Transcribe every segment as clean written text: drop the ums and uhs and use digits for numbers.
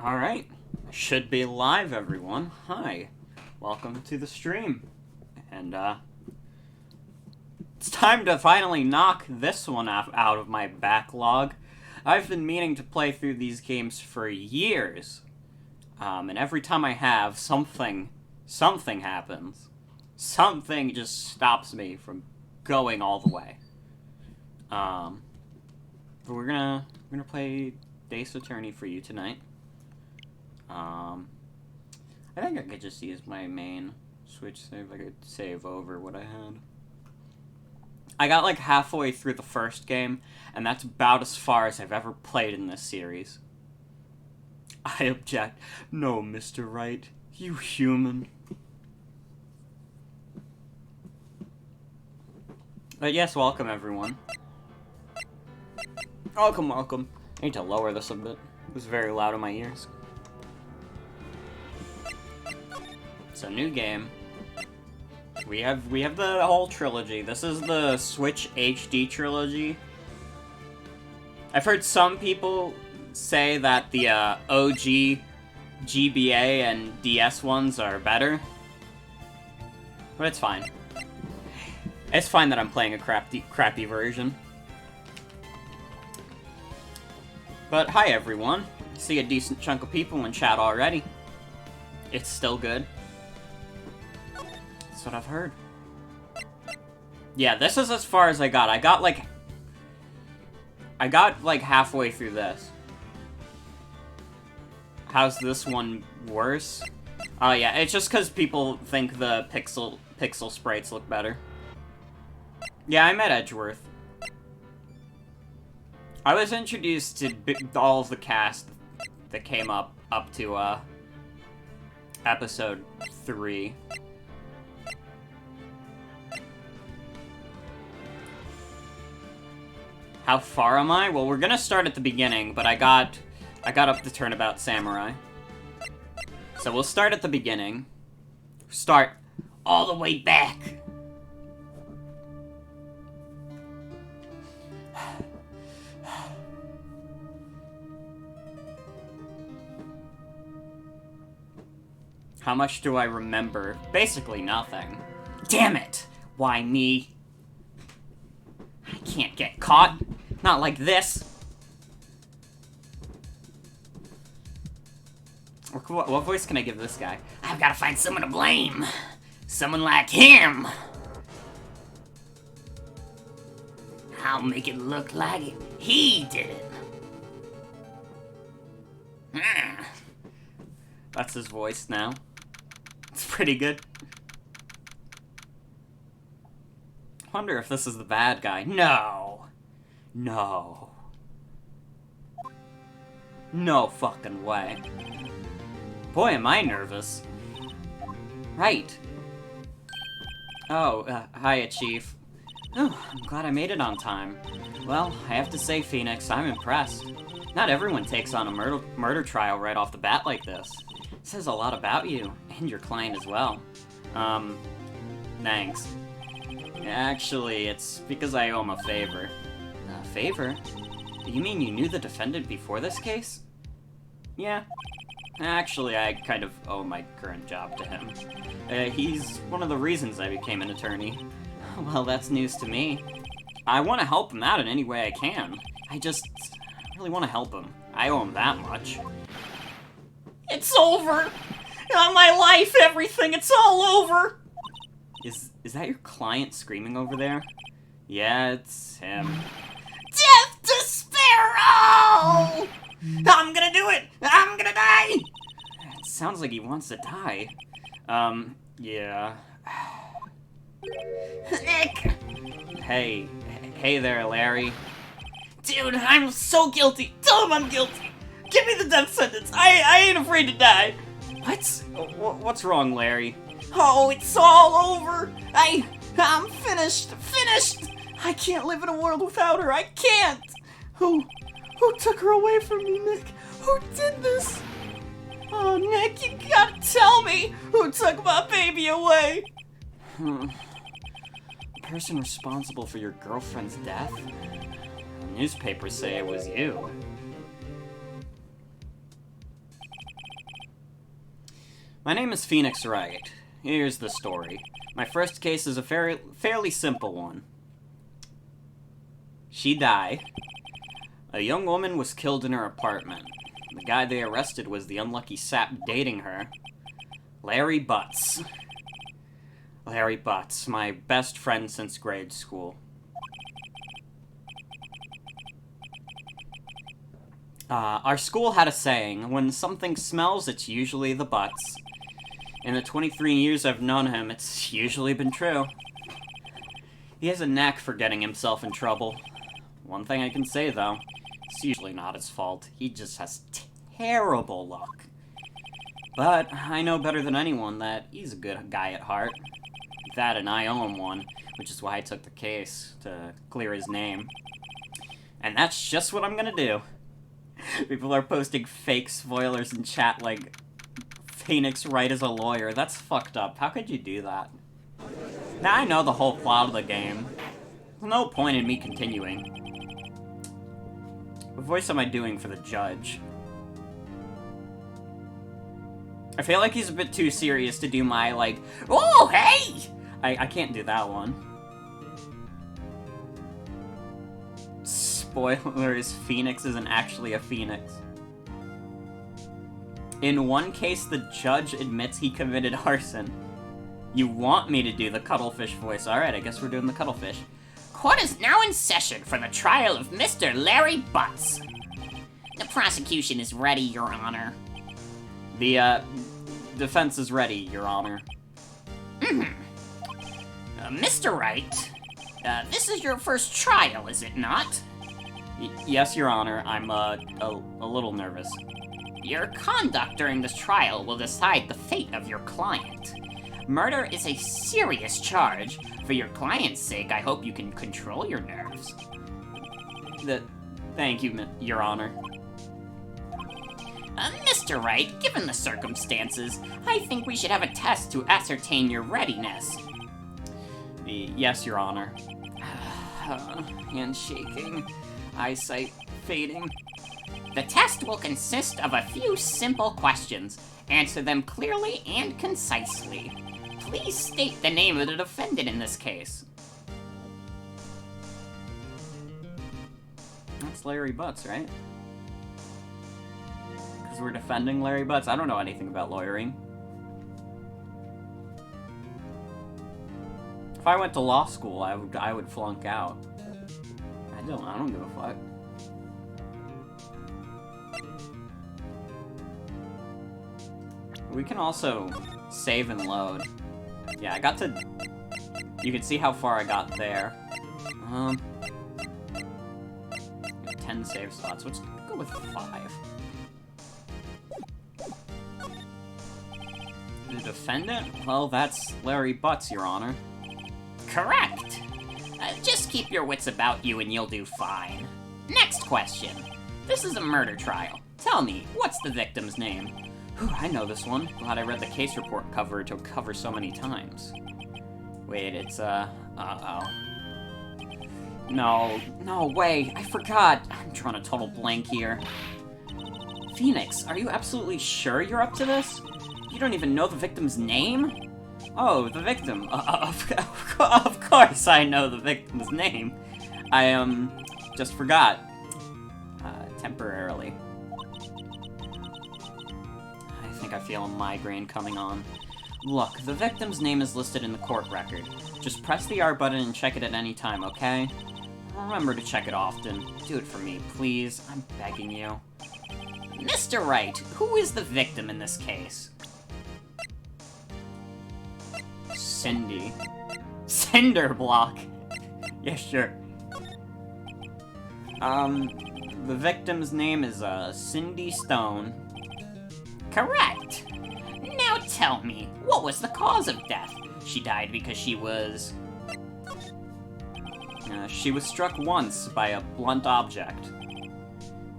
Alright, should be live, everyone. Hi, welcome to the stream. And, it's time to finally knock this one out of my backlog. I've been meaning to play through these games for years. And every time I have, something happens. Something just stops me from going all the way. But we're gonna play Ace Attorney for you tonight. I think I could just use my main Switch save. I could save over what I had. I got like halfway through the first game, and that's about as far as I've ever played in this series. I object. No, Mr. Wright. You human. But yes, welcome everyone. Welcome. I need to lower this a bit. It was very loud in my ears. So, new game. We have the whole trilogy. This is the Switch HD trilogy. I've heard some people say that the OG GBA and DS ones are better. But it's fine. It's fine that I'm playing a crappy version. But hi everyone. See a decent chunk of people in chat already. It's still good. That's what I've heard. Yeah, this is as far as I got. I got like halfway through this. How's this one worse? Oh yeah, it's just because people think the pixel sprites look better. Yeah, I met Edgeworth. I was introduced to all of the cast that came up to episode 3. How far am I? Well, we're gonna start at the beginning, but I got up to Turnabout Samurai. So we'll start at the beginning. Start all the way back. How much do I remember? Basically nothing. Damn it! Why me? I can't get caught. Not like this. What voice can I give this guy? I've got to find someone to blame. Someone like him. I'll make it look like he did it. That's his voice now. It's pretty good. Wonder if this is the bad guy. No. No. No fucking way. Boy, am I nervous. Right. Oh, hiya, Chief. Oh, I'm glad I made it on time. Well, I have to say, Phoenix, I'm impressed. Not everyone takes on a murder trial right off the bat like this. It says a lot about you, and your client as well. Thanks. Actually, it's because I owe him a favor. A favor? You mean you knew the defendant before this case? Yeah. Actually, I kind of owe my current job to him. He's one of the reasons I became an attorney. Well, that's news to me. I want to help him out in any way I can. I really want to help him. I owe him that much. It's over! My life, everything, it's all over! Is that your client screaming over there? Yeah, it's him. Death to Sparrow! I'm gonna do it! I'm gonna die! It sounds like he wants to die. Yeah. Nick! Hey there, Larry. Dude, I'm so guilty! Tell him I'm guilty! Give me the death sentence! I ain't afraid to die! What's wrong, Larry? Oh, it's all over! I'm finished! Finished! I can't live in a world without her! I can't! Who took her away from me, Nick? Who did this? Oh, Nick, you gotta tell me! Who took my baby away? The person responsible for your girlfriend's death? The newspapers say it was you. My name is Phoenix Wright. Here's the story. My first case is a fairly simple one. She died. A young woman was killed in her apartment. The guy they arrested was the unlucky sap dating her. Larry Butts. Larry Butts, my best friend since grade school. Our school had a saying, when something smells, it's usually the Butts. In the 23 years I've known him, it's usually been true. He has a knack for getting himself in trouble. One thing I can say, though, it's usually not his fault. He just has terrible luck. But I know better than anyone that he's a good guy at heart. That and I owe him one, which is why I took the case, to clear his name. And that's just what I'm gonna do. People are posting fake spoilers in chat like, Phoenix Wright is a lawyer. That's fucked up. How could you do that? Now I know the whole plot of the game. There's no point in me continuing. What voice am I doing for the judge? I feel like he's a bit too serious to do my, like, oh, hey! I can't do that one. Spoilers, Phoenix isn't actually a phoenix. In one case, the judge admits he committed arson. You want me to do the cuttlefish voice. Alright, I guess we're doing the cuttlefish. Court is now in session for the trial of Mr. Larry Butts. The prosecution is ready, Your Honor. The, defense is ready, Your Honor. Mr. Wright, this is your first trial, is it not? Yes, Your Honor. I'm, a little nervous. Your conduct during this trial will decide the fate of your client. Murder is a serious charge. For your client's sake, I hope you can control your nerves. Thank you, Your Honor. Mr. Wright, given the circumstances, I think we should have a test to ascertain your readiness. Yes, Your Honor. Hand shaking, eyesight fading. The test will consist of a few simple questions. Answer them clearly and concisely. Please state the name of the defendant in this case. That's Larry Butts, right? Because we're defending Larry Butts. I don't know anything about lawyering. If I went to law school, I would flunk out. I don't give a fuck. We can also save and load. Yeah, I got to... You can see how far I got there. 10 save slots. Let's go with 5. The defendant? Well, that's Larry Butts, Your Honor. Correct. Just keep your wits about you and you'll do fine. Next question. This is a murder trial. Tell me, what's the victim's name? Whew, I know this one. Glad I read the case report cover to cover so many times. Wait, it's, uh-oh. No, wait, I forgot. I'm drawing a total blank here. Phoenix, are you absolutely sure you're up to this? You don't even know the victim's name? Oh, the victim. Of course I know the victim's name. I, just forgot. Temporarily. I think I feel a migraine coming on. Look, the victim's name is listed in the court record. Just press the R button and check it at any time, okay? Remember to check it often. Do it for me, please. I'm begging you. Mr. Wright, who is the victim in this case? Cindy. Cinderblock. Yeah, sure. The victim's name is, Cindy Stone. Correct. Now tell me, what was the cause of death? She died because she was... she was struck once by a blunt object.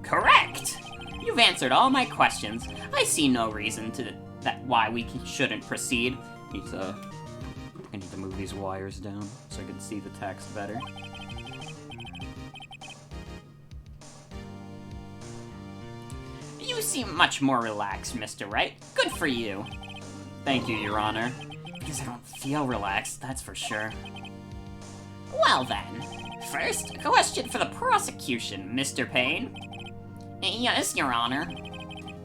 Correct! You've answered all my questions. I see no reason why we shouldn't proceed. I need to move these wires down so I can see the text better. You seem much more relaxed, Mr. Wright. Good for you. Thank you, Your Honor. Because I don't feel relaxed, that's for sure. Well then, first, a question for the prosecution, Mr. Payne. Yes, Your Honor.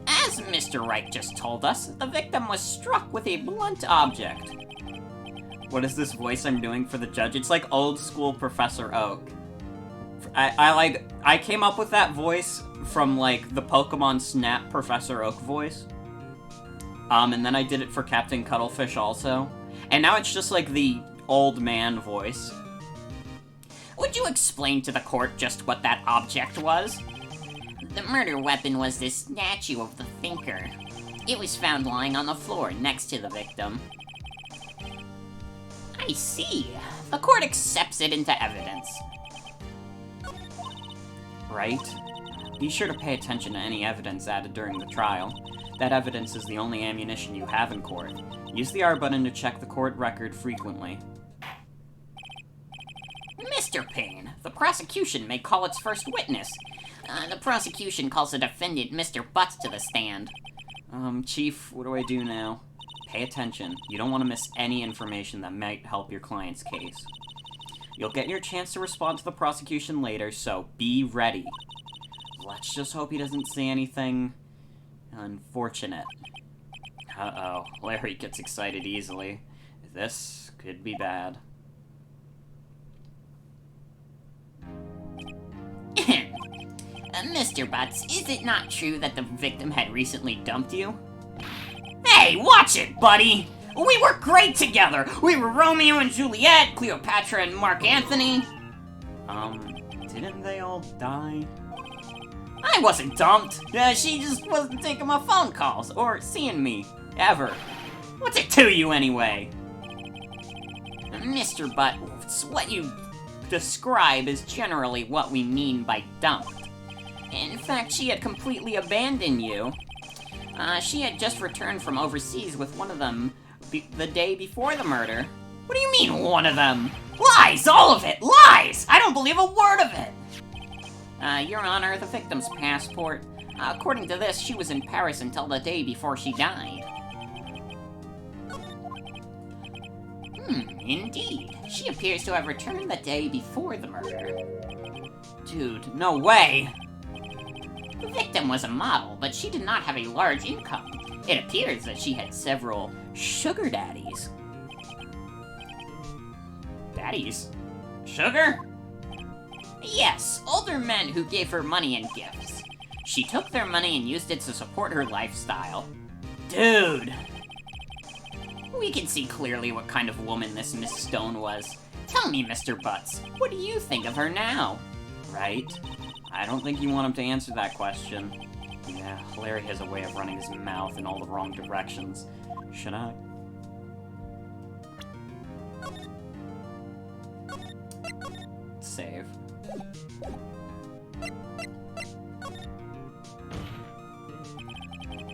As Mr. Wright just told us, the victim was struck with a blunt object. What is this voice I'm doing for the judge? It's like old school Professor Oak. I came up with that voice from like the Pokemon Snap Professor Oak voice. And then I did it for Captain Cuttlefish also. And now it's just like the old man voice. Would you explain to the court just what that object was? The murder weapon was this statue of the Thinker. It was found lying on the floor next to the victim. I see. The court accepts it into evidence. Right? Be sure to pay attention to any evidence added during the trial. That evidence is the only ammunition you have in court. Use the R button to check the court record frequently. Mr. Payne, the prosecution may call its first witness. The prosecution calls the defendant Mr. Butts to the stand. Chief, what do I do now? Pay attention. You don't want to miss any information that might help your client's case. You'll get your chance to respond to the prosecution later, so be ready. Let's just hope he doesn't say anything unfortunate. Uh-oh, Larry gets excited easily. This could be bad. Mr. Butts, is it not true that the victim had recently dumped you? Hey, watch it, buddy! We were great together! We were Romeo and Juliet, Cleopatra and Mark Antony. Didn't they all die? I wasn't dumped. She just wasn't taking my phone calls or seeing me, ever. What's it to you anyway? Mr. Butts, what you describe is generally what we mean by dumped. In fact, she had completely abandoned you. She had just returned from overseas with one of them the day before the murder. What do you mean, one of them? Lies! All of it! Lies! I don't believe a word of it! Your Honor, the victim's passport. According to this, she was in Paris until the day before she died. Indeed. She appears to have returned the day before the murder. Dude, no way! The victim was a model, but she did not have a large income. It appears that she had several sugar daddies. Daddies? Sugar? Yes, older men who gave her money and gifts. She took their money and used it to support her lifestyle. Dude! We can see clearly what kind of woman this Miss Stone was. Tell me, Mr. Butts, what do you think of her now? Right? I don't think you want him to answer that question. Yeah, Larry has a way of running his mouth in all the wrong directions. Should I? Save.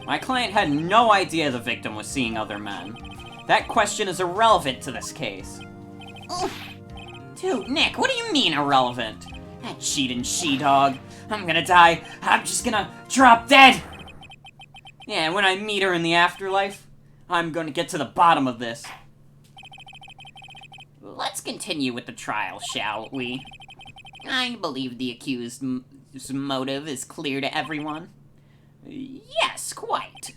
My client had no idea the victim was seeing other men. That question is irrelevant to this case. Dude, Nick, what do you mean irrelevant? That cheating she-dog. I'm gonna die. I'm just gonna drop dead. Yeah, when I meet her in the afterlife, I'm gonna get to the bottom of this. Let's continue with the trial, shall we? I believe the accused's motive is clear to everyone. Yes, quite.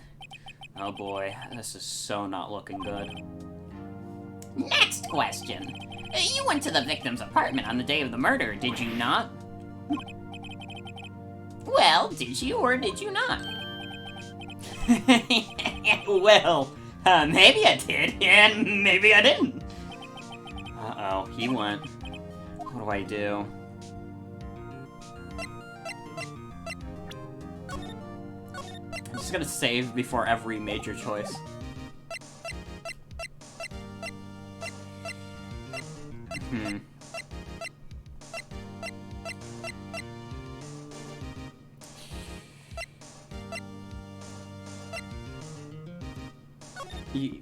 Oh boy, this is so not looking good. Next question. You went to the victim's apartment on the day of the murder, did you not? Well, did you or did you not? Well, maybe I did, and maybe I didn't. Uh-oh, he went. What do I do? I'm just gonna save before every major choice.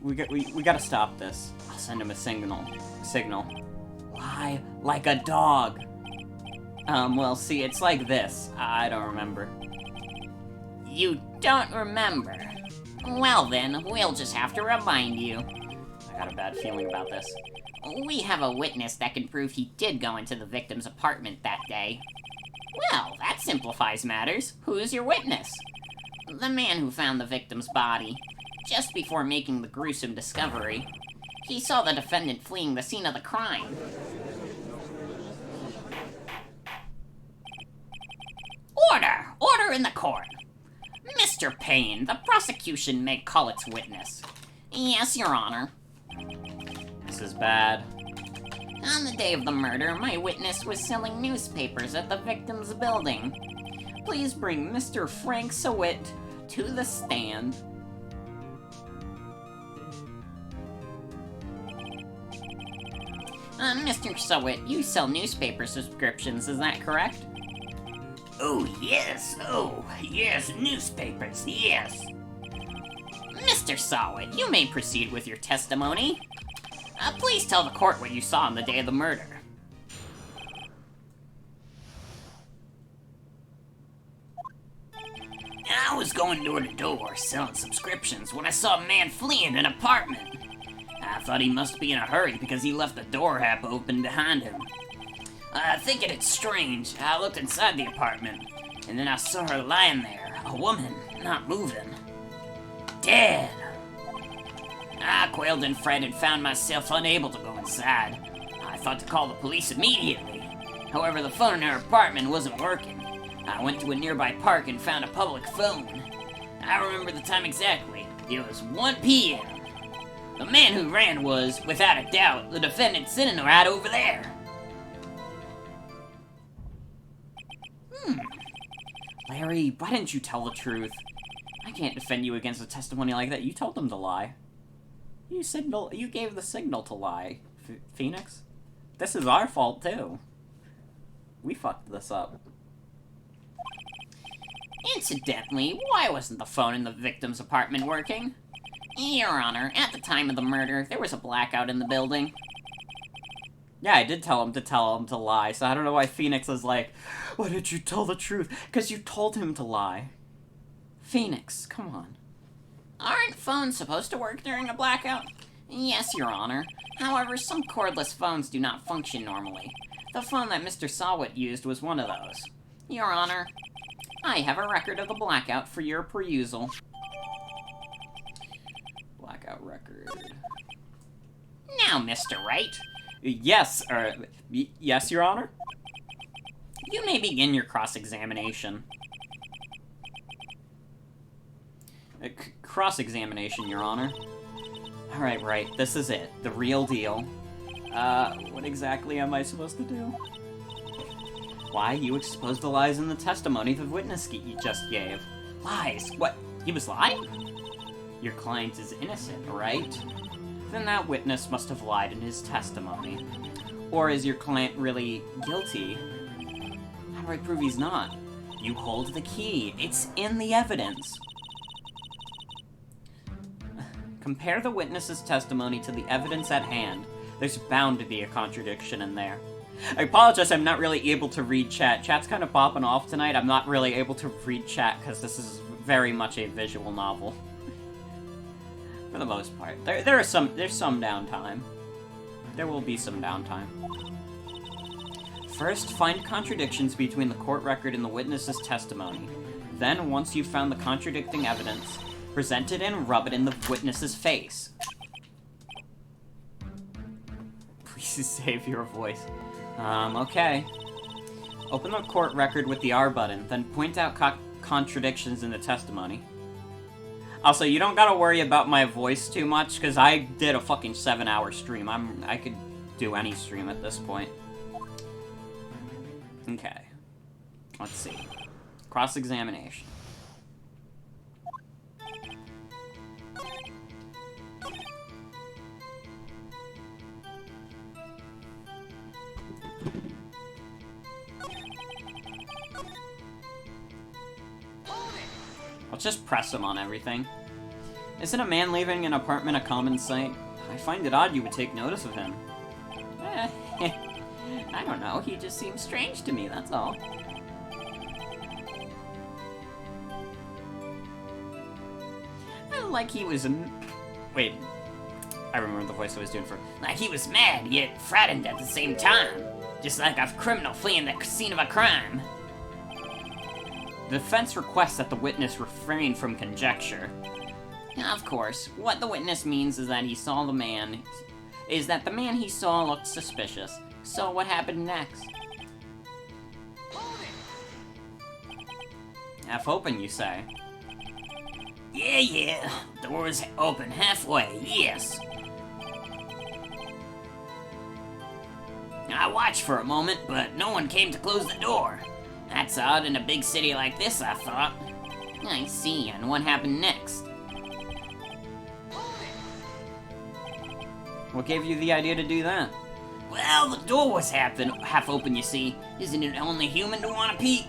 We gotta stop this. I'll send him a signal. Lie like a dog. Well, see, it's like this. I don't remember. You don't remember? Well then, we'll just have to remind you. I got a bad feeling about this. We have a witness that can prove he did go into the victim's apartment that day. Well, that simplifies matters. Who's your witness? The man who found the victim's body, just before making the gruesome discovery. He saw the defendant fleeing the scene of the crime. Order! Order in the court! Mr. Payne, the prosecution may call its witness. Yes, Your Honor. This is bad. On the day of the murder, my witness was selling newspapers at the victim's building. Please bring Mr. Frank Sawit to the stand. Mr. Sawit, you sell newspaper subscriptions, is that correct? Oh, yes, newspapers, yes. Mr. Sawit, you may proceed with your testimony. Please tell the court what you saw on the day of the murder. I was going door to door selling subscriptions when I saw a man fleeing an apartment. I thought he must be in a hurry because he left the door half open behind him. Thinking it strange, I looked inside the apartment, and then I saw her lying there, a woman, not moving. Dead. I quailed in fright and found myself unable to go inside. I thought to call the police immediately. However, the phone in her apartment wasn't working. I went to a nearby park and found a public phone. I remember the time exactly. It was 1 p.m. The man who ran was, without a doubt, the defendant sitting right over there. Larry, why didn't you tell the truth? I can't defend you against a testimony like that. You told them to lie. You gave the signal to lie, Phoenix. This is our fault, too. We fucked this up. Incidentally, why wasn't the phone in the victim's apartment working? Your Honor, at the time of the murder, there was a blackout in the building. Yeah, I did tell him to lie, so I don't know why Phoenix is like, why did you tell the truth? Because you told him to lie. Phoenix, come on. Aren't phones supposed to work during a blackout? Yes, Your Honor. However, some cordless phones do not function normally. The phone that Mr. Sawit used was one of those. Your Honor, I have a record of the blackout for your perusal. Blackout record. Now, Mr. Wright, Yes, yes, Your Honor? you may begin your cross-examination. Cross-examination, Your Honor. Alright, right, this is it. The real deal. What exactly am I supposed to do? Why, you exposed the lies in the testimony the witness you just gave. Lies? What? He was lying? Your client is innocent, right? Then that witness must have lied in his testimony. Or is your client really guilty? How do I prove he's not? You hold the key. It's in the evidence. Compare the witness's testimony to the evidence at hand. There's bound to be a contradiction in there. I apologize, I'm not really able to read chat. Chat's kind of popping off tonight. I'm not really able to read chat because this is very much a visual novel. For the most part. There's some downtime. There will be some downtime. First, find contradictions between the court record and the witness's testimony. Then, once you've found the contradicting evidence, present it and rub it in the witness's face. Please save your voice. Okay. Open the court record with the R button, then point out contradictions in the testimony. Also, you don't gotta worry about my voice too much, because I did a fucking 7-hour stream. I could do any stream at this point. Okay. Let's see. Cross-examination. I'll just press him on everything. Isn't a man leaving an apartment a common sight? I find it odd you would take notice of him. I don't know, he just seems strange to me, that's all. sounded like he was wait, I remember the voice I was doing for... Like he was mad, yet frightened at the same time. Just like a criminal fleeing the scene of a crime. The defense requests that the witness refrain from conjecture. Of course, what the witness means is that he saw the man... is that the man he saw looked suspicious. So what happened next? Half open, you say? Yeah. The door was open halfway, yes. I watched for a moment, but no one came to close the door. That's odd in a big city like this, I thought. I see, and what happened next? What gave you the idea to do that? Well, the door was half open, you see. Isn't it only human to want to peek?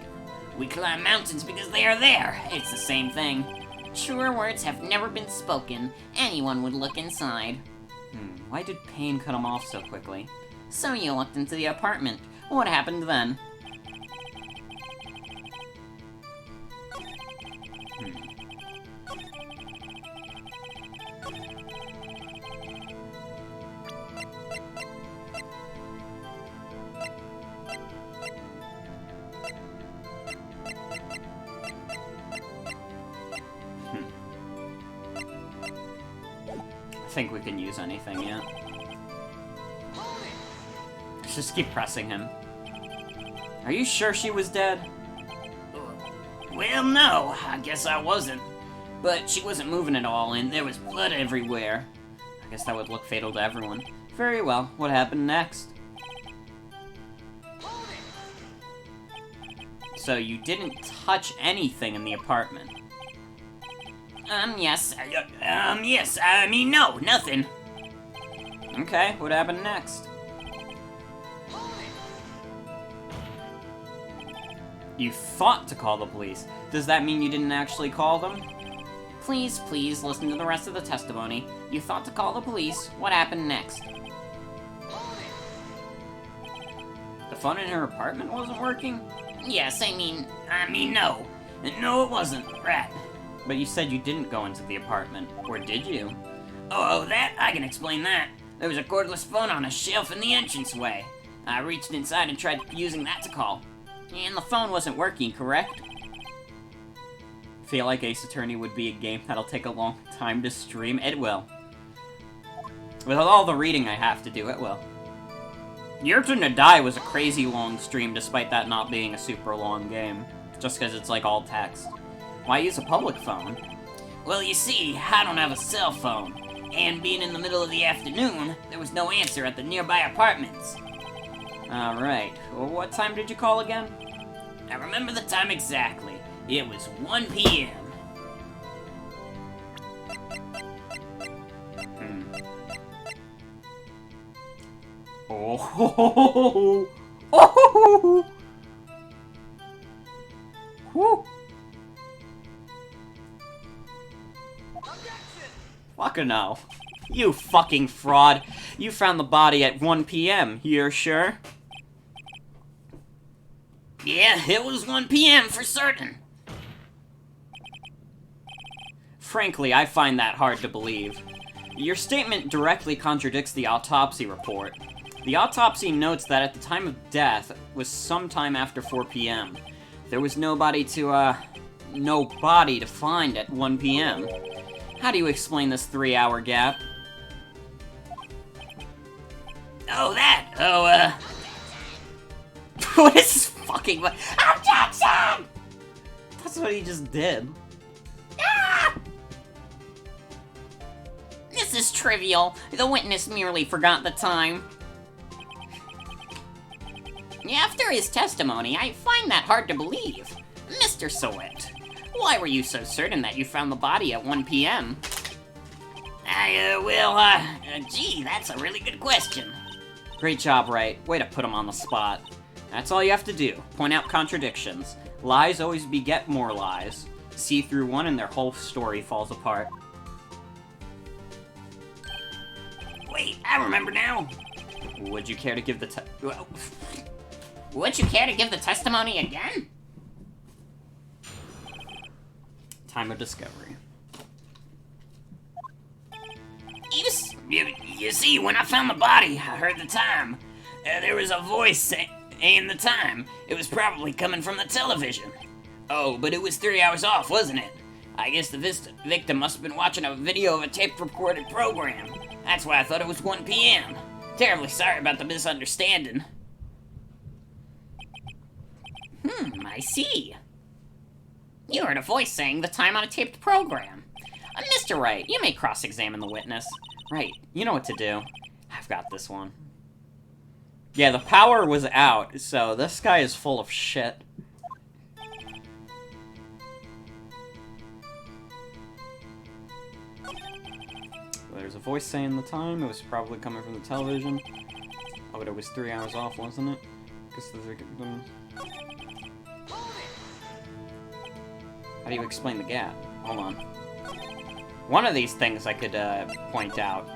We climb mountains because they are there. It's the same thing. Truer words have never been spoken. Anyone would look inside. Why did pain cut him off so quickly? So you looked into the apartment. What happened then? I think we can use anything yet. Let's just keep pressing him. Are you sure she was dead? Well, no, I guess I wasn't. But she wasn't moving at all, and there was blood everywhere. I guess that would look fatal to everyone. Very well, what happened next? So you didn't touch anything in the apartment? Yes. Yes, I mean, no, nothing. Okay, what happened next? You thought to call the police. Does that mean you didn't actually call them? Please listen to the rest of the testimony. You thought to call the police. What happened next? The phone in her apartment wasn't working? Yes, I mean, no. No, it wasn't, Rat. But you said you didn't go into the apartment, or did you? Oh, that? I can explain that. There was a cordless phone on a shelf in the entranceway. I reached inside and tried using that to call. And the phone wasn't working, correct? Feel like Ace Attorney would be a game that'll take a long time to stream? It will. With all the reading I have to do, it will. Your Turn to Die was a crazy long stream despite that not being a super long game. Just because it's like all text. Why use a public phone? Well, you see, I don't have a cell phone. And being in the middle of the afternoon, there was no answer at the nearby apartments. Alright. Well, what time did you call again? I remember the time exactly. It was 1 p.m. Oh. Oh. Woo. Fucking no. You fucking fraud. You found the body at 1 p.m. You're sure? Yeah, it was 1 p.m. for certain. Frankly, I find that hard to believe. Your statement directly contradicts the autopsy report. The autopsy notes that at the time of death was sometime after 4 p.m. There was no body to find at 1 p.m. How do you explain this 3-hour gap? Oh, that! What is this fucking... Objection! That's what he just did. Ah! This is trivial. The witness merely forgot the time. After his testimony, I find that hard to believe. Mr. Sowet, why were you so certain that you found the body at 1 p.m.? Gee, that's a really good question. Great job, Wright. Way to put him on the spot. That's all you have to do. Point out contradictions. Lies always beget more lies. See through one and their whole story falls apart. Wait, I remember now. Would you care to give the Would you care to give the testimony again? Time of discovery. You see, when I found the body, I heard the time. There was a voice saying the time. It was probably coming from the television. Oh, but it was 3 hours off, wasn't it? I guess the victim must have been watching a video of a tape-recorded program. That's why I thought it was 1 p.m. Terribly sorry about the misunderstanding. I see. You heard a voice saying the time on a taped program. Mr. Wright, you may cross-examine the witness. Right, you know what to do. I've got this one. Yeah, the power was out, so this guy is full of shit. There's a voice saying the time. It was probably coming from the television. Oh, but it was 3 hours off, wasn't it? How do you explain the gap? Hold on. One of these things I could point out.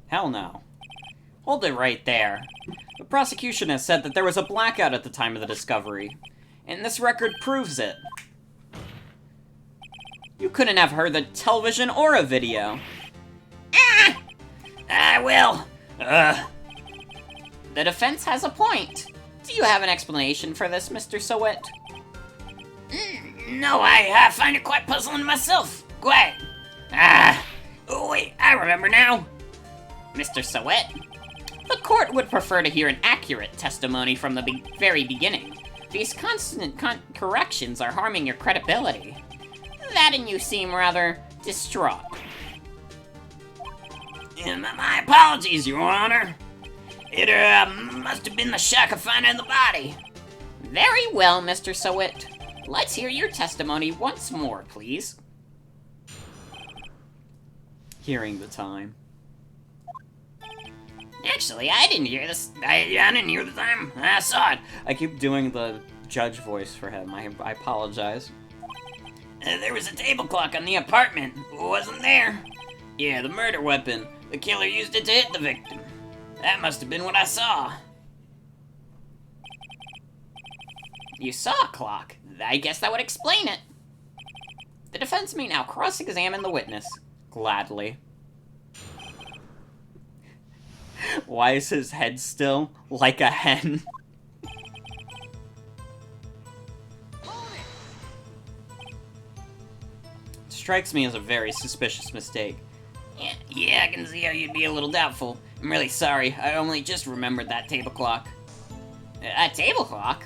Hell no. Hold it right there. The prosecution has said that there was a blackout at the time of the discovery, and this record proves it. You couldn't have heard the television or a video. The defense has a point. Do you have an explanation for this, Mr. Sowit? No, I find it quite puzzling myself. Quite. Oh wait, I remember now. Mr. Sowit? The court would prefer to hear an accurate testimony from the very beginning. These constant corrections are harming your credibility. That and you seem rather distraught. My apologies, Your Honor. It must have been the shock of finding the body. Very well, Mr. Sowit. Let's hear your testimony once more, please. Hearing the time. Actually, I didn't hear this. I didn't hear the time. I saw it. I keep doing the judge voice for him. I apologize. There was a table clock on the apartment. Wasn't there? Yeah, the murder weapon. The killer used it to hit the victim. That must have been what I saw. You saw a clock. I guess that would explain it. The defense may now cross-examine the witness. Gladly. Why is his head still like a hen? Strikes me as a very suspicious mistake. Yeah, I can see how you'd be a little doubtful. I'm really sorry. I only just remembered that table clock. A table clock?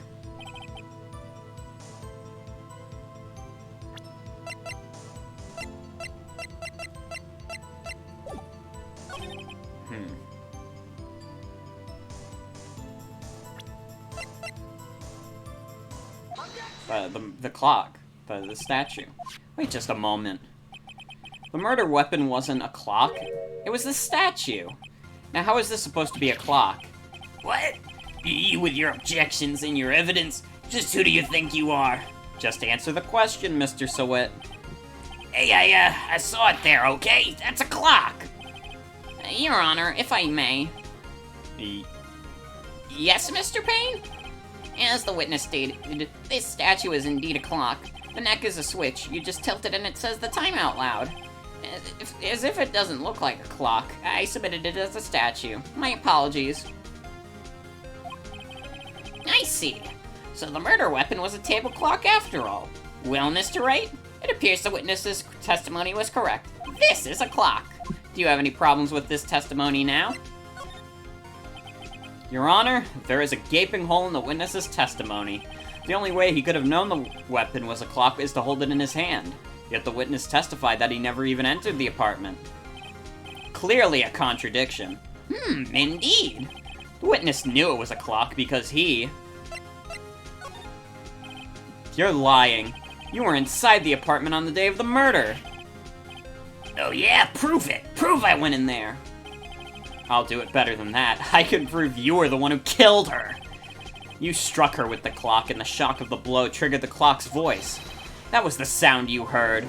The clock. The statue. Wait just a moment. The murder weapon wasn't a clock. It was the statue. Now how is this supposed to be a clock? What? You with your objections and your evidence? Just who do you think you are? Just answer the question, Mr. Sowit. Hey, I saw it there, okay? That's a clock! Your Honor, if I may. Yes, Mr. Payne? As the witness stated, this statue is indeed a clock. The neck is a switch. You just tilt it and it says the time out loud. As if it doesn't look like a clock, I submitted it as a statue. My apologies. I see. So the murder weapon was a table clock after all. Well, Mr. Wright, it appears the witness's testimony was correct. This is a clock. Do you have any problems with this testimony now? Your Honor, there is a gaping hole in the witness's testimony. The only way he could have known the weapon was a clock is to hold it in his hand. Yet the witness testified that he never even entered the apartment. Clearly a contradiction. Indeed. The witness knew it was a clock because he... You're lying. You were inside the apartment on the day of the murder. Oh yeah, prove it. Prove I went in there. I'll do it better than that. I can prove you were the one who killed her. You struck her with the clock, and the shock of the blow triggered the clock's voice. That was the sound you heard.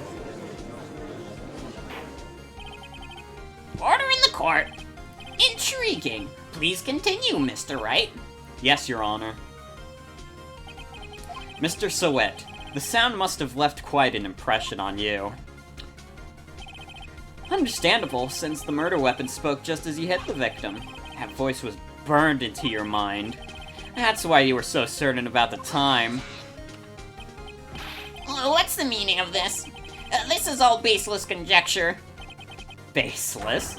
Order in the court. Intriguing. Please continue, Mr. Wright. Yes, Your Honor. Mr. Sowet, the sound must have left quite an impression on you. Understandable, since the murder weapon spoke just as you hit the victim. That voice was burned into your mind. That's why you were so certain about the time. What's the meaning of this? This is all baseless conjecture. Baseless?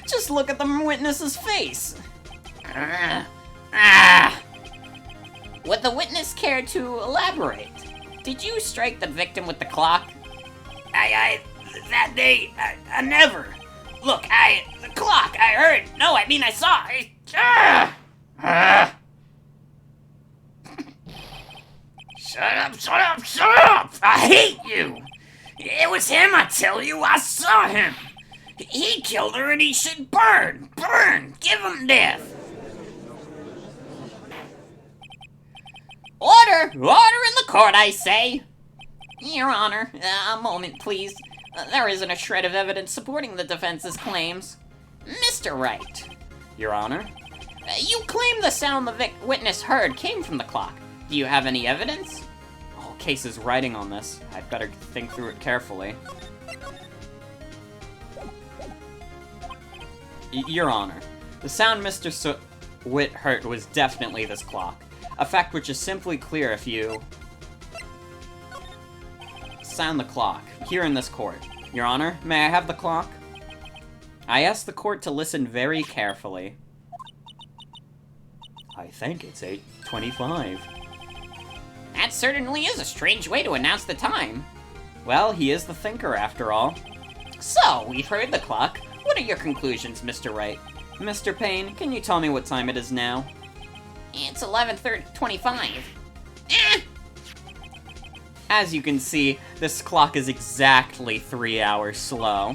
Just look at the witness's face. Would the witness care to elaborate? Did you strike the victim with the clock? That day, I never. Look, the clock, I heard. No, I mean, I saw. Shut up! I hate you! It was him, I tell you, I saw him! He killed her and he should burn! Burn! Give him death! Order! Order in the court, I say! Your Honor, a moment, please. There isn't a shred of evidence supporting the defense's claims. Mr. Wright. Your Honor? You claim the sound the witness heard came from the clock. Do you have any evidence? The whole case is writing on this. I'd better think through it carefully. Your Honor, the sound Mr. Sowet heard was definitely this clock. A fact which is simply clear if you sound the clock, here in this court. Your Honor, may I have the clock? I ask the court to listen very carefully. I think it's 8:25. That certainly is a strange way to announce the time. Well, he is the thinker after all. So, we've heard the clock. What are your conclusions, Mr. Wright? Mr. Payne, can you tell me what time it is now? It's 11:25. As you can see, this clock is exactly 3 hours slow.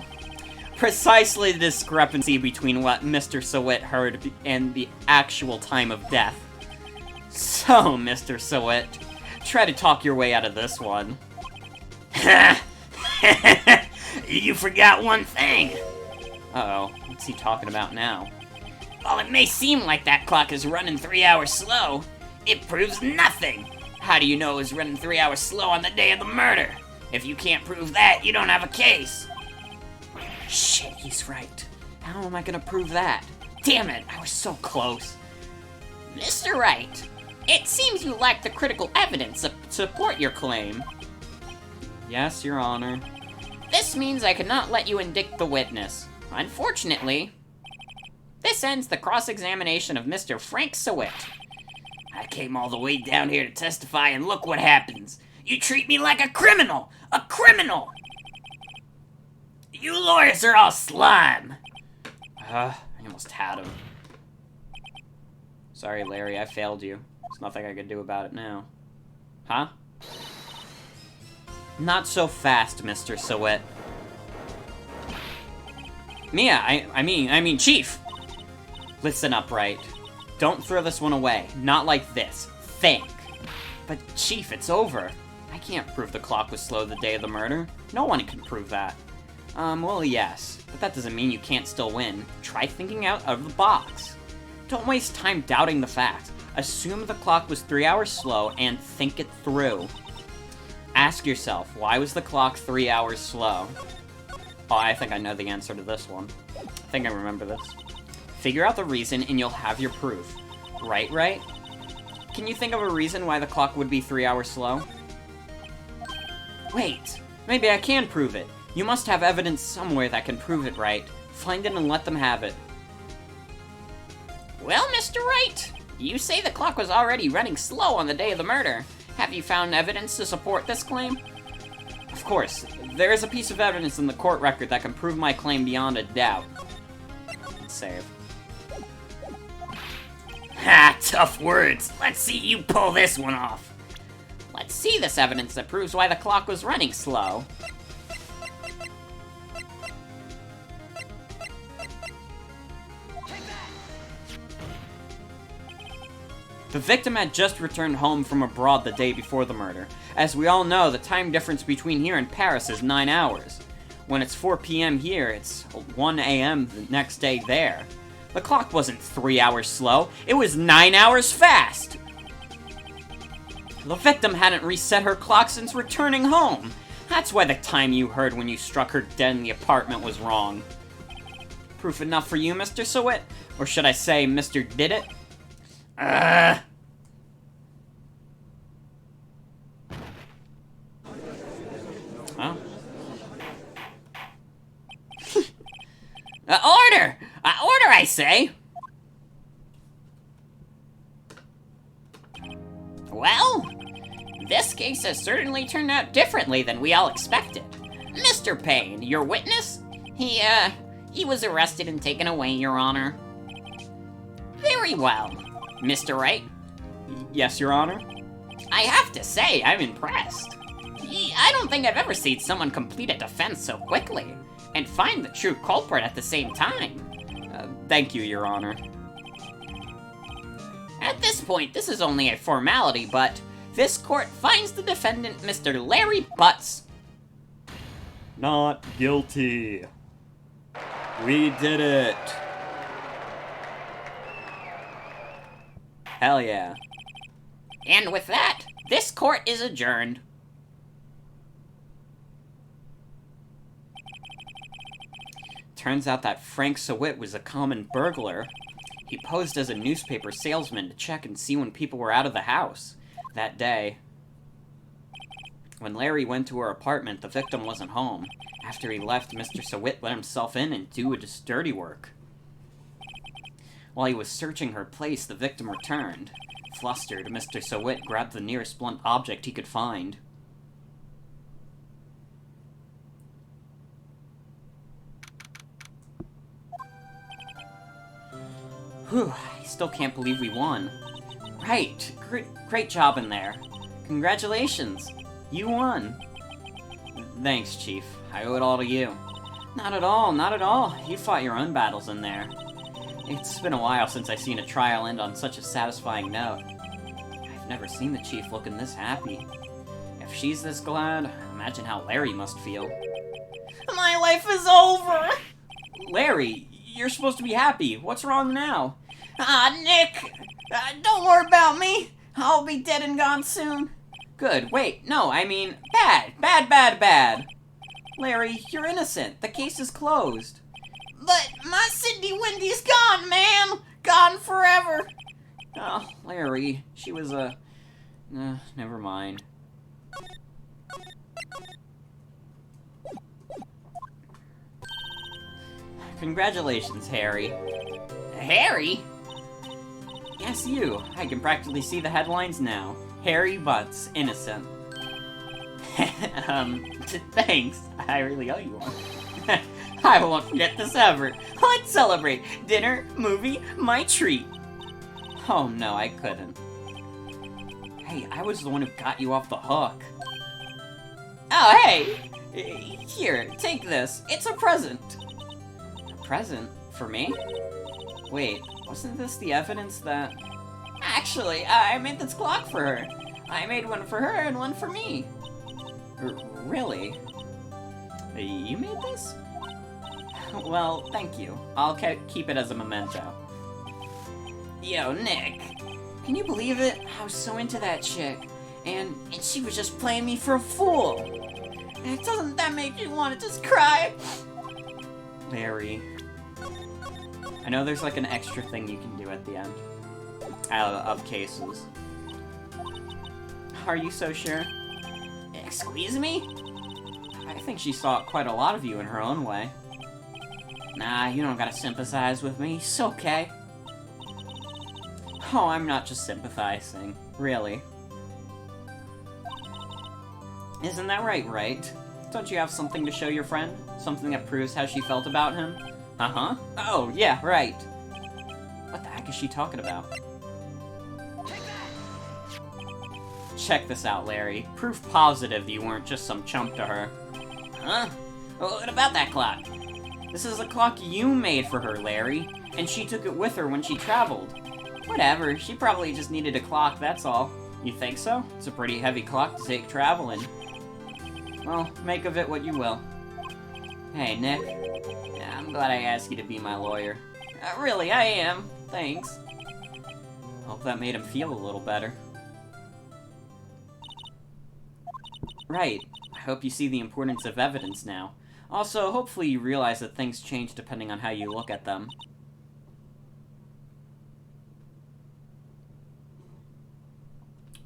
Precisely the discrepancy between what Mr. Sowet heard and the actual time of death. So, Mr. Sowet, try to talk your way out of this one. You forgot one thing. Uh-oh, what's he talking about now? While it may seem like that clock is running 3 hours slow, it proves nothing. How do you know it was running 3 hours slow on the day of the murder? If you can't prove that, you don't have a case. Shit, he's right. How am I gonna prove that? Damn it, I was so close. Mr. Wright, it seems you lack the critical evidence to support your claim. Yes, Your Honor. This means I cannot let you indict the witness. Unfortunately, this ends the cross-examination of Mr. Frank Sowet. I came all the way down here to testify, and look what happens. You treat me like a criminal! A criminal! You lawyers are all slime! I almost had him. Sorry, Larry, I failed you. There's nothing I can do about it now. Huh? Not so fast, Mr. Sowet. Mia, I mean, Chief! Listen up, Wright. Don't throw this one away. Not like this. Think. But, Chief, it's over. I can't prove the clock was slow the day of the murder. No one can prove that. Well, yes. But that doesn't mean you can't still win. Try thinking out of the box. Don't waste time doubting the facts. Assume the clock was 3 hours slow and think it through. Ask yourself, why was the clock 3 hours slow? Oh, I think I know the answer to this one. I think I remember this. Figure out the reason and you'll have your proof. Right? Can you think of a reason why the clock would be 3 hours slow? Wait, maybe I can prove it. You must have evidence somewhere that can prove it, right? Find it and let them have it. Well, Mr. Wright, you say the clock was already running slow on the day of the murder. Have you found evidence to support this claim? Of course, there is a piece of evidence in the court record that can prove my claim beyond a doubt. Let's save. Ha, tough words. Let's see you pull this one off. Let's see this evidence that proves why the clock was running slow. The victim had just returned home from abroad the day before the murder. As we all know, the time difference between here and Paris is 9 hours. When it's 4 p.m. here, it's 1 a.m. the next day there. The clock wasn't 3 hours slow, it was 9 hours fast! The victim hadn't reset her clock since returning home. That's why the time you heard when you struck her dead in the apartment was wrong. Proof enough for you, Mr. Sowit? Or should I say, Mr. Did It? Oh. Order! Order, I say! Well, this case has certainly turned out differently than we all expected. Mr. Payne, your witness? He was arrested and taken away, Your Honor. Very well. Mr. Wright? Yes, Your Honor? I have to say, I'm impressed. I don't think I've ever seen someone complete a defense so quickly, and find the true culprit at the same time. Thank you, Your Honor. At this point, this is only a formality, but this court finds the defendant, Mr. Larry Butts. Not guilty. We did it. Hell yeah. And with that, this court is adjourned. Turns out that Frank Sowit was a common burglar. He posed as a newspaper salesman to check and see when people were out of the house. That day, when Larry went to her apartment, the victim wasn't home. After he left, Mr. Sowit let himself in and do his dirty work. While he was searching her place, the victim returned. Flustered, Mr. Sowit grabbed the nearest blunt object he could find. Whew, I still can't believe we won. Right, great job in there. Congratulations, you won. Thanks, Chief. I owe it all to you. Not at all, not at all. You fought your own battles in there. It's been a while since I've seen a trial end on such a satisfying note. I've never seen the Chief looking this happy. If she's this glad, imagine how Larry must feel. My life is over! Larry, you're supposed to be happy. What's wrong now? Nick! Don't worry about me. I'll be dead and gone soon. Good, wait, no, I mean, bad. Larry, you're innocent. The case is closed. But my Cindy Wendy's gone, man! Gone forever! Oh, Larry, she was a... never mind. Congratulations, Harry. Harry? Yes, you. I can practically see the headlines now. Harry Butts, innocent. Thanks. I really owe you one. I won't forget this ever. Let's celebrate. Dinner, movie, my treat. Oh no, I couldn't. Hey, I was the one who got you off the hook. Oh, hey! Here, take this. It's a present. A present? For me? Wait, wasn't this the evidence that... Actually, I made this clock for her. I made one for her and one for me. Really? You made this? Well, thank you. I'll keep it as a memento. Yo, Nick. Can you believe it? I was so into that chick. And she was just playing me for a fool. And doesn't that make you want to just cry? Larry. I know there's like an extra thing you can do at the end. Of cases. Are you so sure? Squeeze me? I think she saw quite a lot of you in her own way. Nah, you don't gotta sympathize with me. It's okay. Oh, I'm not just sympathizing. Really. Isn't that right, Wright? Don't you have something to show your friend? Something that proves how she felt about him? Uh-huh. Oh, yeah, right. What the heck is she talking about? Check this out, Larry. Proof positive that you weren't just some chump to her. Huh? What about that clock? This is a clock you made for her, Larry. And she took it with her when she traveled. Whatever, she probably just needed a clock, that's all. You think so? It's a pretty heavy clock to take traveling. Well, make of it what you will. Hey, Nick. I'm glad I asked you to be my lawyer. Really, I am. Thanks. Hope that made him feel a little better. Right. I hope you see the importance of evidence now. Also, hopefully you realize that things change depending on how you look at them.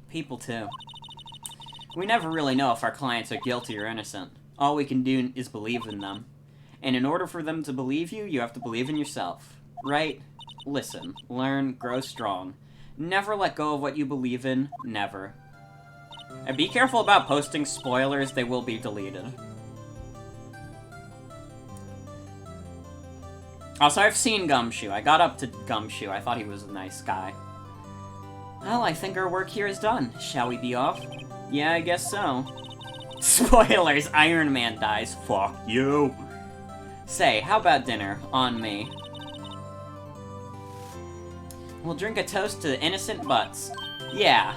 People, too. We never really know if our clients are guilty or innocent. All we can do is believe in them. And in order for them to believe you, you have to believe in yourself. Right? Listen, learn, grow strong. Never let go of what you believe in. Never. And be careful about posting spoilers, they will be deleted. Also, I've seen Gumshoe. I got up to Gumshoe. I thought he was a nice guy. Well, I think our work here is done. Shall we be off? Yeah, I guess so. Spoilers! Iron Man dies. Fuck you. Say, how about dinner? On me. We'll drink a toast to innocent butts. Yeah.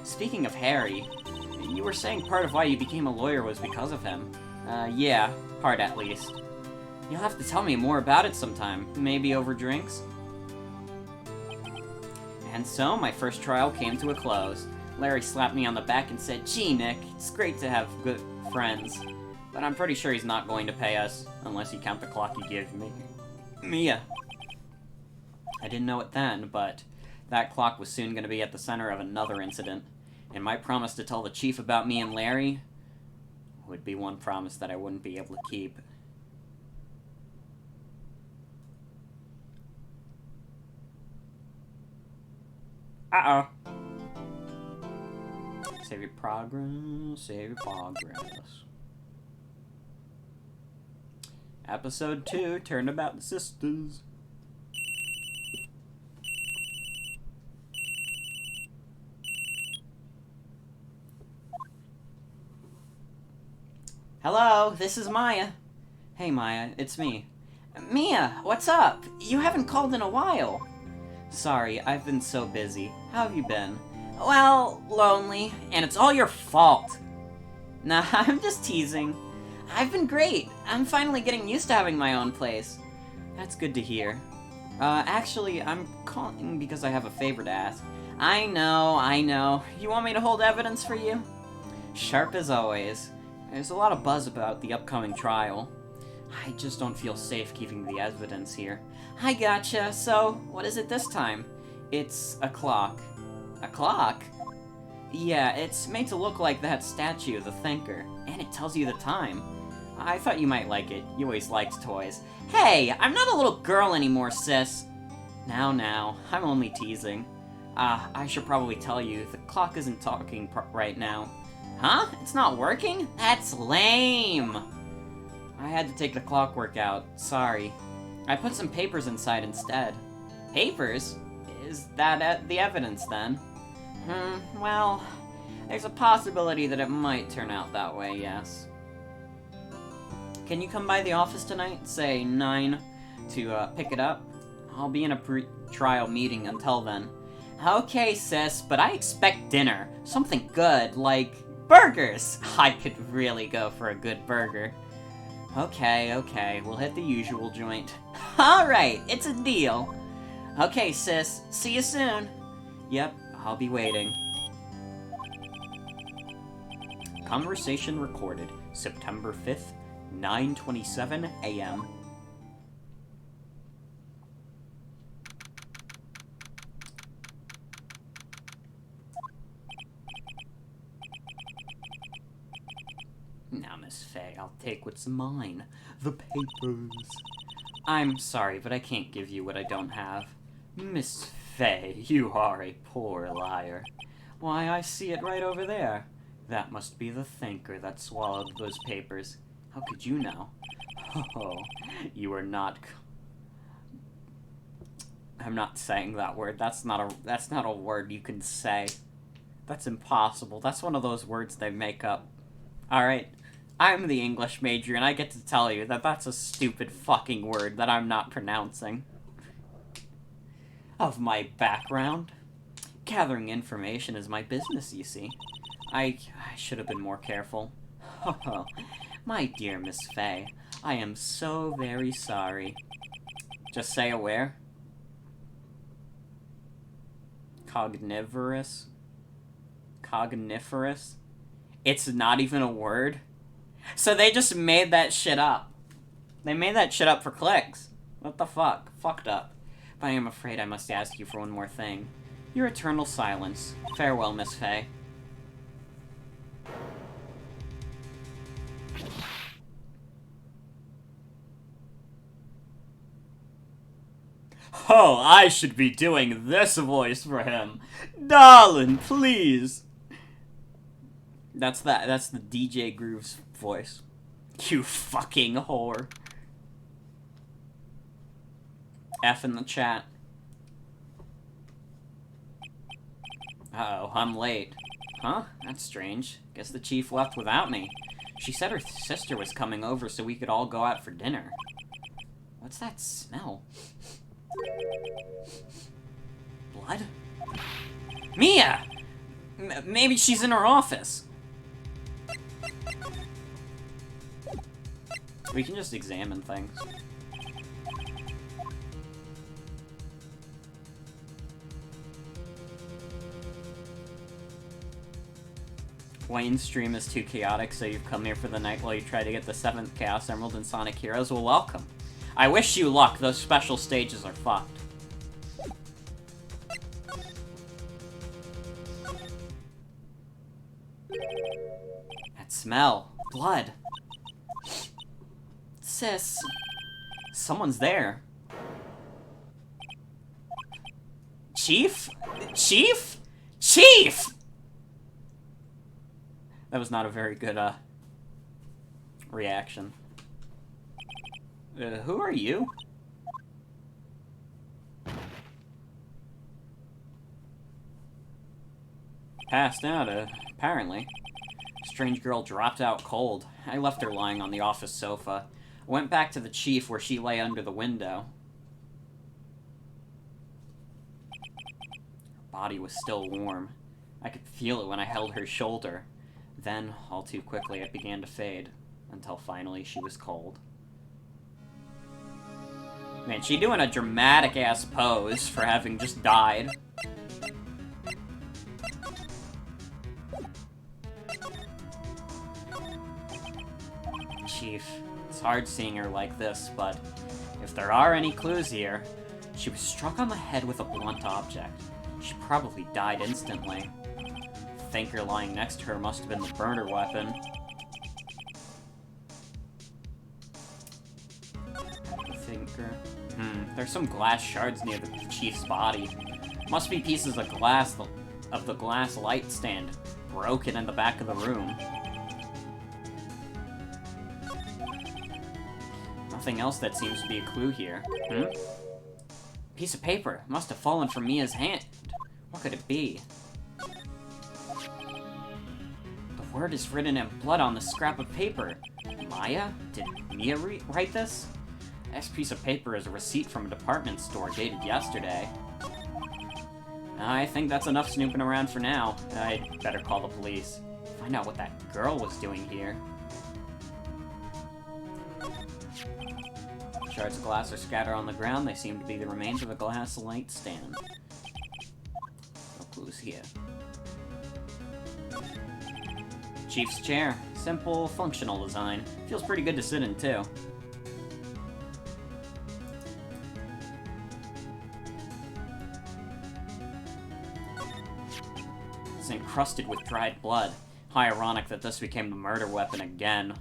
Speaking of Harry, you were saying part of why you became a lawyer was because of him. Yeah. Part at least. You'll have to tell me more about it sometime. Maybe over drinks? And so, my first trial came to a close. Larry slapped me on the back and said, "Gee, Nick, it's great to have good friends. But I'm pretty sure he's not going to pay us, unless you count the clock he gave me." Mia. I didn't know it then, but that clock was soon going to be at the center of another incident. And my promise to tell the chief about me and Larry would be one promise that I wouldn't be able to keep. Uh-oh. Save your progress, save your progress. Episode 2, Turnabout the Sisters. Hello, this is Maya. Hey Maya, it's me. Mia, what's up? You haven't called in a while. Sorry, I've been so busy. How have you been? Well, lonely, and it's all your fault. Nah, I'm just teasing. I've been great. I'm finally getting used to having my own place. That's good to hear. Actually, I'm calling because I have a favor to ask. I know. You want me to hold evidence for you? Sharp as always. There's a lot of buzz about the upcoming trial. I just don't feel safe keeping the evidence here. I gotcha. So, what is it this time? It's a clock. A clock? Yeah, it's made to look like that statue of the Thinker, and it tells you the time. I thought you might like it. You always liked toys. Hey, I'm not a little girl anymore, sis. Now, I'm only teasing. I should probably tell you, the clock isn't talking right now. Huh? It's not working? That's lame! I had to take the clockwork out. Sorry. I put some papers inside instead. Papers? Is that the evidence, then? Well, there's a possibility that it might turn out that way, yes. Can you come by the office tonight, say 9, to pick it up? I'll be in a pre-trial meeting until then. Okay, sis, but I expect dinner. Something good, like burgers! I could really go for a good burger. Okay, we'll hit the usual joint. Alright, it's a deal. Okay, sis, see you soon. Yep, I'll be waiting. Conversation recorded, September 5th, 9:27 a.m. Now, Miss Faye, I'll take what's mine. The papers. I'm sorry, but I can't give you what I don't have. Miss Faye, you are a poor liar. Why, I see it right over there. That must be the Thinker that swallowed those papers. How could you know? Oh, you are not... I'm not saying that word. That's not a word you can say. That's impossible. That's one of those words they make up. Alright, I'm the English major, and I get to tell you that that's a stupid fucking word that I'm not pronouncing. Of my background? Gathering information is my business, you see. I should have been more careful. Oh, my dear Miss Faye, I am so very sorry. Just say where? Cognivorous? Cogniferous? It's not even a word? So they just made that shit up. They made that shit up for clicks. What the fuck? Fucked up. But I am afraid I must ask you for one more thing. Your eternal silence. Farewell, Miss Fey. Oh, I should be doing this voice for him. Darling, please. That's the DJ Groove's voice. You fucking whore. F in the chat. Uh-oh, I'm late. Huh? That's strange. Guess the chief left without me. She said her sister was coming over so we could all go out for dinner. What's that smell? Blood? Mia! Maybe she's in her office. We can just examine things. Wayne's stream is too chaotic, so you've come here for the night while you try to get the 7th Chaos Emerald in Sonic Heroes. Well, welcome. I wish you luck. Those special stages are fucked. That smell. Blood. Sis. Someone's there. Chief? Chief? Chief! That was not a very good, reaction. Who are you? Passed out, apparently. Strange girl dropped out cold. I left her lying on the office sofa. I went back to the chief where she lay under the window. Her body was still warm. I could feel it when I held her shoulder. Then, all too quickly, it began to fade, until finally she was cold. Man, she doing a dramatic-ass pose for having just died. Chief, it's hard seeing her like this, but if there are any clues here, she was struck on the head with a blunt object. She probably died instantly. The thinker lying next to her must have been the burner weapon. The thinker... there's some glass shards near the chief's body. Must be pieces of glass of the glass light stand, broken in the back of the room. Nothing else that seems to be a clue here. Piece of paper. Must have fallen from Mia's hand. What could it be? The word is written in blood on the scrap of paper. Maya? Did Mia write this? This piece of paper is a receipt from a department store dated yesterday. I think that's enough snooping around for now. I'd better call the police. Find out what that girl was doing here. Shards of glass are scattered on the ground. They seem to be the remains of a glass light stand. No clues here. Chief's chair. Simple, functional design. Feels pretty good to sit in, too. It's encrusted with dried blood. How ironic that this became the murder weapon again.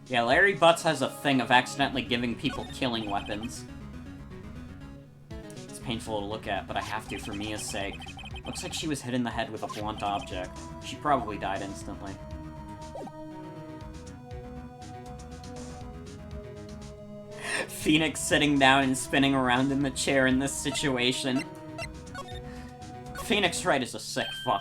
Yeah, Larry Butts has a thing of accidentally giving people killing weapons. It's painful to look at, but I have to for Mia's sake. Looks like she was hit in the head with a blunt object. She probably died instantly. Phoenix sitting down and spinning around in the chair in this situation. Phoenix Wright is a sick fuck.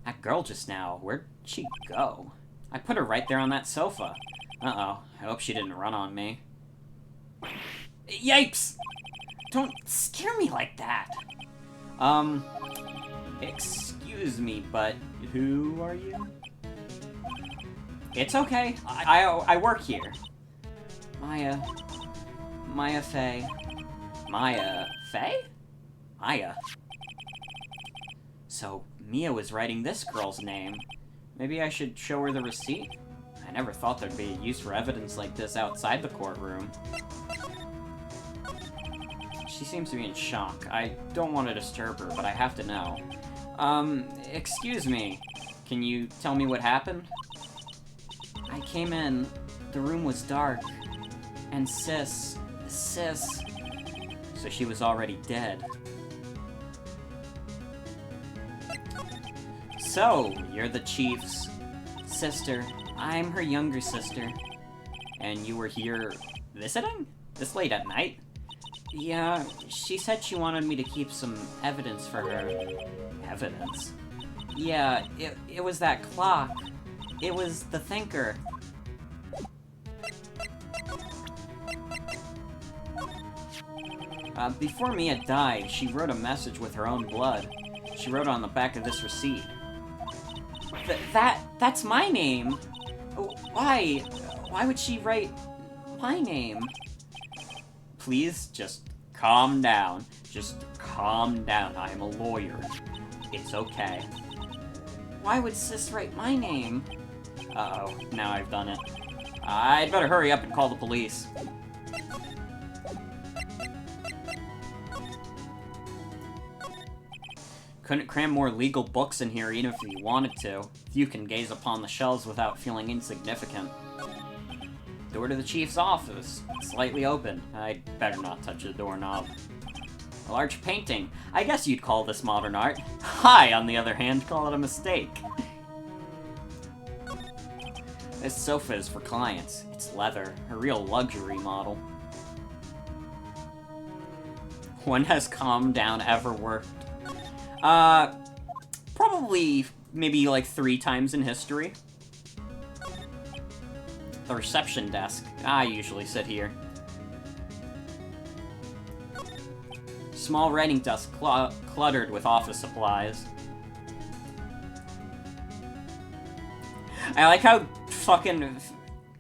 That girl just now, where'd she go? I put her right there on that sofa. Uh-oh. I hope she didn't run on me. Yipes! Don't scare me like that! Excuse me, but who are you? It's okay. I work here. Maya Fey. Maya Faye? Maya. So, Mia was writing this girl's name. Maybe I should show her the receipt? I never thought there'd be a use for evidence like this outside the courtroom. She seems to be in shock. I don't want to disturb her, but I have to know. Excuse me. Can you tell me what happened? I came in, the room was dark, and Sis... So she was already dead. So, you're the chief's sister. I'm her younger sister. And you were here visiting? This late at night? Yeah, she said she wanted me to keep some evidence for her. Evidence? Yeah, it was that clock. It was the thinker. Before Mia died, she wrote a message with her own blood. She wrote it on the back of this receipt. That's my name! Why? Why would she write my name? Please, just calm down. Just calm down. I am a lawyer. It's okay. Why would Sis write my name? Uh-oh, now I've done it. I'd better hurry up and call the police. Couldn't cram more legal books in here even if you wanted to. Few can gaze upon the shelves without feeling insignificant. Door to the chief's office. Slightly open. I'd better not touch the doorknob. A large painting. I guess you'd call this modern art. I, on the other hand, call it a mistake. This sofa is for clients. It's leather. A real luxury model. When has calm down ever worked? Probably maybe like 3 times in history. The reception desk. I usually sit here. Small writing desk cluttered with office supplies. I like how fucking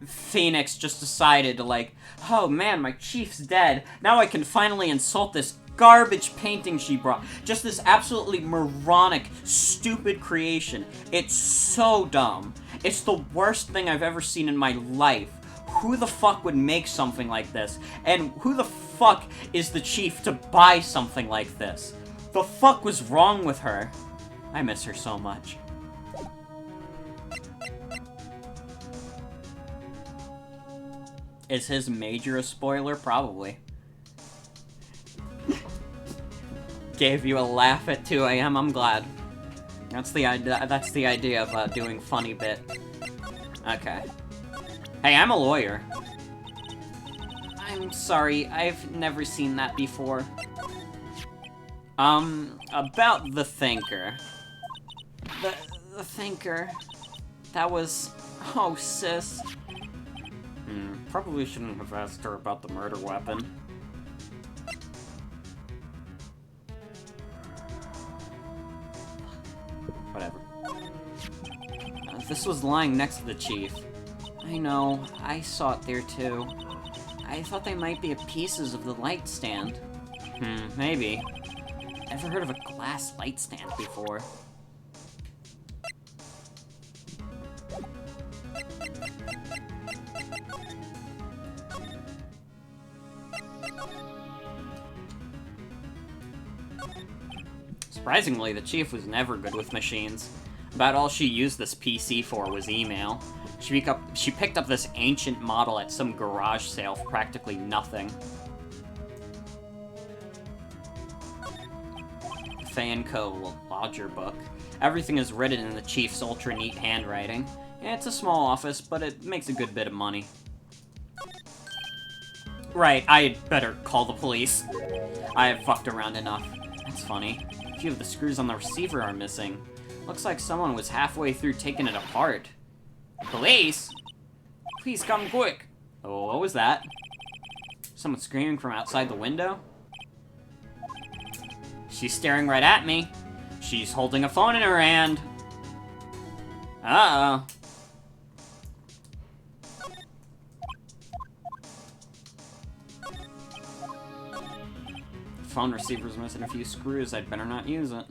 Phoenix just decided to like, oh man, my chief's dead. Now I can finally insult this garbage painting she brought. Just this absolutely moronic, stupid creation. It's so dumb. It's the worst thing I've ever seen in my life. Who the fuck would make something like this? And who the fuck is the chief to buy something like this? The fuck was wrong with her? I miss her so much. Is his major a spoiler? Probably. Gave you a laugh at 2 AM, I'm glad. That's the idea of doing funny bit. Okay. Hey, I'm a lawyer. I'm sorry, I've never seen that before. About the thinker. The thinker. That was... Oh, sis. Probably shouldn't have asked her about the murder weapon. Whatever. This was lying next to the chief. I know, I saw it there too. I thought they might be pieces of the light stand. Maybe. Ever heard of a glass light stand before? Surprisingly, the chief was never good with machines. About all she used this PC for was email. She picked up this ancient model at some garage sale for practically nothing. Faye & Co. Lodger book. Everything is written in the chief's ultra-neat handwriting. It's a small office, but it makes a good bit of money. Right, I'd better call the police. I have fucked around enough. That's funny. A few of the screws on the receiver are missing. Looks like someone was halfway through taking it apart. Police? Please come quick. Oh, what was that? Someone screaming from outside the window? She's staring right at me. She's holding a phone in her hand. Uh-oh. phone receiver's missing a few screws. I'd better not use it.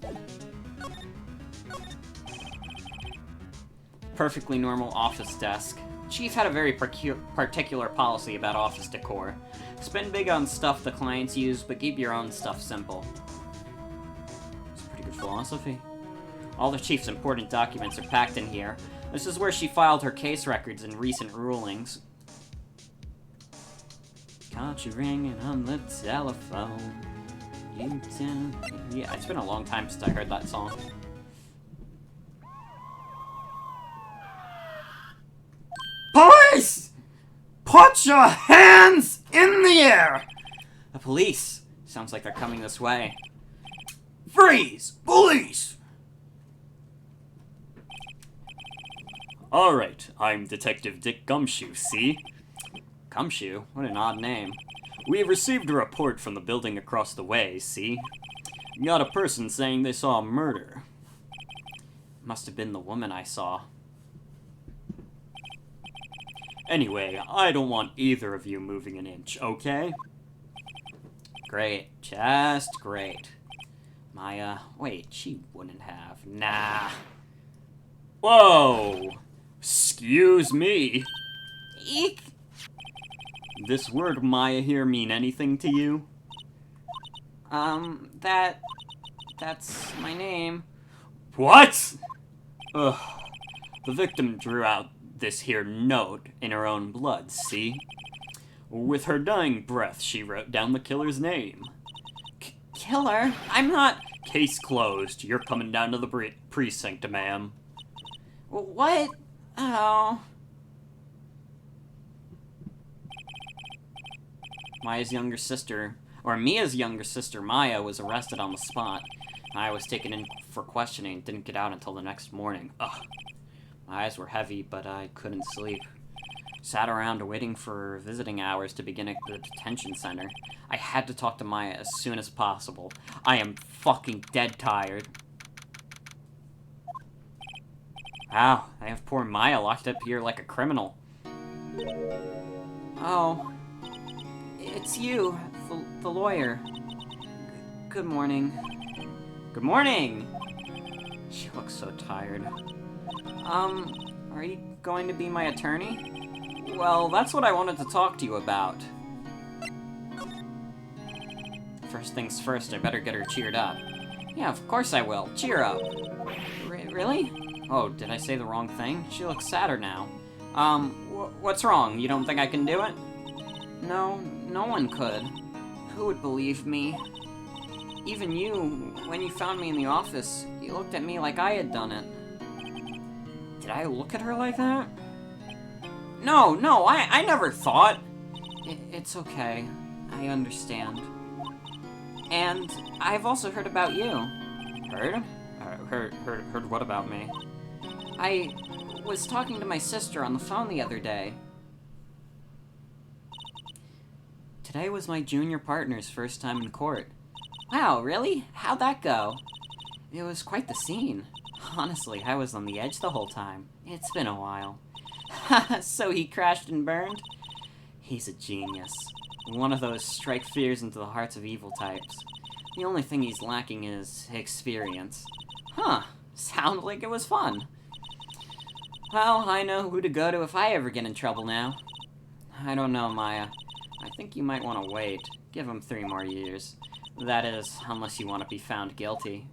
Perfectly normal office desk. Chief had a very particular policy about office decor. Spend big on stuff the clients use, but keep your own stuff simple. It's a pretty good philosophy. All the Chief's important documents are packed in here. This is where she filed her case records and recent rulings. Caught you ringing on the telephone. Yeah, it's been a long time since I heard that song. Police! Put your hands in the air! The police. Sounds like they're coming this way. Freeze! Police! Alright, I'm Detective Dick Gumshoe, see? Gumshoe? What an odd name. We have received a report from the building across the way, see? Got a person saying they saw a murder. Must have been the woman I saw. Anyway, I don't want either of you moving an inch, okay? Great. Just great. Maya, wait, she wouldn't have. Nah. Whoa! Excuse me. Eek! This word Maya here mean anything to you? That's my name. What? Ugh. The victim drew out this here note in her own blood, see? With her dying breath, she wrote down the killer's name. Killer? I'm not... Case closed. You're coming down to the precinct, ma'am. What? Oh... Mia's younger sister Maya, was arrested on the spot. I was taken in for questioning and didn't get out until the next morning. Ugh. My eyes were heavy, but I couldn't sleep. Sat around waiting for visiting hours to begin at the detention center. I had to talk to Maya as soon as possible. I am fucking dead tired. Wow, I have poor Maya locked up here like a criminal. Oh... It's you, the lawyer. Good morning. Good morning! She looks so tired. Are you going to be my attorney? Well, that's what I wanted to talk to you about. First things first, I better get her cheered up. Yeah, of course I will. Cheer up. Really? Oh, did I say the wrong thing? She looks sadder now. What's wrong? You don't think I can do it? No, no one could. Who would believe me? Even you, when you found me in the office, you looked at me like I had done it. Did I look at her like that? No, I never thought. It's okay. I understand. And I've also heard about you. Heard? Heard what about me? I was talking to my sister on the phone the other day. Today was my junior partner's first time in court. Wow, really? How'd that go? It was quite the scene. Honestly, I was on the edge the whole time. It's been a while. So he crashed and burned? He's a genius. One of those strike fears into the hearts of evil types. The only thing he's lacking is experience. Huh. Sounded like it was fun. Well, I know who to go to if I ever get in trouble now. I don't know, Maya. I think you might want to wait. Give him 3 more years. That is, unless you want to be found guilty.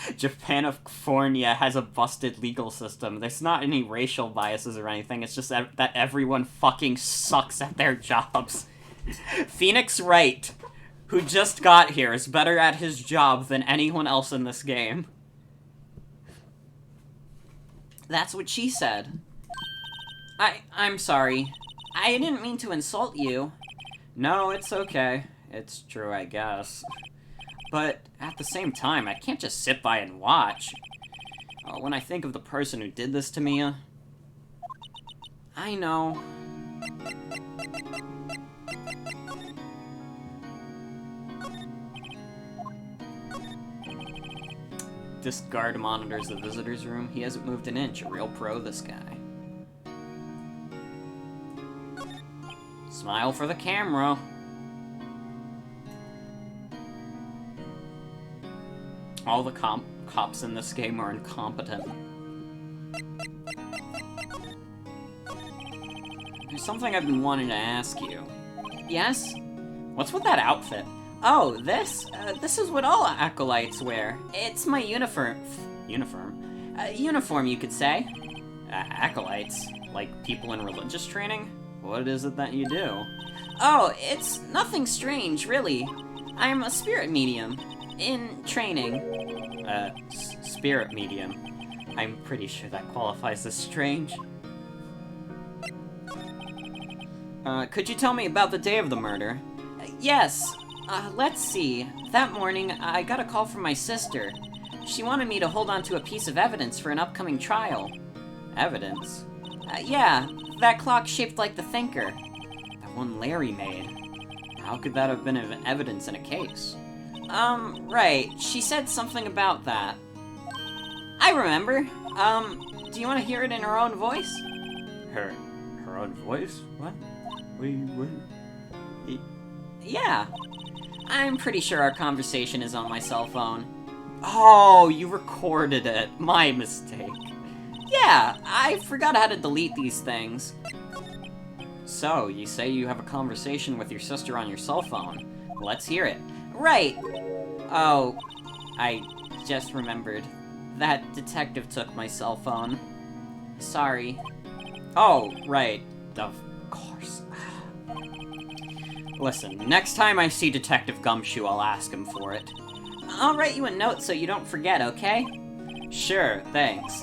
Japanifornia has a busted legal system. There's not any racial biases or anything. It's just that everyone fucking sucks at their jobs. Phoenix Wright, who just got here, is better at his job than anyone else in this game. That's what she said. I'm sorry. I didn't mean to insult you. No, it's okay. It's true, I guess. But at the same time, I can't just sit by and watch. When I think of the person who did this to me... I know. This guard monitors the visitor's room. He hasn't moved an inch. A real pro, this guy. Smile for the camera. All the cops in this game are incompetent. There's something I've been wanting to ask you. Yes? What's with that outfit? Oh, this? This is what all acolytes wear. It's my uniform. Uniform? Uniform, you could say. Acolytes? Like people in religious training? What is it that you do? Oh, it's nothing strange, really. I'm a spirit medium. In training. Spirit medium. I'm pretty sure that qualifies as strange. Could you tell me about the day of the murder? Yes. Let's see. That morning, I got a call from my sister. She wanted me to hold on to a piece of evidence for an upcoming trial. Evidence? Yeah, that clock shaped like the Thinker. That one Larry made. How could that have been evidence in a case? Right. She said something about that. I remember. Do you want to hear it in her own voice? Her own voice? What? Wait. Yeah. I'm pretty sure our conversation is on my cell phone. Oh, you recorded it. My mistake. Yeah, I forgot how to delete these things. So, you say you have a conversation with your sister on your cell phone. Let's hear it. Right. Oh, I just remembered. That detective took my cell phone. Sorry. Oh, right. Of course. Listen, next time I see Detective Gumshoe, I'll ask him for it. I'll write you a note so you don't forget, okay? Sure, thanks.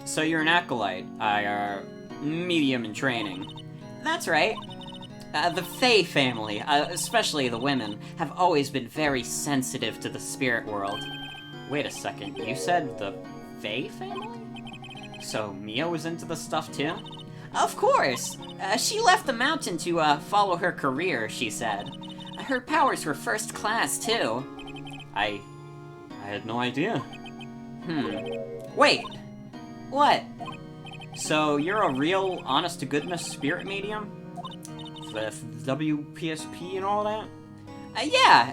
So you're an acolyte. Medium in training. That's right. The Fae family, especially the women, have always been very sensitive to the spirit world. Wait a second, you said the Fae family? So Mia was into the stuff too? Of course! She left the mountain to follow her career, she said. Her powers were first class too. I had no idea. Wait! What? So you're a real, honest-to-goodness spirit medium? With WPSP and all that? Yeah,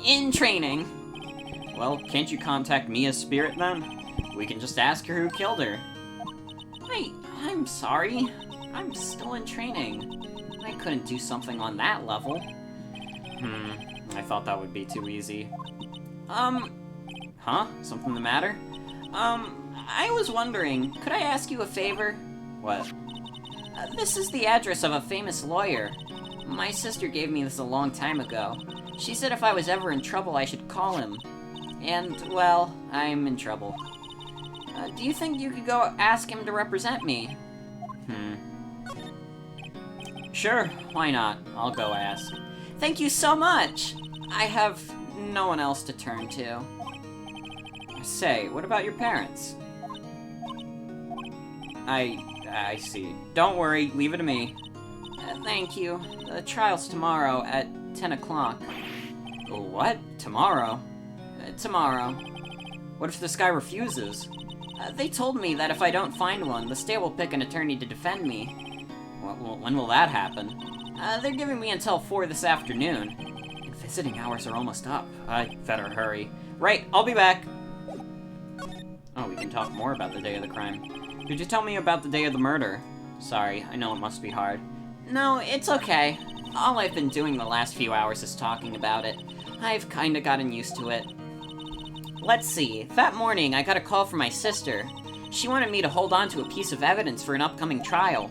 in training. Well, can't you contact Mia's spirit then? We can just ask her who killed her. I'm sorry. I'm still in training. I couldn't do something on that level. I thought that would be too easy. Huh? Something the matter? I was wondering, could I ask you a favor? What? This is the address of a famous lawyer. My sister gave me this a long time ago. She said if I was ever in trouble, I should call him. And, well, I'm in trouble. Do you think you could go ask him to represent me? Sure, why not? I'll go ask. Thank you so much! I have no one else to turn to. Say, what about your parents? I see. Don't worry, leave it to me. Thank you. The trial's tomorrow at 10 o'clock. What? Tomorrow? Tomorrow. What if this guy refuses? They told me that if I don't find one, the state will pick an attorney to defend me. When will that happen? They're giving me until 4 this afternoon. And visiting hours are almost up. I better hurry. Right, I'll be back. Oh, we can talk more about the day of the crime. Could you tell me about the day of the murder? Sorry, I know it must be hard. No, it's okay. All I've been doing the last few hours is talking about it. I've kinda gotten used to it. Let's see. That morning, I got a call from my sister. She wanted me to hold on to a piece of evidence for an upcoming trial.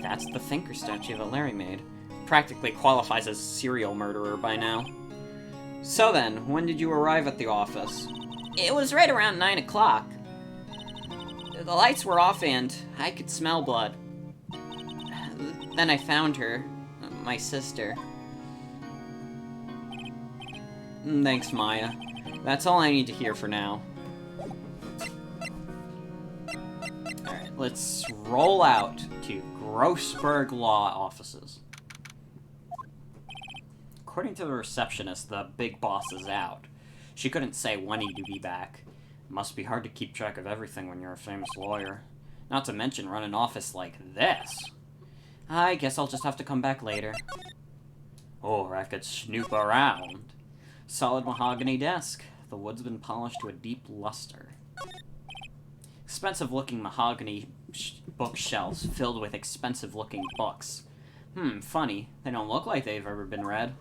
That's the Thinker statue that Larry made. Practically qualifies as a serial murderer by now. So then, when did you arrive at the office? It was right around 9 o'clock. The lights were off and I could smell blood. Then I found her, my sister. Thanks, Maya. That's all I need to hear for now. Alright, let's roll out to Grossberg Law Offices. According to the receptionist, the big boss is out. She couldn't say when he'd be back. It must be hard to keep track of everything when you're a famous lawyer. Not to mention run an office like this. I guess I'll just have to come back later. Or I could snoop around. Solid mahogany desk. The wood's been polished to a deep luster. Expensive-looking mahogany bookshelves filled with expensive-looking books. Funny. They don't look like they've ever been read.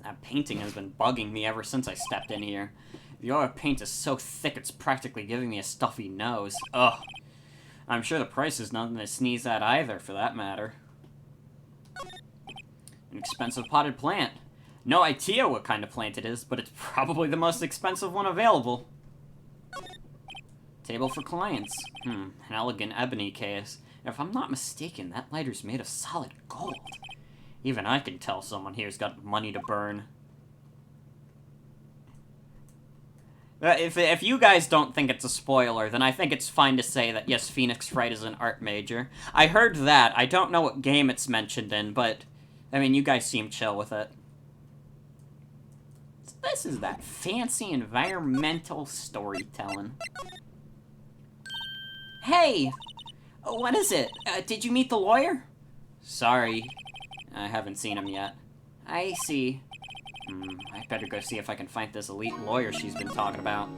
That painting has been bugging me ever since I stepped in here. The oil paint is so thick it's practically giving me a stuffy nose. Ugh. I'm sure the price is nothing to sneeze at either, for that matter. An expensive potted plant. No idea what kind of plant it is, but it's probably the most expensive one available. Table for clients. An elegant ebony case. If I'm not mistaken, that lighter's made of solid gold. Even I can tell someone here's got money to burn. If you guys don't think it's a spoiler, then I think it's fine to say that, yes, Phoenix Wright is an art major. I heard that. I don't know what game it's mentioned in, but, I mean, you guys seem chill with it. So this is that fancy environmental storytelling. Hey! What is it? Did you meet the lawyer? Sorry. I haven't seen him yet. I see. I better go see if I can find this elite lawyer she's been talking about.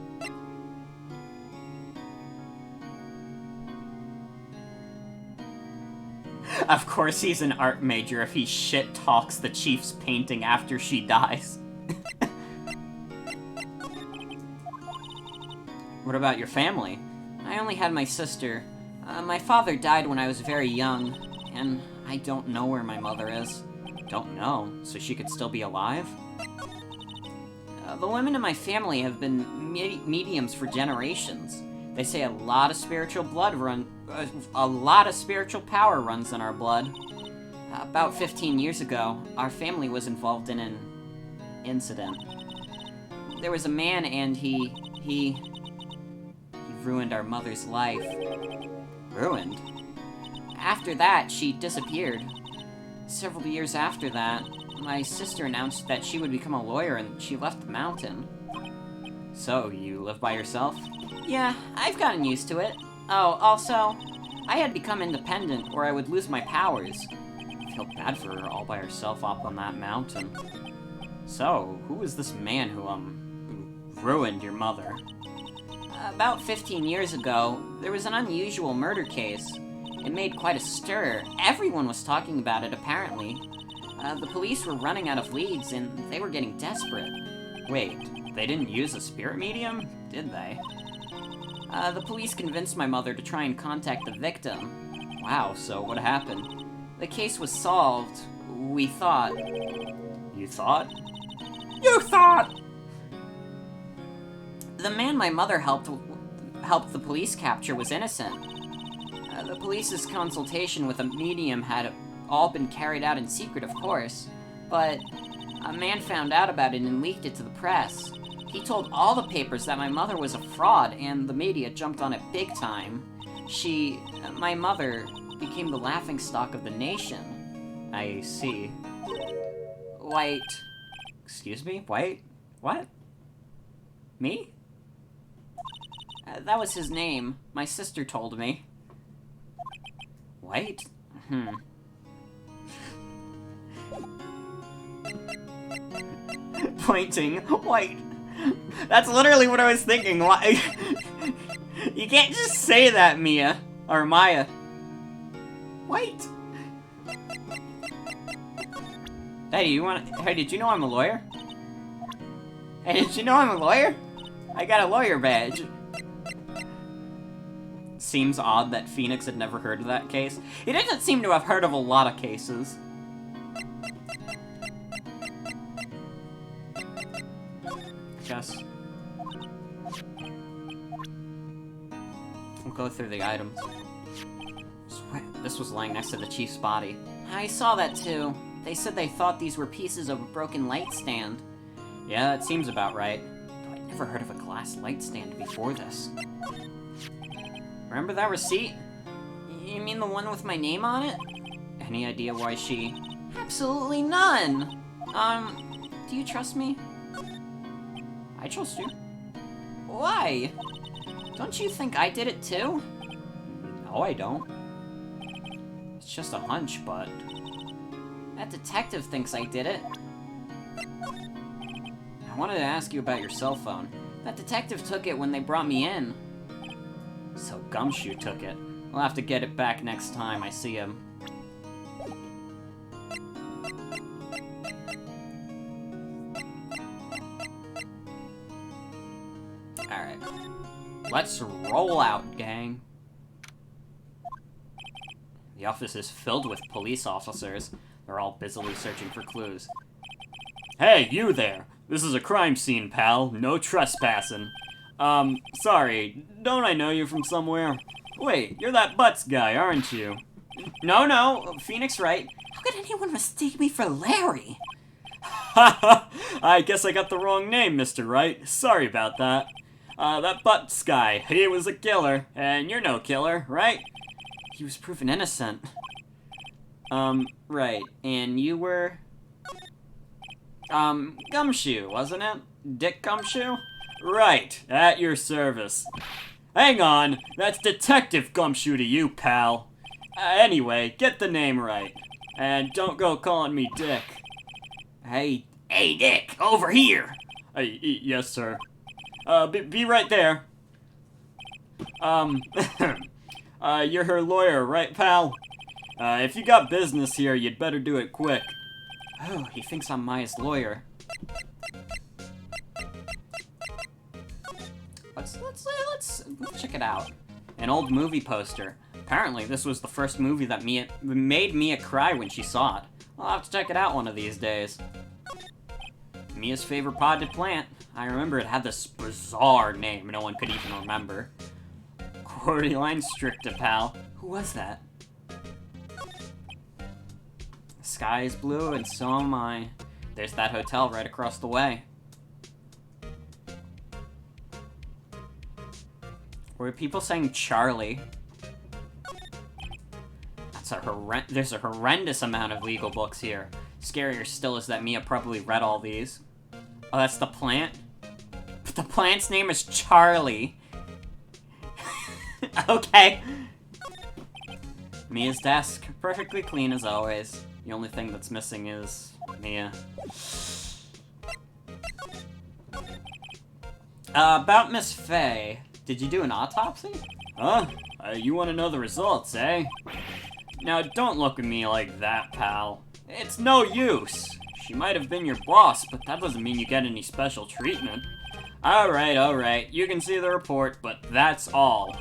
Of course he's an art major if he shit-talks the chief's painting after she dies. What about your family? I only had my sister. My father died when I was very young, and I don't know where my mother is. Don't know? So she could still be alive? The women in my family have been mediums for generations. They say a lot of spiritual power runs in our blood. About 15 years ago, our family was involved in an incident. There was a man and he ruined our mother's life. Ruined? After that, she disappeared. Several years after that, my sister announced that she would become a lawyer and she left the mountain. So, you live by yourself? Yeah, I've gotten used to it. Oh, also, I had become independent or I would lose my powers. I feel bad for her all by herself up on that mountain. So, who was this man who ruined your mother? About 15 years ago, there was an unusual murder case. It made quite a stir. Everyone was talking about it, apparently. The police were running out of leads, and they were getting desperate. Wait, they didn't use a spirit medium, did they? The police convinced my mother to try and contact the victim. Wow, so what happened? The case was solved, we thought. You thought? You thought! The man my mother helped the police capture was innocent. The police's consultation with a medium had all been carried out in secret, of course, but a man found out about it and leaked it to the press. He told all the papers that my mother was a fraud, and the media jumped on it big time. My mother, became the laughingstock of the nation. I see. White. Excuse me? White? What? Me? That was his name. My sister told me. White? Pointing. White. That's literally what I was thinking. Why? You can't just say that, Mia. Or Maya. White. Hey, did you know I'm a lawyer? Hey, did you know I'm a lawyer? I got a lawyer badge. Seems odd that Phoenix had never heard of that case. He doesn't seem to have heard of a lot of cases. Guess. We'll go through the items. This was lying next to the chief's body. I saw that too. They said they thought these were pieces of a broken light stand. Yeah, that seems about right. Though I'd never heard of a glass light stand before this. Remember that receipt? You mean the one with my name on it? Any idea why she... Absolutely none! Do you trust me? I trust you. Why? Don't you think I did it too? No, I don't. It's just a hunch, but... That detective thinks I did it. I wanted to ask you about your cell phone. That detective took it when they brought me in. So Gumshoe took it. I'll have to get it back next time I see him. Alright. Let's roll out, gang. The office is filled with police officers. They're all busily searching for clues. Hey, you there! This is a crime scene, pal. No trespassing. Sorry. Don't I know you from somewhere? Wait, you're that Butts guy, aren't you? No, Phoenix Wright. How could anyone mistake me for Larry? Haha! I guess I got the wrong name, Mr. Wright. Sorry about that. That Butts guy, he was a killer, and you're no killer, right? He was proven innocent. Right. And you were... Gumshoe, wasn't it? Dick Gumshoe? Right, at your service. Hang on, that's Detective Gumshoe to you, pal. Anyway, get the name right. And don't go calling me Dick. Hey, Dick, over here! Yes, sir. Be right there. You're her lawyer, right, pal? If you got business here, you'd better do it quick. Oh, he thinks I'm Maya's lawyer. Let's check it out. An old movie poster. Apparently, this was the first movie that made Mia cry when she saw it. I'll have to check it out one of these days. Mia's favorite potted plant. I remember it had this bizarre name no one could even remember. Cordyline stricta, pal. Who was that? The sky is blue and so am I. There's that hotel right across the way. Were people saying Charlie? There's a horrendous amount of legal books here. Scarier still is that Mia probably read all these. Oh, that's the plant? But the plant's name is Charlie. Okay. Mia's desk, perfectly clean as always. The only thing that's missing is Mia. About Miss Faye. Did you do an autopsy? Huh? You want to know the results, eh? Now, don't look at me like that, pal. It's no use. She might have been your boss, but that doesn't mean you get any special treatment. Alright. You can see the report, but that's all.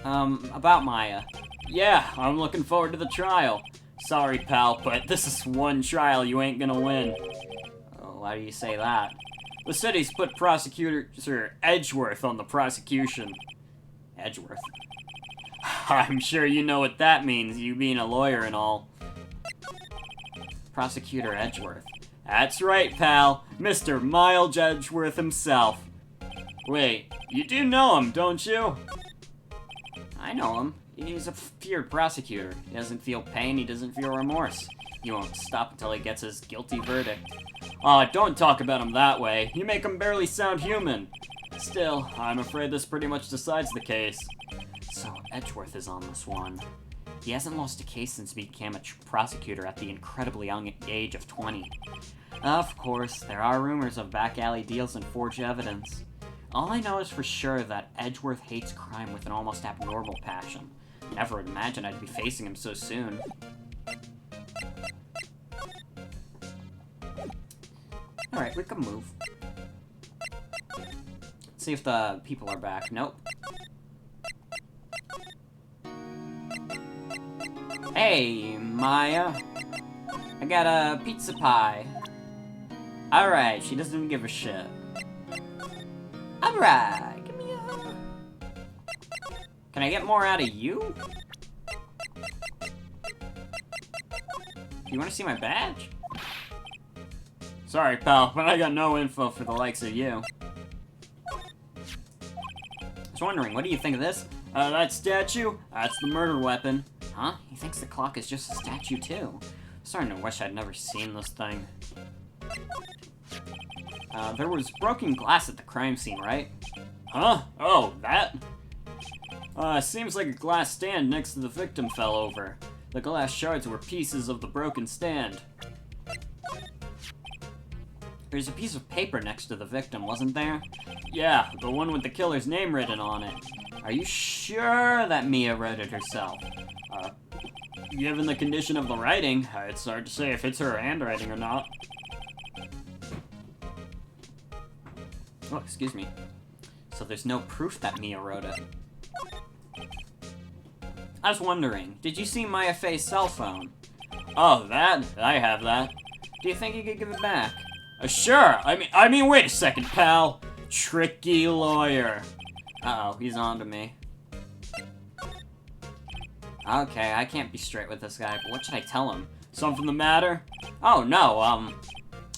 About Maya. Yeah, I'm looking forward to the trial. Sorry, pal, but this is one trial you ain't gonna win. Oh, why do you say that? The city's put Prosecutor Edgeworth on the prosecution. Edgeworth? I'm sure you know what that means, you being a lawyer and all. Prosecutor Edgeworth. That's right, pal. Mr. Miles Edgeworth himself. Wait, you do know him, don't you? I know him. He's a feared prosecutor. He doesn't feel pain, he doesn't feel remorse. He won't stop until he gets his guilty verdict. Aw, don't talk about him that way. You make him barely sound human. Still, I'm afraid this pretty much decides the case. So, Edgeworth is on this one. He hasn't lost a case since he became a prosecutor at the incredibly young age of 20. Of course, there are rumors of back alley deals and forged evidence. All I know is for sure that Edgeworth hates crime with an almost abnormal passion. Never imagined I'd be facing him so soon. Alright, we can move. Let's see if the people are back. Nope. Hey, Maya. I got a pizza pie. Alright, she doesn't give a shit. Alright, give me a... Can I get more out of you? Do you want to see my badge? Sorry, pal, but I got no info for the likes of you. I was wondering, what do you think of this? That statue? That's the murder weapon. Huh? He thinks the clock is just a statue, too. I'm starting to wish I'd never seen this thing. There was broken glass at the crime scene, right? Huh? Oh, that? Seems like a glass stand next to the victim fell over. The glass shards were pieces of the broken stand. There's a piece of paper next to the victim, wasn't there? Yeah, the one with the killer's name written on it. Are you sure that Mia wrote it herself? Given the condition of the writing, it's hard to say if it's her handwriting or not. Oh, excuse me. So there's no proof that Mia wrote it. I was wondering, did you see Maya Fey's cell phone? Oh, that? I have that. Do you think you could give it back? Sure. I mean, wait a second, pal. Tricky lawyer. Uh-oh, he's on to me. Okay, I can't be straight with this guy, but what should I tell him? Something the matter? Oh, no,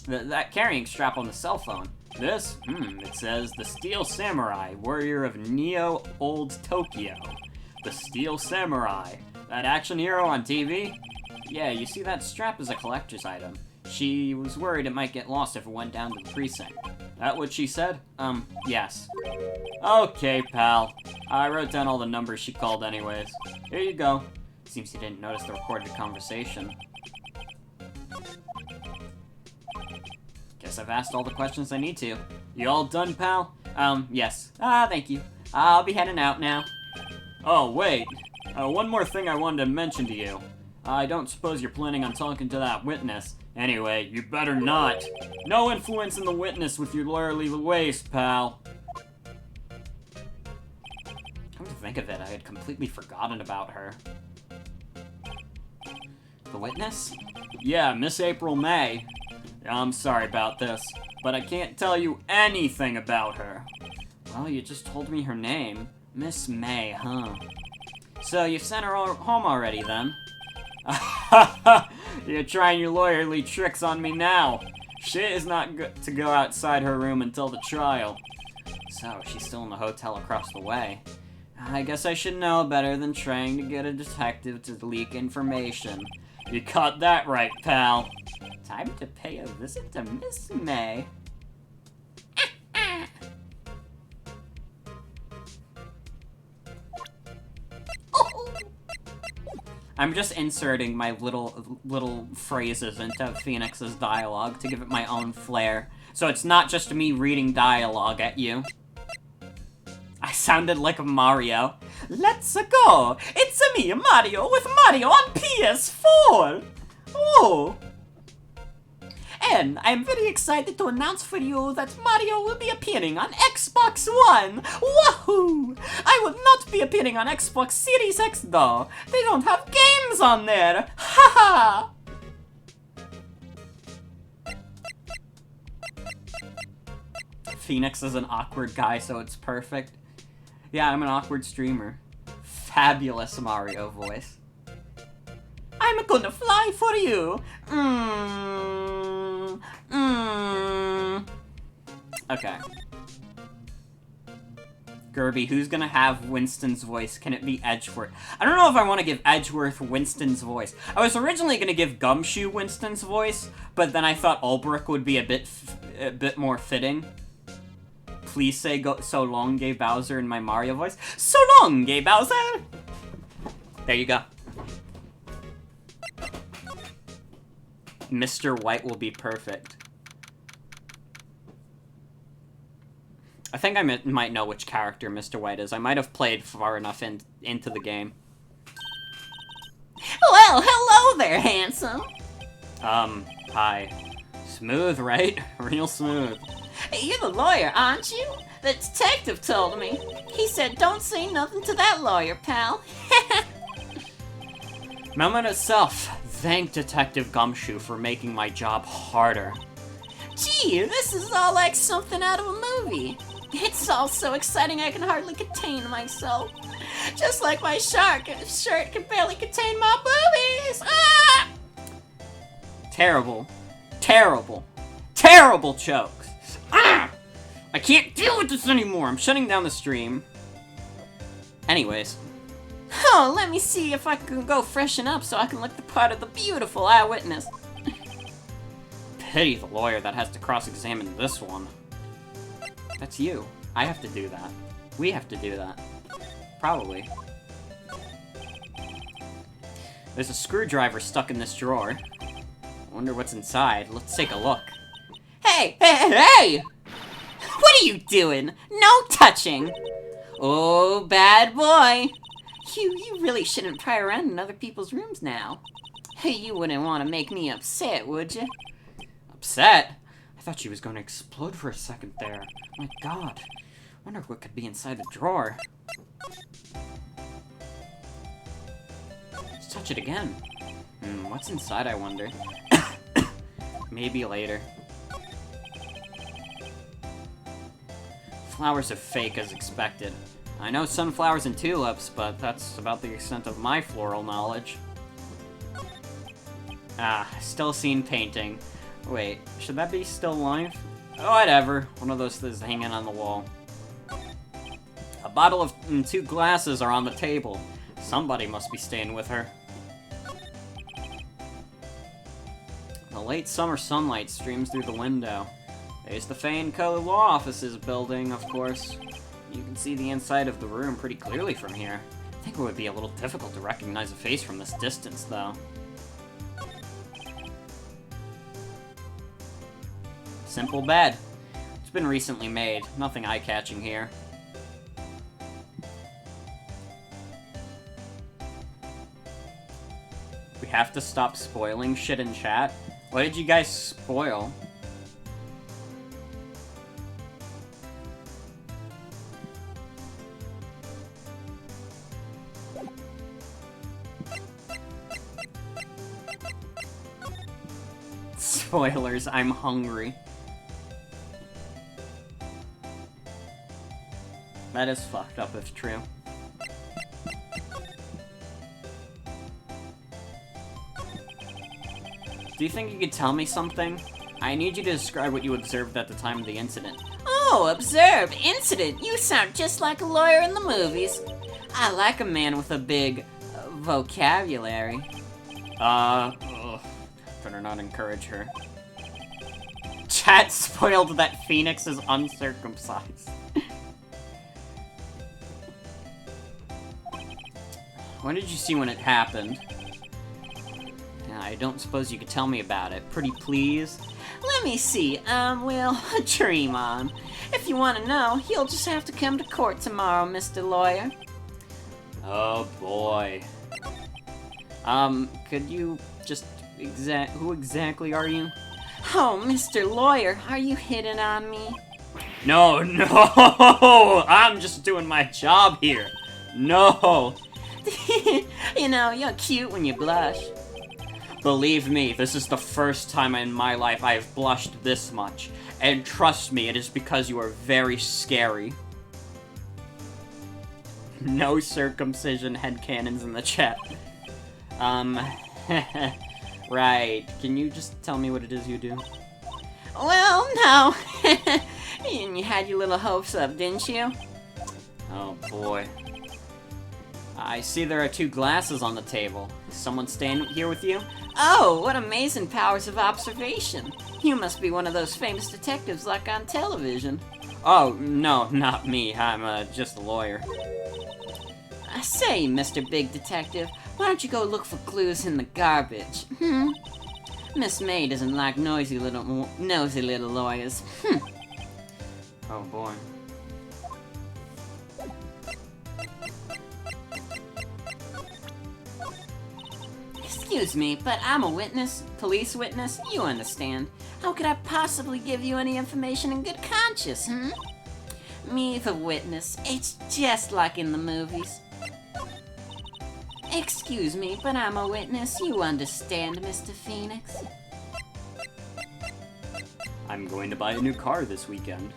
that carrying strap on the cell phone. This? It says, the Steel Samurai, warrior of Neo Old Tokyo. The Steel Samurai. That action hero on TV? Yeah, you see, that strap is a collector's item. She was worried it might get lost if it went down to the precinct. That what she said? Yes. Okay, pal. I wrote down all the numbers she called anyways. Here you go. Seems you didn't notice the recorded conversation. Guess I've asked all the questions I need to. You all done, pal? Yes. Thank you. I'll be heading out now. Oh, wait. One more thing I wanted to mention to you. I don't suppose you're planning on talking to that witness. Anyway, you better not. No influence in the witness with your lawyerly ways, pal. Come to think of it, I had completely forgotten about her. The witness? Yeah, Miss April May. I'm sorry about this, but I can't tell you anything about her. Well, you just told me her name. Miss May, huh? So you've sent her home already, then? You're trying your lawyerly tricks on me now. Shit is not good to go outside her room until the trial. So, she's still in the hotel across the way. I guess I should know better than trying to get a detective to leak information. You caught that right, pal. Time to pay a visit to Miss May. I'm just inserting my little phrases into Phoenix's dialogue to give it my own flair. So it's not just me reading dialogue at you. I sounded like Mario. Let's go! It's me, Mario, with Mario on PS4! Oh! And I'm very excited to announce for you that Mario will be appearing on Xbox One! Wahoo! I will not be appearing on Xbox Series X though. They don't have games on there! Haha! Phoenix is an awkward guy, so it's perfect. Yeah, I'm an awkward streamer. Fabulous Mario voice. I'm gonna fly for you! Okay. Gerby, who's gonna have Winston's voice? Can it be Edgeworth? I don't know if I want to give Edgeworth Winston's voice. I was originally gonna give Gumshoe Winston's voice, but then I thought Ulbrich would be a bit more fitting. Please say so long, Gay Bowser in my Mario voice. So long, Gay Bowser! There you go. Mr. White will be perfect. I think I might know which character Mr. White is. I might have played far enough into the game. Well, hello there, handsome. Hi. Smooth, right? Real smooth. You're the lawyer, aren't you? The detective told me. He said don't say nothing to that lawyer, pal. Moment itself. Thank Detective Gumshoe for making my job harder. Gee, this is all like something out of a movie. It's all so exciting I can hardly contain myself. Just like my shirt can barely contain my boobies. Ah! Terrible. Terrible. Terrible jokes. Ah! I can't deal with this anymore. I'm shutting down the stream. Anyways. Oh, let me see if I can go freshen up so I can look the part of the beautiful eyewitness. pity the lawyer that has to cross-examine this one. That's you. I have to do that. We have to do that. Probably. There's a screwdriver stuck in this drawer. Wonder what's inside. Let's take a look. Hey! Hey! Hey! What are you doing? No touching! Oh, bad boy! You really shouldn't pry around in other people's rooms now. Hey, you wouldn't want to make me upset, would you? Upset? I thought she was going to explode for a second there. My god. Wonder what could be inside the drawer. Let's touch it again. What's inside, I wonder? Maybe later. Flowers are fake as expected. I know sunflowers and tulips, but that's about the extent of my floral knowledge. Ah, still seen painting. Wait, should that be still life? Whatever, one of those things hanging on the wall. A bottle and 2 glasses are on the table. Somebody must be staying with her. The late summer sunlight streams through the window. There's the Fane Co. Law Offices building, of course. You can see the inside of the room pretty clearly from here. I think it would be a little difficult to recognize a face from this distance, though. Simple bed. It's been recently made. Nothing eye-catching here. We have to stop spoiling shit in chat? What did you guys spoil? Spoilers, I'm hungry. That is fucked up if true. Do you think you could tell me something? I need you to describe what you observed at the time of the incident. Oh, observe! Incident! You sound just like a lawyer in the movies. I like a man with a big vocabulary. Better not encourage her. Chat spoiled that Phoenix is uncircumcised. What did you see when it happened? I don't suppose you could tell me about it. Pretty please? Let me see. Well, dream on. If you want to know, you'll just have to come to court tomorrow, Mr. Lawyer. Oh boy. Could you just who exactly are you? Oh, Mr. Lawyer, are you hitting on me? No, I'm just doing my job here. No. You know, you're cute when you blush. Believe me, this is the first time in my life I have blushed this much. And trust me, it is because you are very scary. No circumcision headcanons in the chat. Right. Can you just tell me what it is you do? Well, no. And you had your little hopes up, didn't you? Oh boy. I see there are 2 glasses on the table. Is someone staying here with you? Oh, what amazing powers of observation. You must be one of those famous detectives like on television. Oh, no, not me. I'm just a lawyer. Say, Mr. Big Detective, why don't you go look for clues in the garbage? Miss May doesn't like nosy little lawyers. Oh boy. Excuse me, but I'm a witness, police witness, you understand. How could I possibly give you any information in good conscience, Me, the witness, it's just like in the movies. Excuse me, but I'm a witness, you understand, Mr. Phoenix? I'm going to buy a new car this weekend.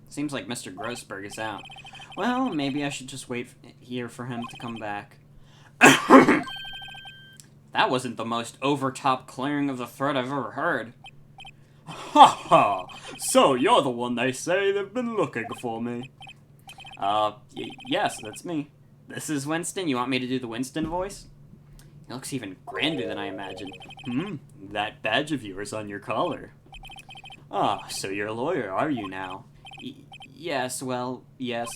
Seems like Mr. Grossberg is out. Well, maybe I should just wait here for him to come back. That wasn't the most over-top clearing of the throat I've ever heard. Ha ha! So you're the one they say they've been looking for me. Yes, that's me. This is Winston. You want me to do the Winston voice? It looks even grander than I imagined. That badge of yours on your collar. Ah, so you're a lawyer, are you now? Yes, well, yes.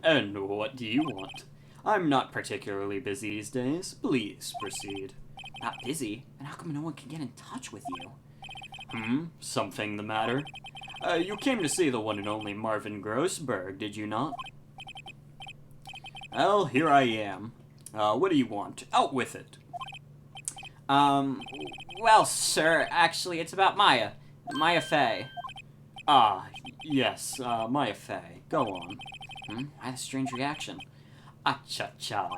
And what do you want? I'm not particularly busy these days. Please proceed. Not busy? And how come no one can get in touch with you? Something the matter? You came to see the one and only Marvin Grossberg, did you not? Well, here I am. What do you want? Out with it. Well, sir, actually, it's about Maya. Maya Fey. Ah, yes, Maya Fey. Go on. Why the strange reaction? Ah-cha-cha.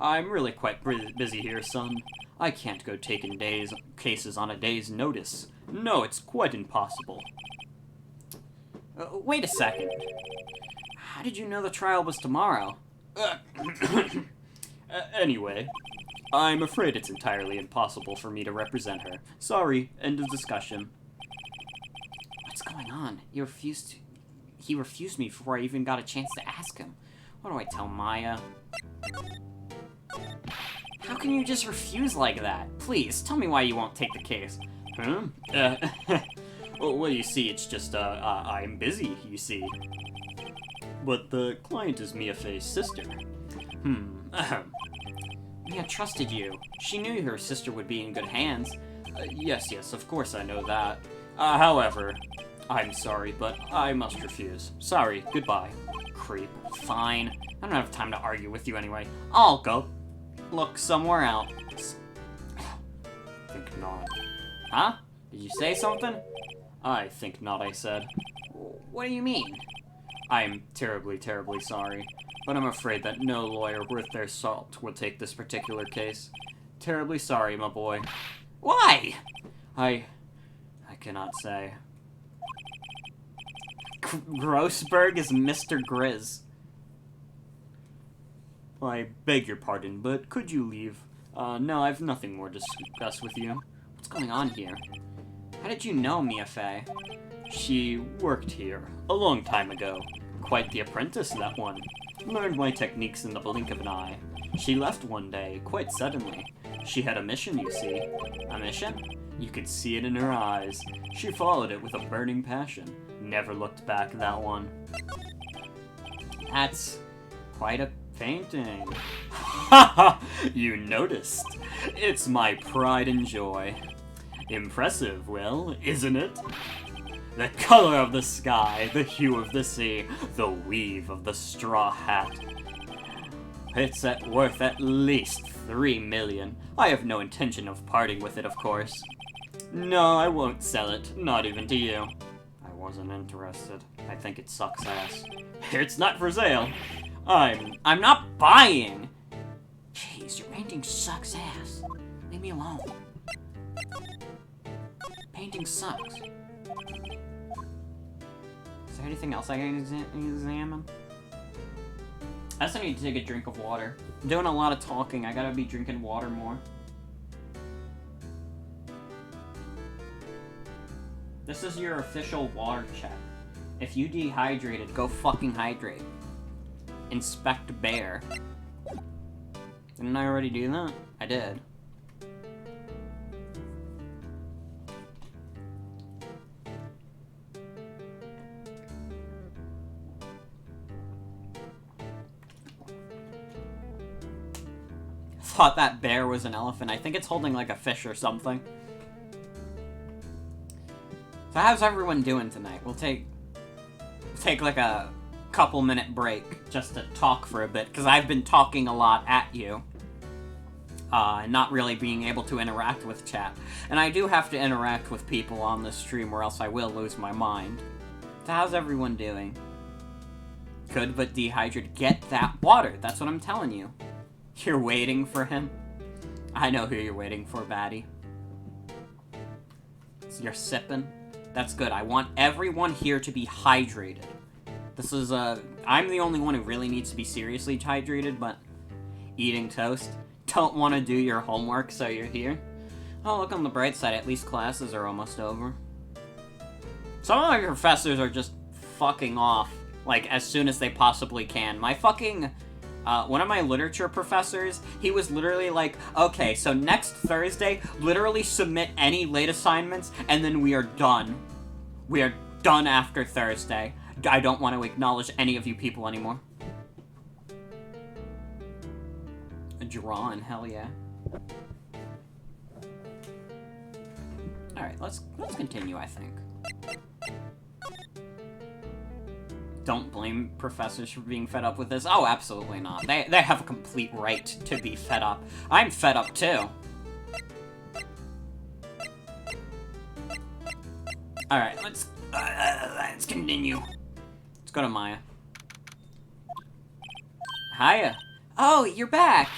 I'm really quite busy here, son. I can't go taking cases on a day's notice. No, it's quite impossible. Wait a second. How did you know the trial was tomorrow? Anyway, I'm afraid it's entirely impossible for me to represent her. Sorry, end of discussion. What's going on? He refused me before I even got a chance to ask him. What do I tell Maya? How can you just refuse like that? Please, tell me why you won't take the case. Well, you see, it's just, I'm busy, you see. But the client is Mia Fey's sister. Mia trusted you. She knew her sister would be in good hands. Yes, of course I know that. However, I'm sorry, but I must refuse. Sorry, goodbye. Creep. Fine. I don't have time to argue with you anyway. I'll go look somewhere else. Think not. Huh? Did you say something? I think not, I said. What do you mean? I'm terribly, terribly sorry, but I'm afraid that no lawyer worth their salt will take this particular case. Terribly sorry, my boy. Why? I cannot say. Grossberg is Mr. Grizz. I beg your pardon, but could you leave? No, I've nothing more to discuss with you. What's going on here? How did you know Mia Fey? She worked here, a long time ago. Quite the apprentice, that one. Learned my techniques in the blink of an eye. She left one day, quite suddenly. She had a mission, you see. A mission? You could see it in her eyes. She followed it with a burning passion. Never looked back, that one. That's quite a painting. Haha! You noticed. It's my pride and joy. Impressive, well, isn't it? The color of the sky, the hue of the sea, the weave of the straw hat. It's worth at least 3 million. I have no intention of parting with it, of course. No, I won't sell it, not even to you. I wasn't interested. I think it sucks ass. It's not for sale. I'm not buying. Jeez, your painting sucks ass. Leave me alone. Painting sucks. Is there anything else I can examine? I also need to take a drink of water. I'm doing a lot of talking. I gotta be drinking water more. This is your official water check. If you dehydrated, go fucking hydrate. Inspect bear. Didn't I already do that? I did. Thought that bear was an elephant. I think it's holding like a fish or something. So how's everyone doing tonight? We'll take like a couple minute break just to talk for a bit, because I've been talking a lot at you. And not really being able to interact with chat. And I do have to interact with people on this stream or else I will lose my mind. So how's everyone doing? Good, but dehydrated. Get that water. That's what I'm telling you. You're waiting for him? I know who you're waiting for, baddie. So you're sipping? That's good. I want everyone here to be hydrated. This is, I'm the only one who really needs to be seriously hydrated, but eating toast. Don't want to do your homework, so you're here. Oh, look on the bright side. At least classes are almost over. Some of my professors are just fucking off. like, as soon as they possibly can. My fucking, one of my literature professors, he was literally like, okay, so next Thursday, literally submit any late assignments, and then we are done. We are done after Thursday. I don't want to acknowledge any of you people anymore. Drawn, hell yeah. Alright, let's continue, I think. Don't blame professors for being fed up with this. Oh, absolutely not. They have a complete right to be fed up. I'm fed up too. Alright, let's continue. Let's go to Maya. Hiya. Oh, you're back.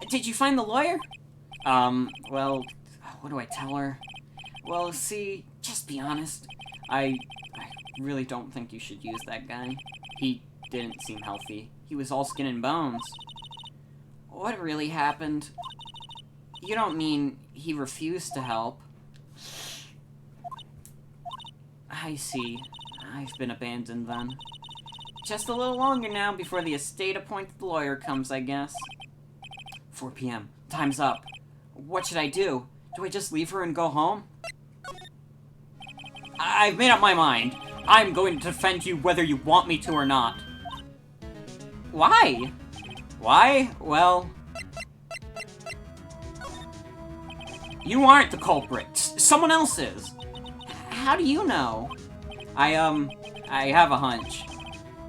Did you find the lawyer? Well, what do I tell her? Well, see, just be honest. I really don't think you should use that guy. He didn't seem healthy. He was all skin and bones. What really happened? You don't mean he refused to help? I see. I've been abandoned then. Just a little longer now before the estate-appointed lawyer comes, I guess. 4 p.m. Time's up. What should I do? Do I just leave her and go home? I've made up my mind. I'm going to defend you whether you want me to or not. Why? Why? Well... You aren't the culprit. Someone else is. How do you know? I have a hunch.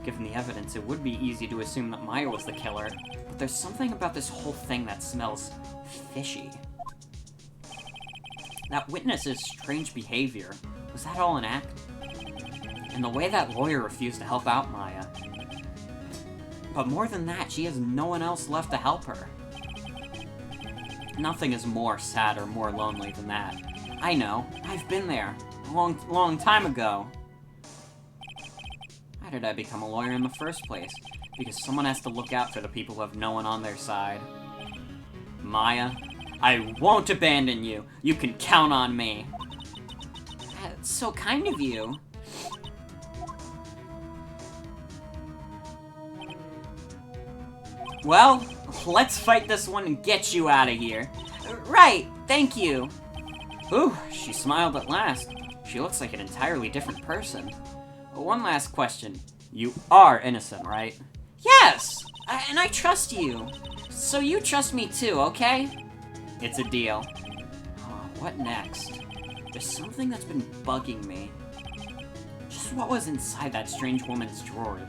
Given the evidence, it would be easy to assume that Maya was the killer, but there's something about this whole thing that smells fishy. That witness's strange behavior, was that all an act? And the way that lawyer refused to help out Maya. But more than that, she has no one else left to help her. Nothing is more sad or more lonely than that. I know, I've been there, a long time ago. Why did I become a lawyer in the first place? Because someone has to look out for the people who have no one on their side. Maya, I won't abandon you. You can count on me. That's so kind of you. Well, let's fight this one and get you out of here. Right, thank you. Ooh, she smiled at last. She looks like an entirely different person. One last question. You are innocent, right? Yes! And I trust you. So you trust me too, okay? It's a deal. Oh, what next? There's something that's been bugging me. Just what was inside that strange woman's drawer?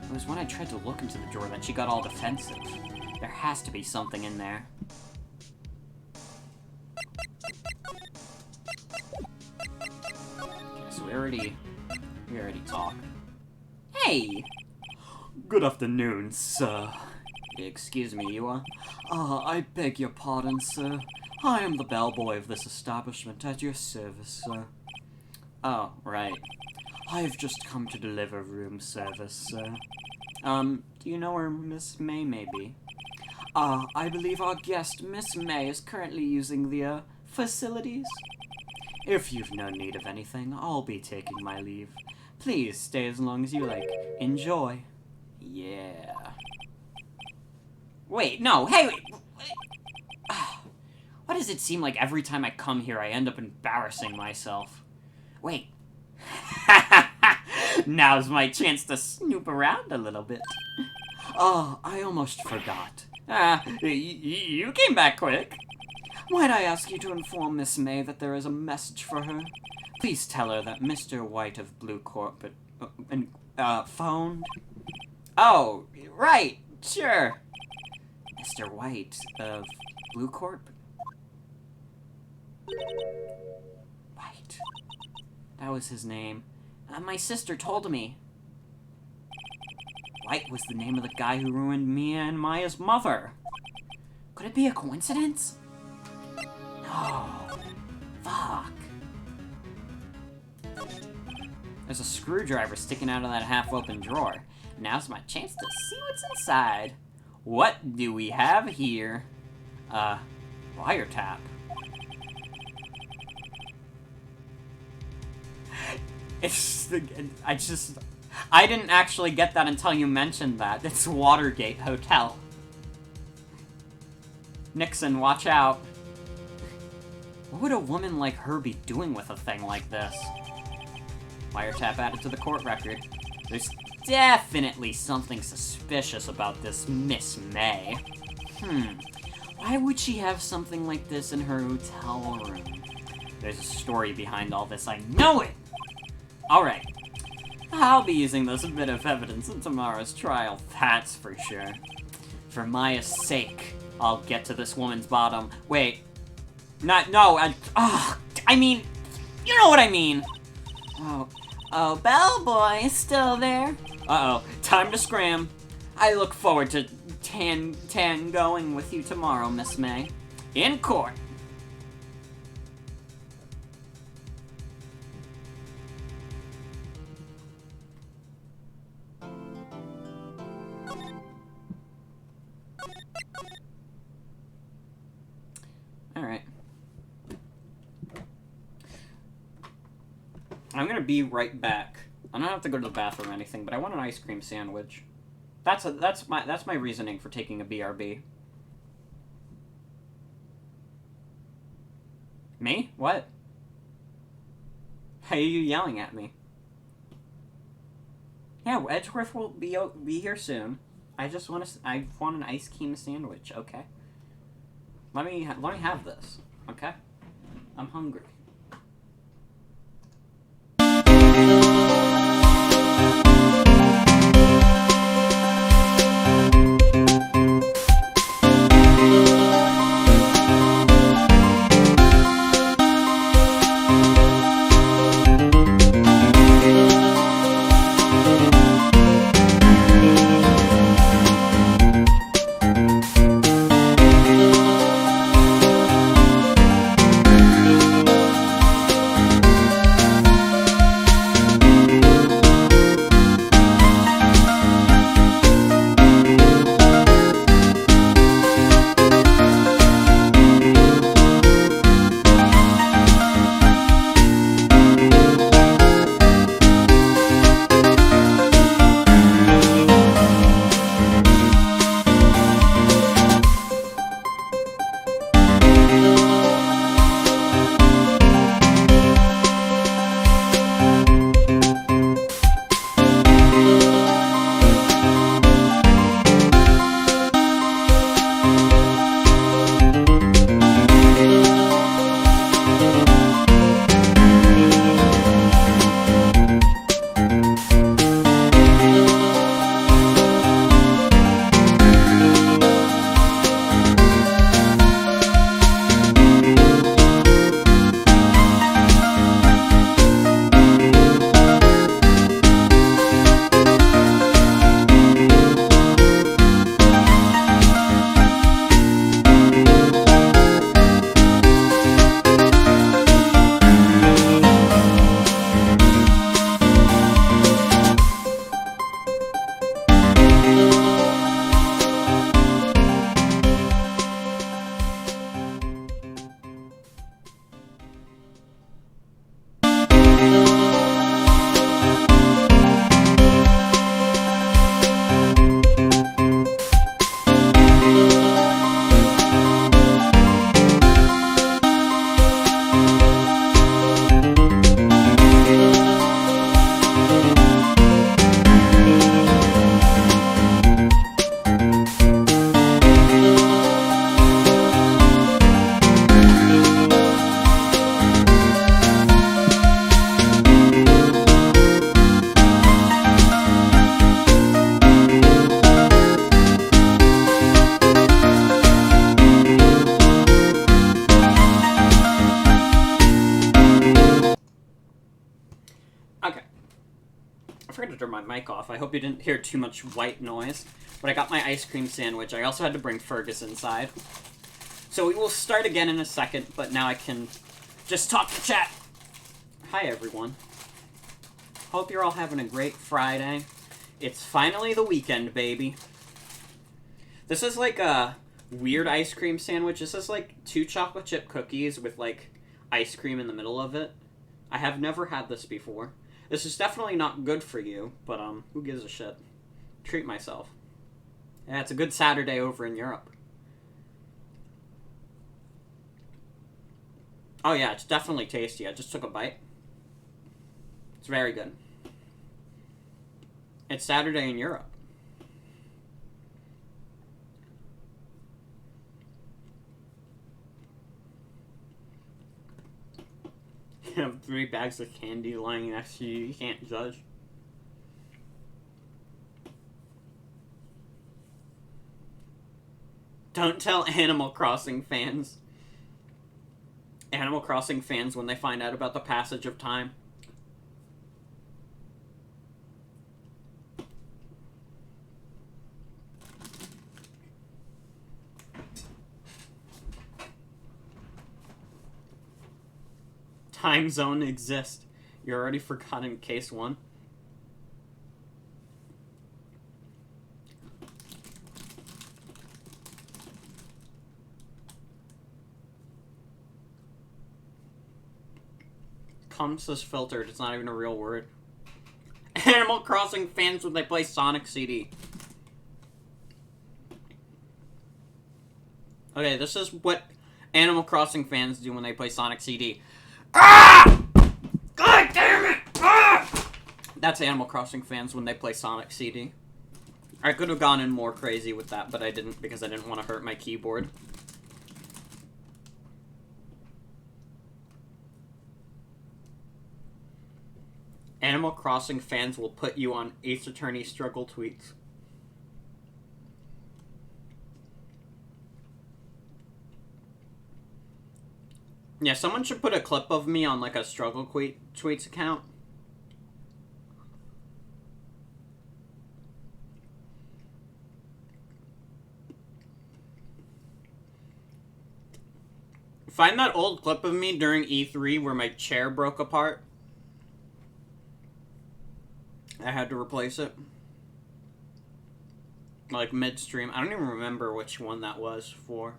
It was when I tried to look into the drawer that she got all defensive. There has to be something in there. Okay, so we already talked. Hey! Good afternoon, sir. Excuse me, you are? I beg your pardon, sir. I am the bellboy of this establishment at your service, sir. Oh, right. I've just come to deliver room service, sir. Do you know where Miss May may be? I believe our guest, Miss May, is currently using the, facilities. If you've no need of anything, I'll be taking my leave. Please stay as long as you like. Enjoy. Yeah. Wait, no, hey, wait. Why does it seem like every time I come here I end up embarrassing myself? Wait. Now's my chance to snoop around a little bit. Oh, I almost forgot. You came back quick. Might I ask you to inform Miss May that there is a message for her? Please tell her that Mr. White of Blue Corp phoned. Oh, right, sure. Mr. White of Blue Corp? White. That was his name. My sister told me. White was the name of the guy who ruined Mia and Maya's mother. Could it be a coincidence? No. Fuck. There's a screwdriver sticking out of that half-open drawer. Now's my chance to see what's inside. What do we have here? Wiretap. I didn't actually get that until you mentioned that. It's Watergate Hotel. Nixon, watch out. What would a woman like her be doing with a thing like this? Wiretap added to the court record. There's definitely something suspicious about this Miss May. Why would she have something like this in her hotel room? There's a story behind all this, I know it! Alright. I'll be using this bit of evidence in tomorrow's trial, that's for sure. For Maya's sake, I'll get to this woman's bottom. Wait. I mean, you know what I mean! Oh, bellboy is still there. Uh-oh, time to scram. I look forward to going with you tomorrow, Miss May. In court. Alright. I'm gonna be right back. I don't have to go to the bathroom or anything, but I want an ice cream sandwich. That's my reasoning for taking a BRB. Me? What? Why are you yelling at me? Yeah, Edgeworth will be here soon. I want an ice cream sandwich. Okay. Let me have this. Okay. I'm hungry. turn my mic off. I hope you didn't hear too much white noise. But I got my ice cream sandwich. I also had to bring Fergus inside. So we will start again in a second, but now I can just talk to chat. Hi, everyone. Hope you're all having a great Friday. It's finally the weekend, baby. This is like a weird ice cream sandwich. This is like 2 chocolate chip cookies with like ice cream in the middle of it. I have never had this before. This is definitely not good for you, but, who gives a shit? Treat myself. Yeah, it's a good Saturday over in Europe. Oh yeah, it's definitely tasty. I just took a bite. It's very good. It's Saturday in Europe. You have 3 bags of candy lying next to you. You can't judge. Don't tell Animal Crossing fans. Animal Crossing fans when they find out about the passage of time. Time zone exists. You already forgotten case 1. Comes as filtered. It's not even a real word. Animal Crossing fans when they play Sonic CD. Okay, this is what Animal Crossing fans do when they play Sonic CD. Ah! God damn it! Ah! That's Animal Crossing fans when they play Sonic CD. I could have gone in more crazy with that, but I didn't because I didn't want to hurt my keyboard. Animal Crossing fans will put you on Ace Attorney struggle tweets. Yeah, someone should put a clip of me on like a struggle tweets account. Find that old clip of me during E3 where my chair broke apart. I had to replace it. Like midstream. I don't even remember which one that was for.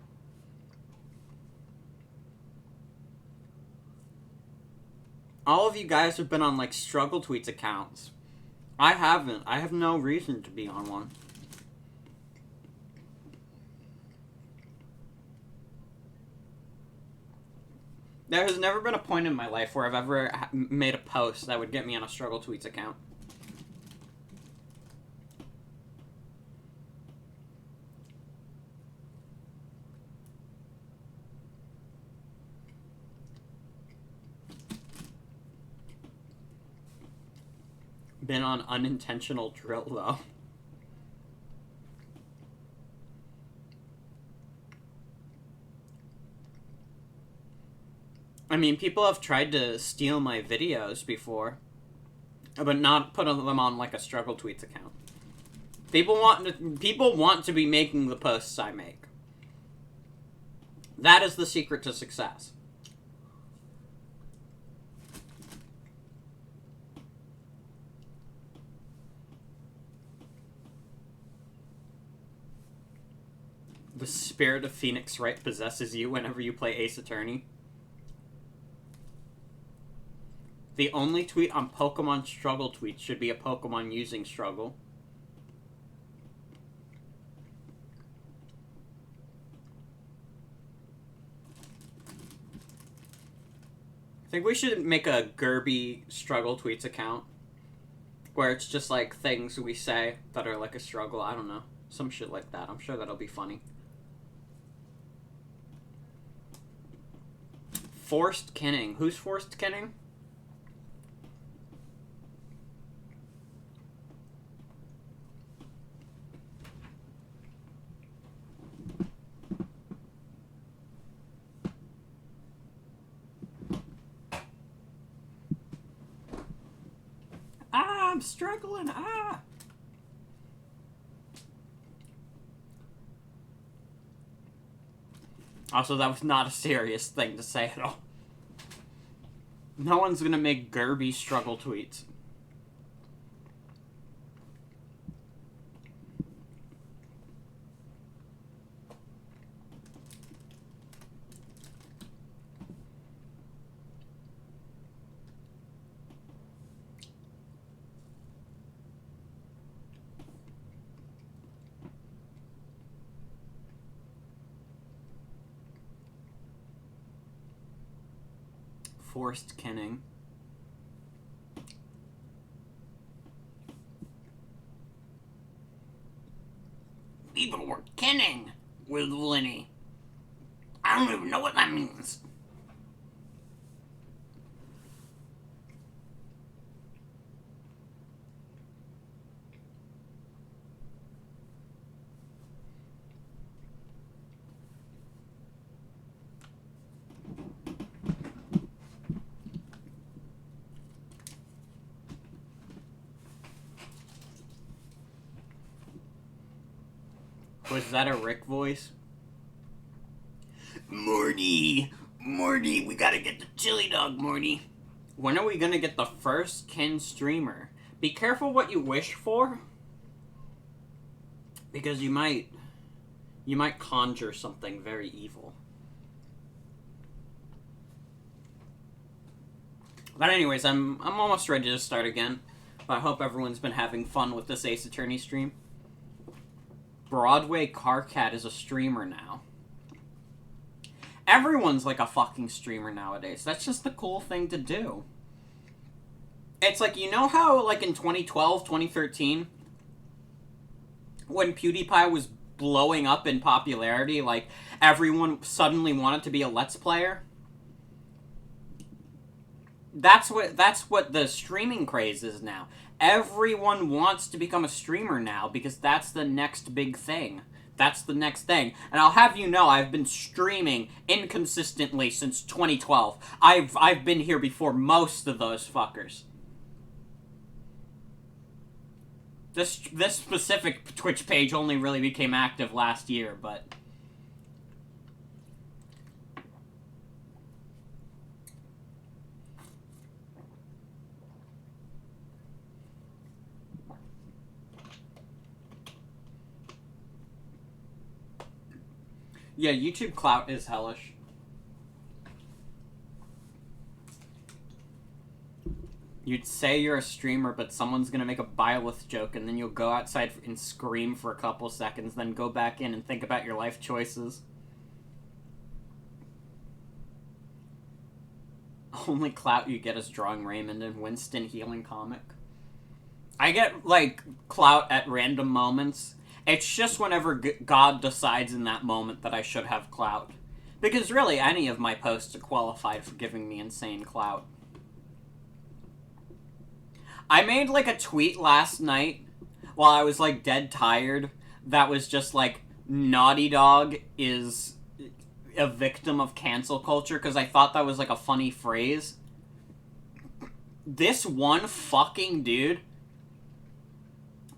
All of you guys have been on, like, struggle tweets accounts. I haven't. I have no reason to be on one. There has never been a point in my life where I've ever made a post that would get me on a struggle tweets account. Been on unintentional drill, though. I mean, people have tried to steal my videos before, but not put them on, like, a struggle tweets account. People want to be making the posts I make. That is the secret to success. The spirit of Phoenix Wright possesses you whenever you play Ace Attorney. The only tweet on Pokemon Struggle tweets should be a Pokemon using Struggle. I think we should make a Gerby Struggle tweets account. Where it's just like things we say that are like a struggle. I don't know. Some shit like that. I'm sure that'll be funny. Forced Kinning. Who's Forced Kinning? Ah, I'm struggling. Ah. Also, that was not a serious thing to say at all. No one's gonna make Gerby struggle tweets. Forced kinning. People were kinning with Lenny. I don't even know what that means. Was that a Rick voice? Morty, we gotta get the chili dog, Morty. When are we gonna get the first Ken streamer? Be careful what you wish for, because you might conjure something very evil. But anyways, I'm almost ready to start again. I hope everyone's been having fun with this Ace Attorney stream. Broadway Carcat is a streamer now. Everyone's like a fucking streamer nowadays. That's just the cool thing to do. It's like, you know how, like, in 2012, 2013, when PewDiePie was blowing up in popularity, like, everyone suddenly wanted to be a Let's Player? That's what the streaming craze is now. Everyone wants to become a streamer now because that's the next big thing. That's the next thing. And I'll have you know, I've been streaming inconsistently since 2012. I've been here before most of those fuckers. This specific Twitch page only really became active last year, but... Yeah, YouTube clout is hellish. You'd say you're a streamer, but someone's gonna make a Byleth joke, and then you'll go outside and scream for a couple seconds, then go back in and think about your life choices. Only clout you get is drawing Raymond and Winston healing comic. I get, like, clout at random moments. It's just whenever God decides in that moment that I should have clout. Because really, any of my posts are qualified for giving me insane clout. I made, like, a tweet last night while I was, like, dead tired that was just, like, Naughty Dog is a victim of cancel culture, because I thought that was, like, a funny phrase. This one fucking dude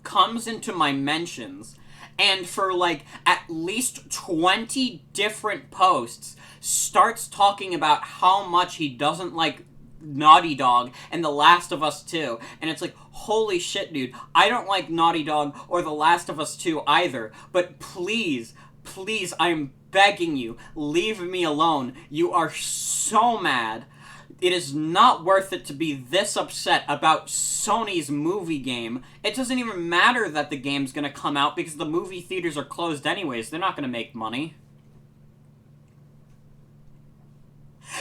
comes into my mentions and for like at least 20 different posts starts talking about how much he doesn't like Naughty Dog and The Last of Us 2. And it's like, holy shit, dude, I don't like Naughty Dog or The Last of Us 2 either, but please, I'm begging you, leave me alone. You are so mad. It is not worth it to be this upset about Sony's movie game. It doesn't even matter that the game's gonna come out because the movie theaters are closed anyways. They're not gonna make money.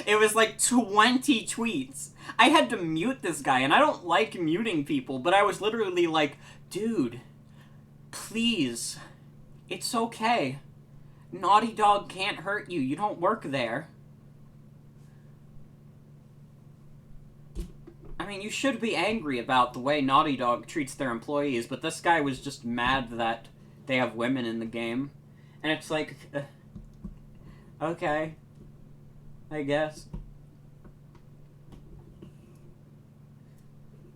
It was like 20 tweets. I had to mute this guy, and I don't like muting people, but I was literally like, dude, please, it's okay. Naughty Dog can't hurt you. You don't work there. I mean, you should be angry about the way Naughty Dog treats their employees, but this guy was just mad that they have women in the game. And it's like, okay, I guess.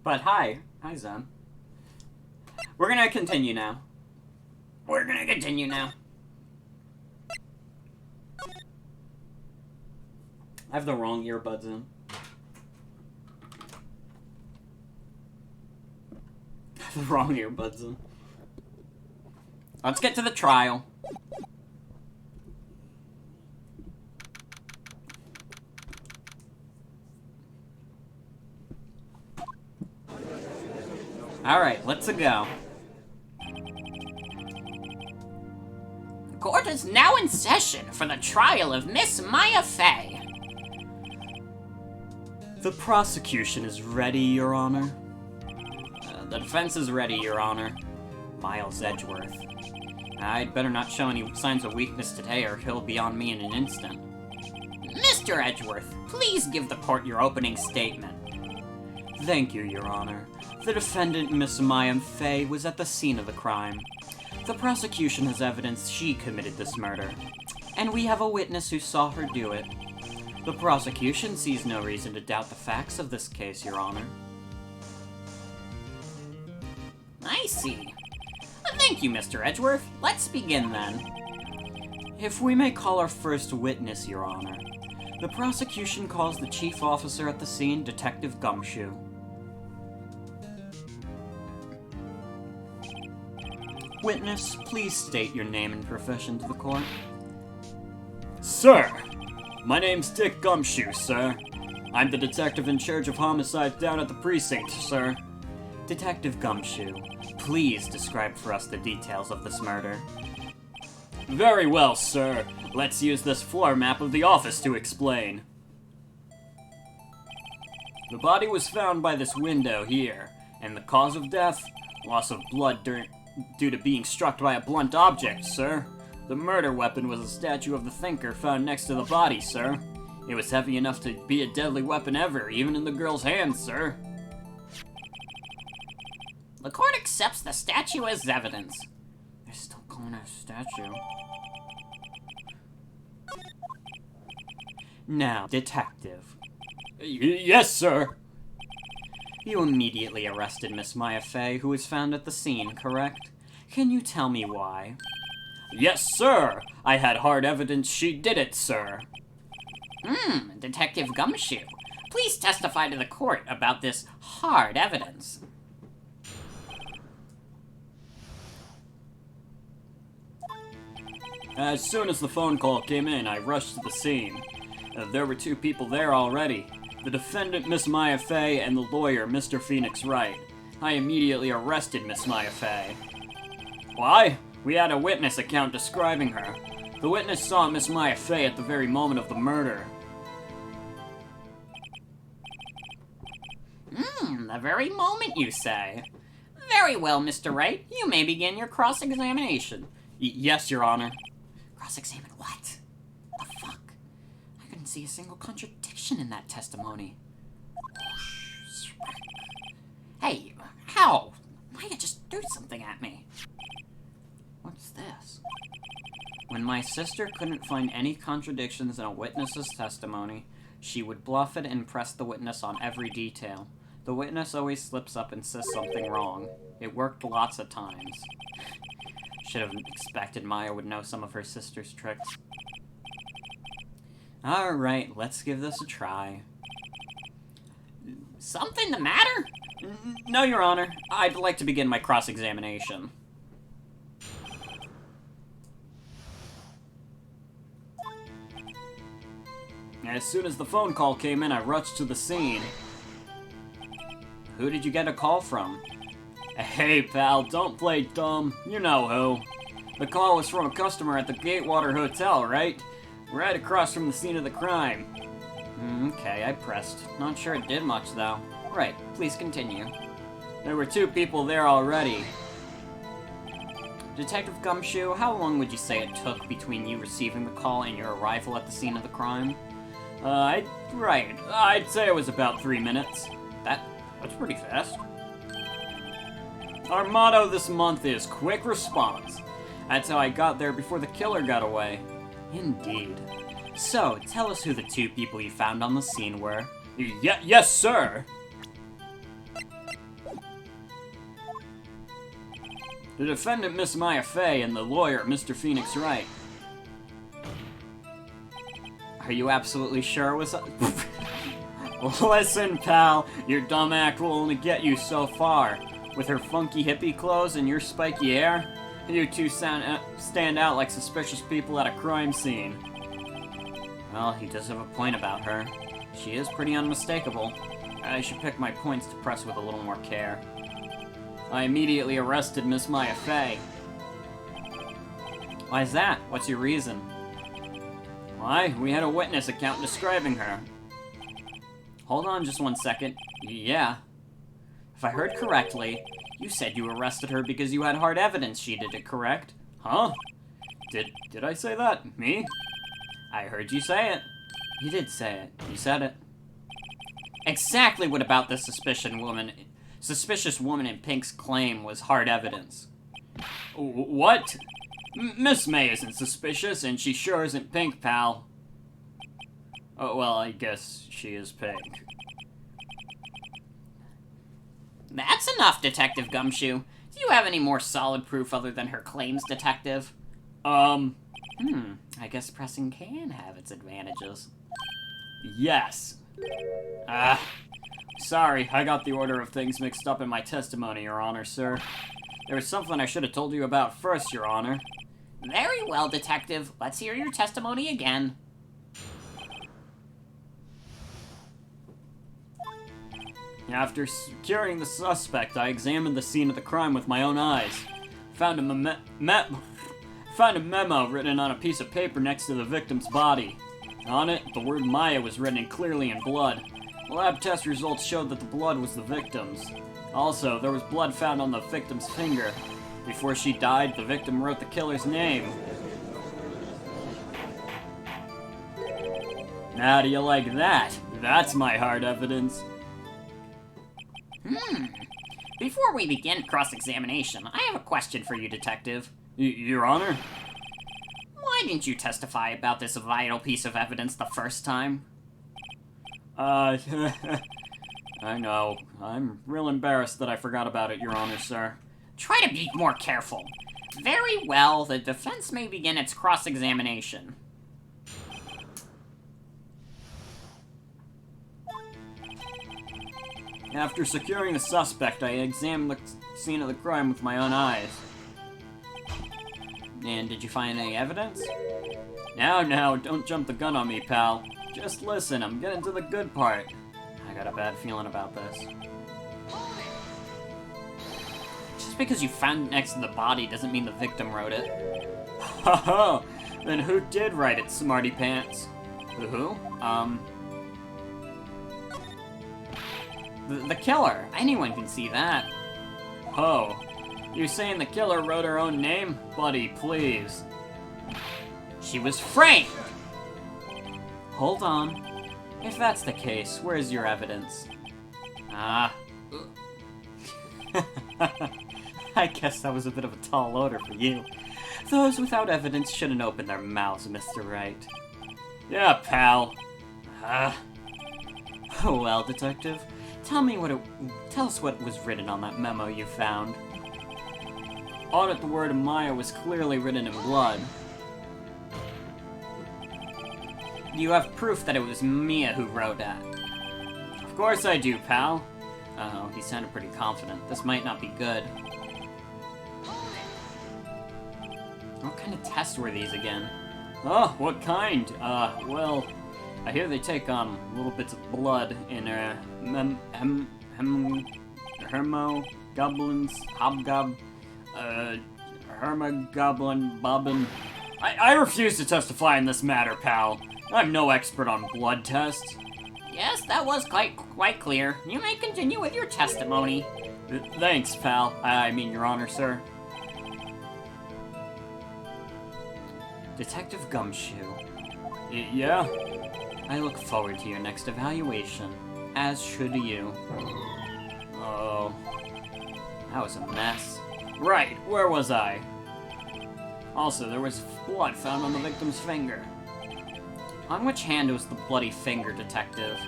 But hi Zen. We're gonna continue now. I have the wrong earbuds in. The wrong earbuds in. Let's get to the trial. Alright, let's go. Court is now in session for the trial of Miss Maya Fey. The prosecution is ready, Your Honor. The defense is ready, Your Honor. Miles Edgeworth. I'd better not show any signs of weakness today, or he'll be on me in an instant. Mr. Edgeworth, please give the court your opening statement. Thank you, Your Honor. The defendant, Miss Maya Fey, was at the scene of the crime. The prosecution has evidence she committed this murder, and we have a witness who saw her do it. The prosecution sees no reason to doubt the facts of this case, Your Honor. I see. Thank you, Mr. Edgeworth. Let's begin then. If we may call our first witness, Your Honor. The prosecution calls the chief officer at the scene, Detective Gumshoe. Witness, please state your name and profession to the court. Sir! My name's Dick Gumshoe, sir. I'm the detective in charge of homicides down at the precinct, sir. Detective Gumshoe, please describe for us the details of this murder. Very well, sir. Let's use this floor map of the office to explain. The body was found by this window here, and the cause of death? Loss of blood due to being struck by a blunt object, sir. The murder weapon was a statue of the thinker found next to the body, sir. It was heavy enough to be a deadly weapon ever, even in the girl's hands, sir. The court accepts the statue as evidence. They're still calling her a statue. Now, detective. Yes, sir. You immediately arrested Miss Maya Fey, who was found at the scene, correct? Can you tell me why? Yes, sir. I had hard evidence she did it, sir. Detective Gumshoe, please testify to the court about this hard evidence. As soon as the phone call came in, I rushed to the scene. There were two people there already. The defendant, Miss Maya Fey, and the lawyer, Mr. Phoenix Wright. I immediately arrested Miss Maya Fey. Why? We had a witness account describing her. The witness saw Miss Maya Fey at the very moment of the murder. The very moment, you say. Very well, Mr. Wright. You may begin your cross-examination. Yes, Your Honor. Cross-examine what? The fuck? I couldn't see a single contradiction in that testimony. Hey, how? Maya just threw something at me. What's this? When my sister couldn't find any contradictions in a witness's testimony, she would bluff it and press the witness on every detail. The witness always slips up and says something wrong. It worked lots of times. Should have expected Maya would know some of her sister's tricks. Alright, let's give this a try. Something the matter? No, Your Honor. I'd like to begin my cross-examination. As soon as the phone call came in, I rushed to the scene. Who did you get a call from? Hey, pal, don't play dumb. You know who. The call was from a customer at the Gatewater Hotel, right? Right across from the scene of the crime. Okay, I pressed. Not sure it did much, though. Right, please continue. There were two people there already. Detective Gumshoe, how long would you say it took between you receiving the call and your arrival at the scene of the crime? Right. I'd say it was about 3 minutes. That's pretty fast. Our motto this month is quick response. That's how I got there before the killer got away. Indeed. So, tell us who the two people you found on the scene were. Yes, sir! The defendant, Miss Maya Fey, and the lawyer, Mr. Phoenix Wright. Are you absolutely sure it was... Listen, pal, your dumb act will only get you so far. With her funky hippie clothes and your spiky hair, you two stand out like suspicious people at a crime scene. Well, he does have a point about her. She is pretty unmistakable. I should pick my points to press with a little more care. I immediately arrested Miss Maya Fey. Why is that? What's your reason? Why? We had a witness account describing her. Hold on just one second. Yeah. If I heard correctly, you said you arrested her because you had hard evidence she did it, correct? Huh? Did I say that? Me? I heard you say it. You did say it. You said it. Exactly what about this suspicious woman in Pink's claim was hard evidence? What? Miss May isn't suspicious, and she sure isn't Pink, pal. Oh, well, I guess she is Pink. That's enough, Detective Gumshoe. Do you have any more solid proof other than her claims, Detective? I guess pressing can have its advantages. Yes. Sorry, I got the order of things mixed up in my testimony, Your Honor, sir. There was something I should have told you about first, Your Honor. Very well, Detective. Let's hear your testimony again. After securing the suspect, I examined the scene of the crime with my own eyes. Found a memo written on a piece of paper next to the victim's body. On it, the word Maya was written clearly in blood. The lab test results showed that the blood was the victim's. Also, there was blood found on the victim's finger. Before she died, the victim wrote the killer's name. How do you like that? That's my hard evidence. Before we begin cross-examination, I have a question for you, Detective. Your Honor? Why didn't you testify about this vital piece of evidence the first time? I know. I'm real embarrassed that I forgot about it, Your Honor, sir. Try to be more careful. Very well, the defense may begin its cross-examination. After securing the suspect, I examined the scene of the crime with my own eyes. And did you find any evidence? Now, don't jump the gun on me, pal. Just listen, I'm getting to the good part. I got a bad feeling about this. Just because you found it next to the body doesn't mean the victim wrote it. Haha! Then who did write it, smarty pants? Who? The killer. Anyone can see that. Oh. You're saying the killer wrote her own name? Buddy, please. She was framed! Hold on. If that's the case, where's your evidence? I guess that was a bit of a tall order for you. Those without evidence shouldn't open their mouths, Mr. Wright. Yeah, pal. Oh well, Detective. Tell us what was written on that memo you found. On it, the word Maya was clearly written in blood. Do you have proof that it was Mia who wrote that? Of course I do, pal. Oh, he sounded pretty confident. This might not be good. What kind of tests were these again? Oh, what kind? Well, I hear they take, little bits of blood in, hermogoblins, hermogoblin bobbin. I refuse to testify in this matter, pal. I'm no expert on blood tests. Yes, that was quite clear. You may continue with your testimony. Thanks, pal. I mean, Your Honor, sir. Detective Gumshoe. Yeah? I look forward to your next evaluation, as should you. Oh, that was a mess. Right, where was I? Also, there was blood found on the victim's finger. On which hand was the bloody finger, Detective?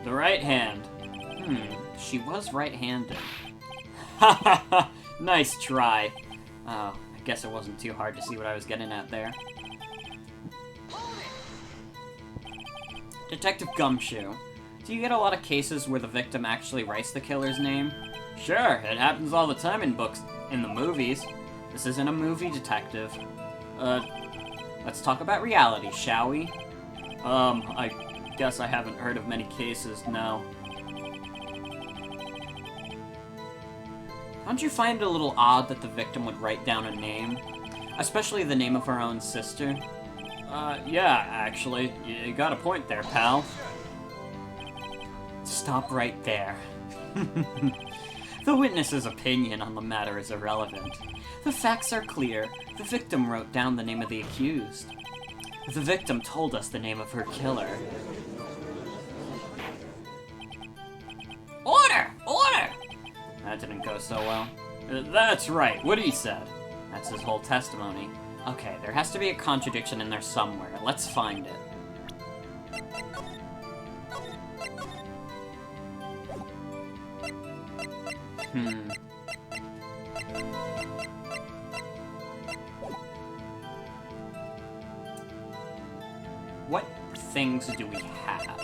The right hand. She was right-handed. Ha ha ha! Nice try. Oh, I guess it wasn't too hard to see what I was getting at there. Detective Gumshoe, do you get a lot of cases where the victim actually writes the killer's name? Sure, it happens all the time in the movies. This isn't a movie, Detective. Let's talk about reality, shall we? I guess I haven't heard of many cases, no. Don't you find it a little odd that the victim would write down a name? Especially the name of her own sister? Yeah, actually. You got a point there, pal. Stop right there. The witness's opinion on the matter is irrelevant. The facts are clear. The victim wrote down the name of the accused. The victim told us the name of her killer. Order! Order! That didn't go so well. That's right, what he said. That's his whole testimony. Okay, there has to be a contradiction in there somewhere. Let's find it. What things do we have?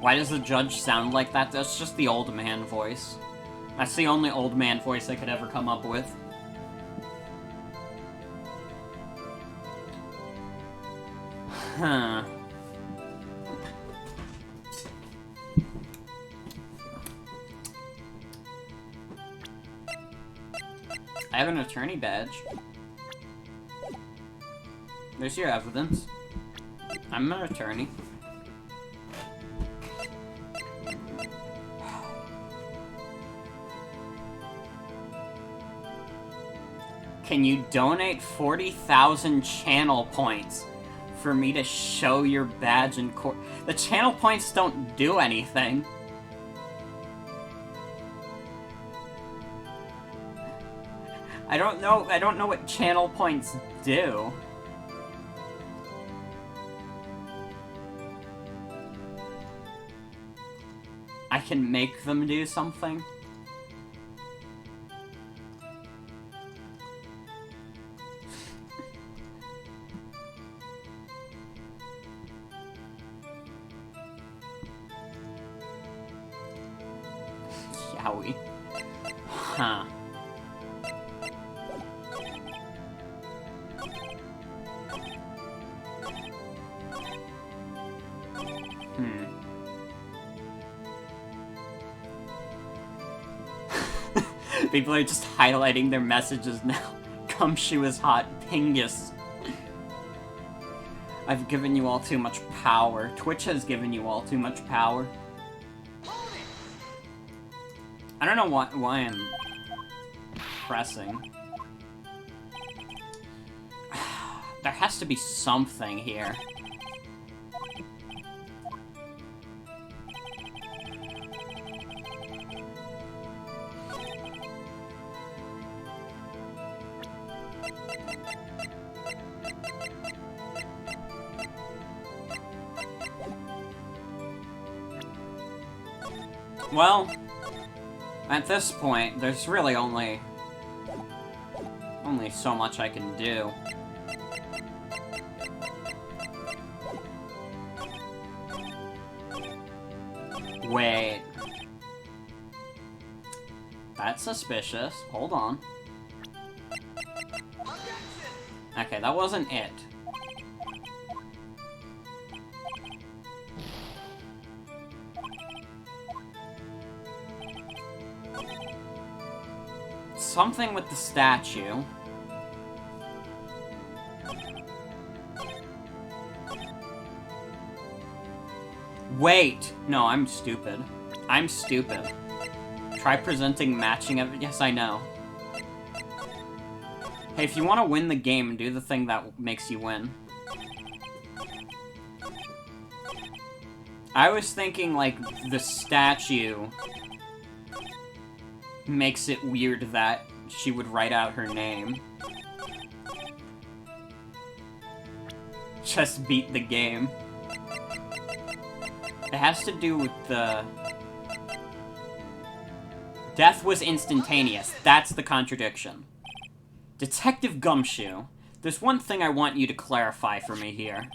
Why does the judge sound like that? That's just the old man voice. That's the only old man voice I could ever come up with. Huh. I have an attorney badge. There's your evidence. I'm an attorney. Can you donate 40,000 channel points for me to show your badge in court? The channel points don't do anything. I don't know what channel points do. I can make them do something. Yowie. Huh. People are just highlighting their messages now. Gumshoe is hot. Pingus. I've given you all too much power. Twitch has given you all too much power. I don't know why I'm pressing. There has to be something here. Well, at this point, there's really only so much I can do. Wait. That's suspicious. Hold on. Okay, that wasn't it. Something with the statue. Wait! No, I'm stupid. I'm stupid. Try presenting matching evidence. Yes, I know. Hey, if you want to win the game, do the thing that makes you win. I was thinking, like, the statue makes it weird that she would write out her name. Just beat the game. It has to do with the... Death was instantaneous. That's the contradiction. Detective Gumshoe. there's one thing I want you to clarify for me here.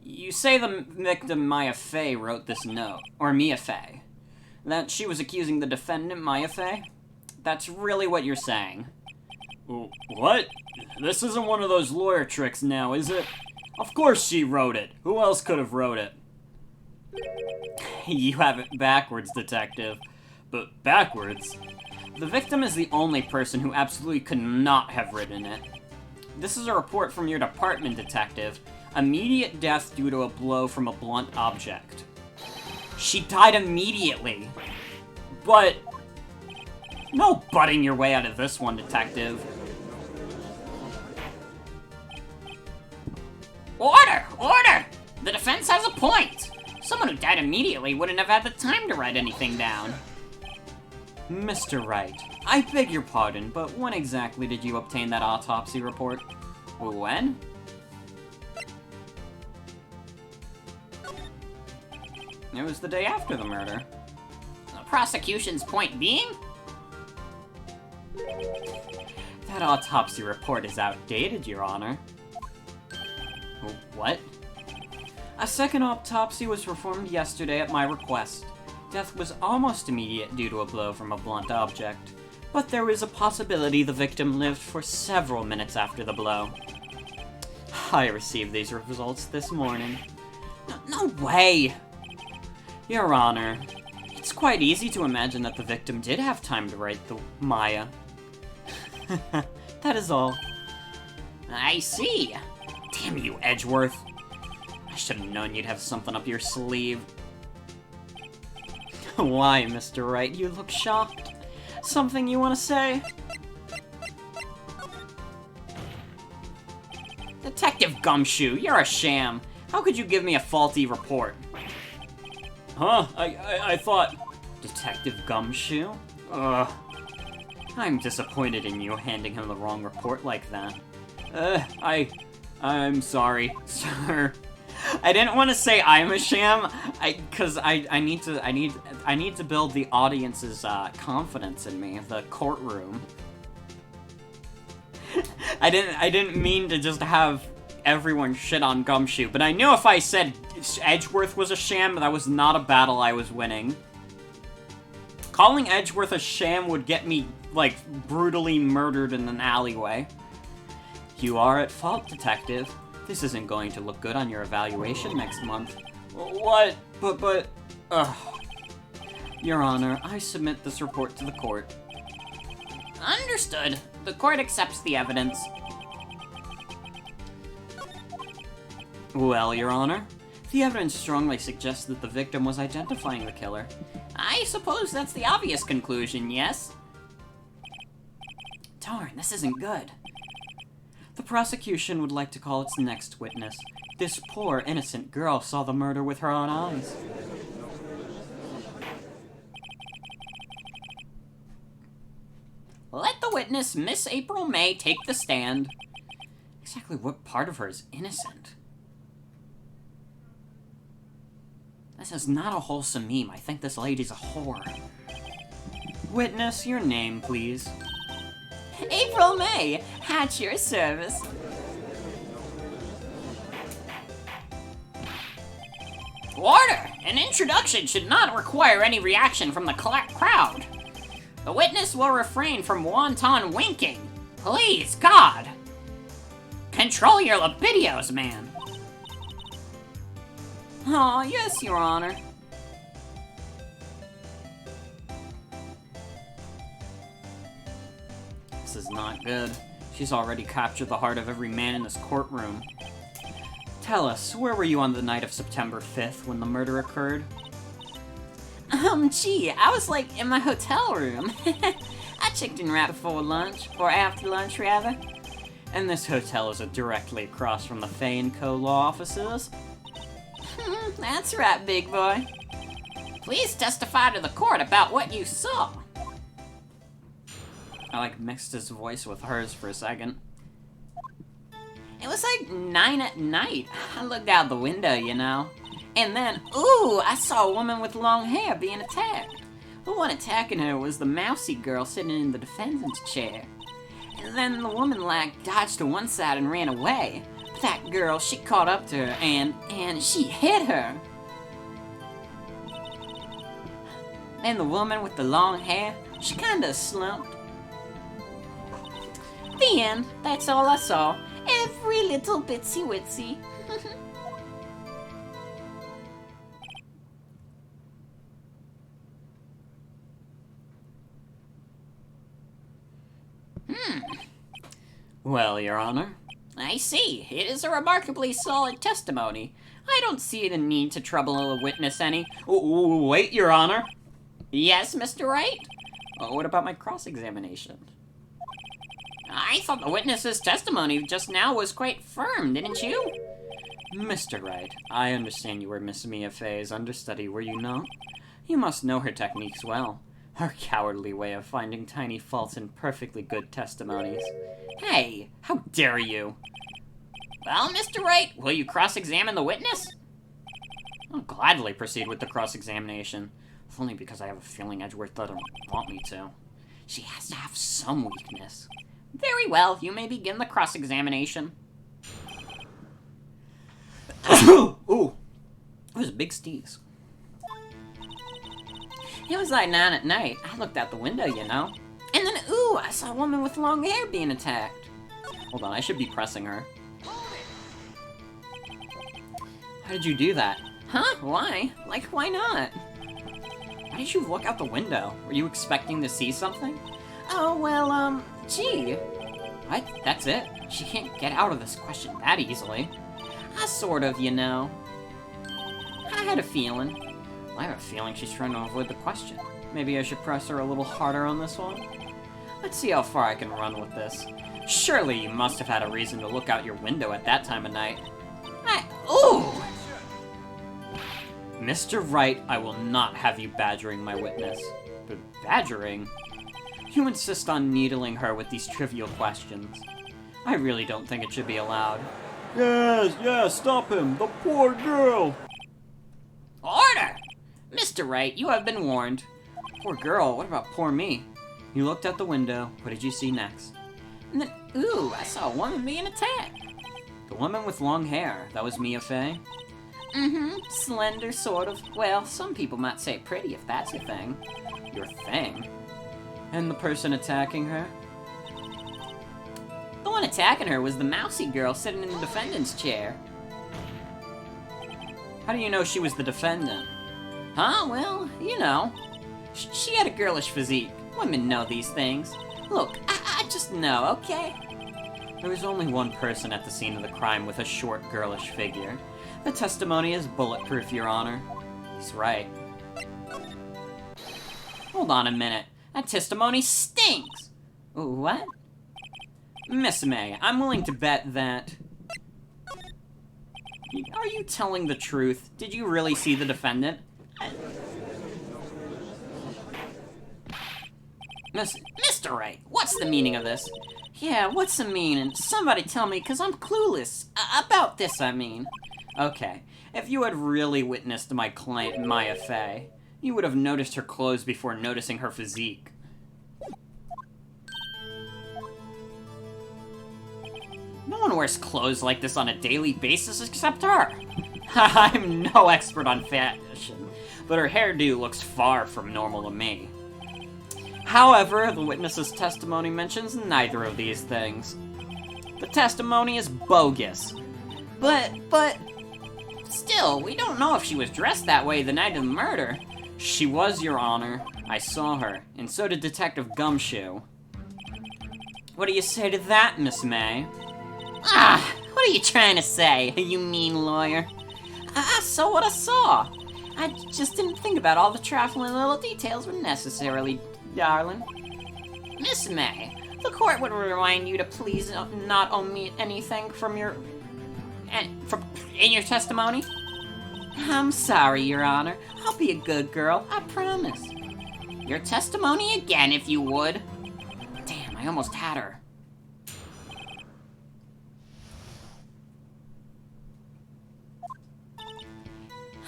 You say the victim Maya Fey wrote this note, or Mia Fey. That she was accusing the defendant, Maya Fey? That's really what you're saying. What? This isn't one of those lawyer tricks now, is it? Of course she wrote it. Who else could have wrote it? You have it backwards, detective. But backwards? The victim is the only person who absolutely could not have written it. This is a report from your department, detective. Immediate death due to a blow from a blunt object. She died immediately. But... no butting your way out of this one, detective. Order! Order! The defense has a point! Someone who died immediately wouldn't have had the time to write anything down. Mr. Wright, I beg your pardon, but when exactly did you obtain that autopsy report? When? It was the day after the murder. The prosecution's point being? That autopsy report is outdated, Your Honor. What? A second autopsy was performed yesterday at my request. Death was almost immediate due to a blow from a blunt object, but there is a possibility the victim lived for several minutes after the blow. I received these results this morning. No way! Your Honor, it's quite easy to imagine that the victim did have time to write the Maya. That is all. I see. Damn you, Edgeworth. I should have known you'd have something up your sleeve. Why, Mr. Wright, you look shocked? Something you want to say? Detective Gumshoe, you're a sham. How could you give me a faulty report? Huh? I thought... Detective Gumshoe? Ugh. I'm disappointed in you handing him the wrong report like that. I'm sorry, sir. I didn't want to say I'm a sham, cause I need to build the audience's confidence in me, the courtroom. I didn't mean to just have everyone shit on Gumshoe, but I knew if I said Edgeworth was a sham, that was not a battle I was winning. Calling Edgeworth a sham would get me, like, brutally murdered in an alleyway. You are at fault, detective. This isn't going to look good on your evaluation next month. What? But... Ugh. Your Honor, I submit this report to the court. Understood. The court accepts the evidence. Well, Your Honor, the evidence strongly suggests that the victim was identifying the killer. I suppose that's the obvious conclusion, yes? Darn, this isn't good. The prosecution would like to call its next witness. This poor, innocent girl saw the murder with her own eyes. Let the witness, Miss April May, take the stand. Exactly what part of her is innocent? This is not a wholesome meme. I think this lady's a whore. Witness, your name, please. April May, at your service. Order! An introduction should not require any reaction from the crowd. The witness will refrain from wanton winking. Please, God! Control your libidos, man. Oh, yes, Your Honor. This is not good. She's already captured the heart of every man in this courtroom. Tell us, where were you on the night of September 5th when the murder occurred? Gee, I was like in my hotel room. I checked in right before lunch, or after lunch rather. And this hotel is directly across from the Fay & Co. law offices? That's right, big boy. Please testify to the court about what you saw. I like mixed his voice with hers for a second. It was like 9 at night. I looked out the window, you know. And then, ooh, I saw a woman with long hair being attacked. The one attacking her was the mousy girl sitting in the defendant's chair. And then the woman, like, dodged to one side and ran away. But that girl, she caught up to her and she hit her. And the woman with the long hair, she kinda slumped. The end. That's all I saw. Every little bitsy witsy. Well, Your Honor. I see. It is a remarkably solid testimony. I don't see the need to trouble a witness any. Wait, Your Honor. Yes, Mr. Wright? What about my cross-examination? I thought the witness's testimony just now was quite firm, didn't you? Mr. Wright, I understand you were Miss Mia Fey's understudy, were you not? You must know her techniques well. Her cowardly way of finding tiny faults in perfectly good testimonies. Hey, How dare you? well, Mr. Wright, will you cross-examine the witness? I'll gladly proceed with the cross-examination. If only because I have a feeling Edgeworth doesn't want me to. She has to have some weakness. Very well, you may begin the cross-examination. Ooh, it was a big sneeze. It was like 9 at night. I looked out the window, you know. And then, ooh, I saw a woman with long hair being attacked. Hold on, I should be pressing her. How did you do that? Huh? Why? Like, why not? Why did you look out the window? Were you expecting to see something? Oh, well, gee. What? That's it? She can't get out of this question that easily. Sort of, you know. I had a feeling. I have a feeling she's trying to avoid the question. Maybe I should press her a little harder on this one? Let's see how far I can run with this. Surely you must have had a reason to look out your window at that time of night. Ooh! Mr. Wright, I will not have you badgering my witness. But badgering? You insist on needling her with these trivial questions. I really don't think it should be allowed. Yes, stop him! The poor girl! Order! Mr. Wright, you have been warned. Poor girl, what about poor me? You looked out the window, what did you see next? And then, ooh, I saw a woman being attacked. The woman with long hair, that was Mia Fey? Mm-hmm, slender, sort of. Well, some people might say pretty, if that's your thing. Your thing? And the person attacking her? The one attacking her was the mousy girl sitting in the defendant's chair. How do you know she was the defendant? Huh? Well, you know. She had a girlish physique. Women know these things. Look, I just know, okay? There was only one person at the scene of the crime with a short, girlish figure. The testimony is bulletproof, Your Honor. He's right. Hold on a minute. That testimony stinks! What? Miss May, I'm willing to bet that... Are you telling the truth? Did you really see the defendant? Mr. Wright, what's the meaning of this? Yeah, what's the meaning? Somebody tell me, because I'm clueless. About this, I mean. Okay, if you had really witnessed my client, Mia Fey, you would have noticed her clothes before noticing her physique. No one wears clothes like this on a daily basis except her. I'm no expert on fashion, But her hairdo looks far from normal to me. However, the witness's testimony mentions neither of these things. The testimony is bogus. But, still, we don't know if she was dressed that way the night of the murder. She was, Your Honor. I saw her, and so did Detective Gumshoe. What do you say to that, Miss May? What are you trying to say, you mean lawyer? I saw what I saw. I just didn't think about all the trifling little details were necessarily, darling. Miss May, the court would remind you to please not omit anything from in your testimony. I'm sorry, Your Honor. I'll be a good girl, I promise. Your testimony again, if you would. Damn, I almost had her.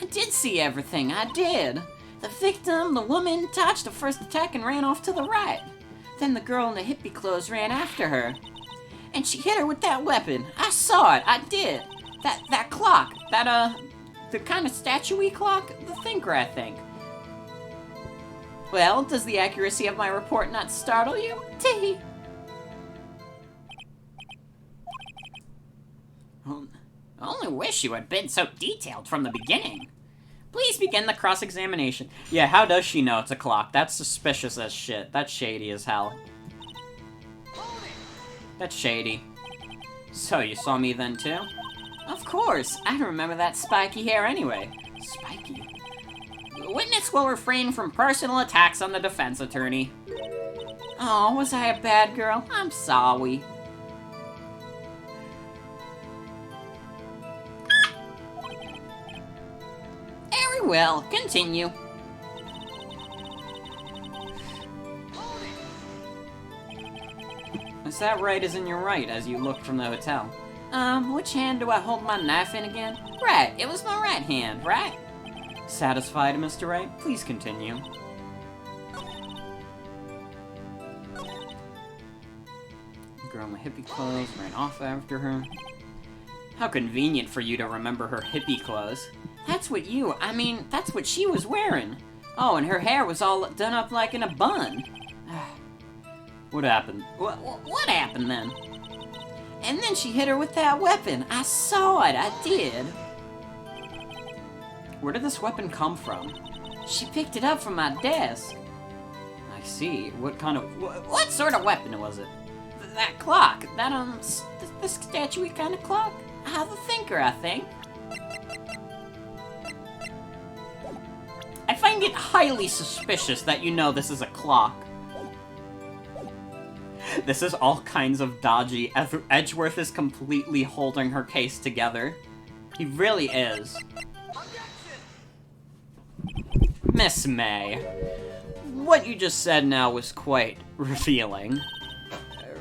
I did see everything, I did. The victim, the woman, dodged the first attack and ran off to the right. Then the girl in the hippie clothes ran after her. And she hit her with that weapon. I saw it, I did. That clock, the kind of statue-y clock? The thinker, I think. Well, does the accuracy of my report not startle you? Tee. I only wish you had been so detailed from the beginning. Please begin the cross-examination. Yeah, how does she know it's a clock? That's suspicious as shit. That's shady as hell. That's shady. So, you saw me then too? Of course. I remember that spiky hair anyway. Spiky? The witness will refrain from personal attacks on the defense attorney. Oh, was I a bad girl? I'm sorry. Very well. Continue. Is that right as in your right as you looked from the hotel? Which hand do I hold my knife in again? Right, it was my right hand, right? Satisfied, Mr. Wright? Please continue. The girl in the hippie clothes ran off after her. How convenient for you to remember her hippie clothes. That's what that's what she was wearing. Oh, and her hair was all done up like in a bun. What happened? What happened then? And then she hit her with that weapon. I saw it, I did. Where did this weapon come from? She picked it up from my desk. I see. What kind of... What sort of weapon was it? That clock. The statue-y kind of clock? The thinker, I think. I find it highly suspicious that you know this is a clock. This is all kinds of dodgy. Edgeworth is completely holding her case together. He really is. Miss May, what you just said now was quite revealing.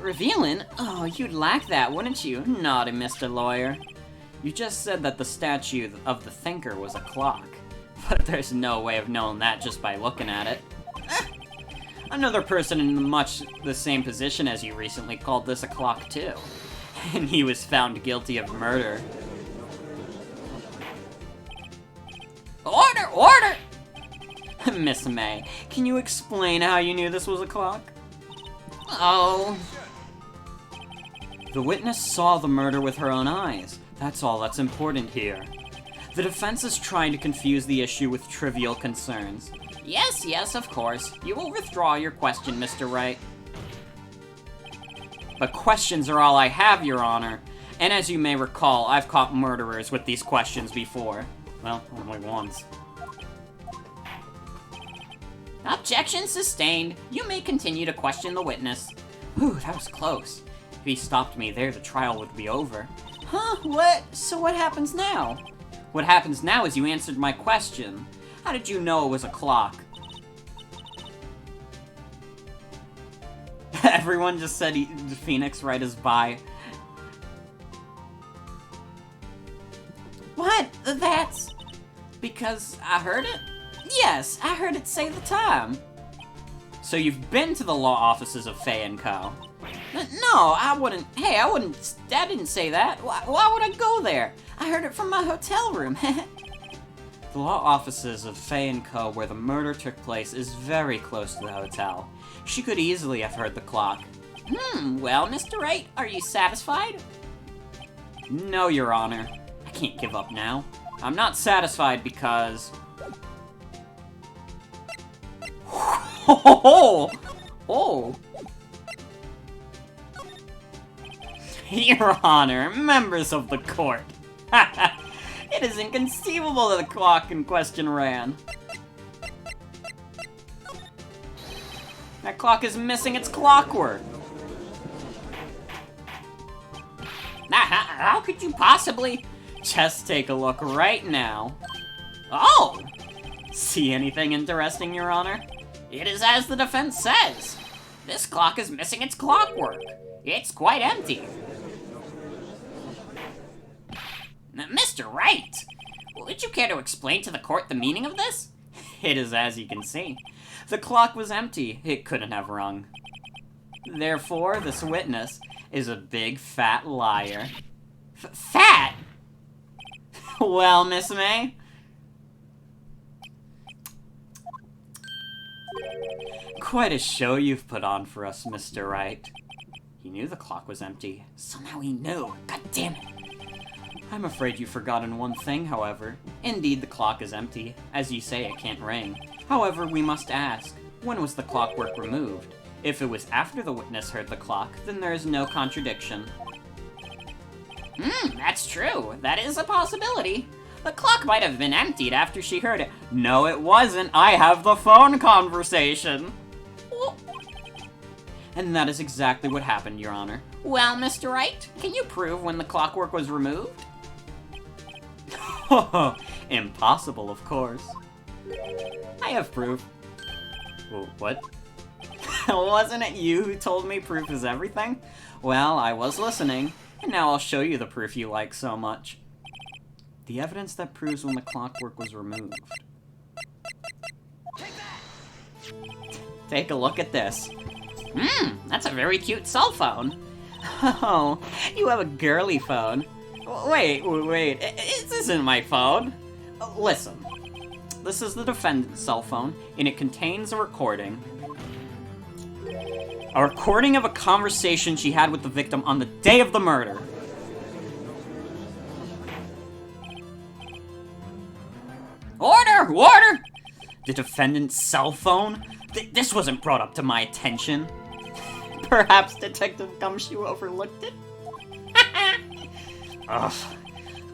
Revealing? Oh, you'd like that, wouldn't you? Naughty Mr. Lawyer. You just said that the statue of the thinker was a clock. But there's no way of knowing that just by looking at it. Another person in much the same position as you recently called this a clock too. And he was found guilty of murder. Order! Order! Miss May, can you explain how you knew this was a clock? Oh. The witness saw the murder with her own eyes. That's all that's important here. The defense is trying to confuse the issue with trivial concerns. Yes, of course. You will withdraw your question, Mr. Wright. But questions are all I have, Your Honor. And as you may recall, I've caught murderers with these questions before. Well, only once. Objection sustained. You may continue to question the witness. Whew, that was close. If he stopped me there, the trial would be over. Huh? What? So what happens now? What happens now is you answered my question. How did you know it was a clock? Everyone just said Phoenix Wright is bi. What? That's... because I heard it? Yes, I heard it say the time. So you've been to the law offices of Fay & Co.? No, I wouldn't... Hey, I didn't say that. Why would I go there? I heard it from my hotel room. The law offices of Fay & Co., where the murder took place, is very close to the hotel. She could easily have heard the clock. Well, Mr. Wright, are you satisfied? No, Your Honor. I can't give up now. I'm not satisfied because... Oh! Your Honor, members of the court. It is inconceivable that the clock in question ran. That clock is missing its clockwork. How could you possibly... Just take a look right now. Oh! See anything interesting, Your Honor? It is as the defense says. This clock is missing its clockwork. It's quite empty. Now, Mr. Wright, would you care to explain to the court the meaning of this? It is as you can see. The clock was empty. It couldn't have rung. Therefore, this witness is a big fat liar. Fat? Well, Miss May? Quite a show you've put on for us, Mr. Wright. He knew the clock was empty. Somehow he knew. God damn it. I'm afraid you've forgotten one thing, however. Indeed, the clock is empty. As you say, it can't ring. However, we must ask, when was the clockwork removed? If it was after the witness heard the clock, then there is no contradiction. That's true. That is a possibility. The clock might have been emptied after she heard it. No, it wasn't. I have the phone conversation. And that is exactly what happened, Your Honor. Well, Mr. Wright, can you prove when the clockwork was removed? Impossible, of course. I have proof. What? Wasn't it you who told me proof is everything? Well, I was listening, and now I'll show you the proof you like so much. The evidence that proves when the clockwork was removed. Take a look at this. That's a very cute cell phone. Oh, you have a girly phone. Wait, this isn't my phone. Listen, this is the defendant's cell phone, and it contains a recording. A recording of a conversation she had with the victim on the day of the murder. Order! Order! The defendant's cell phone? This wasn't brought up to my attention. Perhaps Detective Gumshoe overlooked it? Ugh.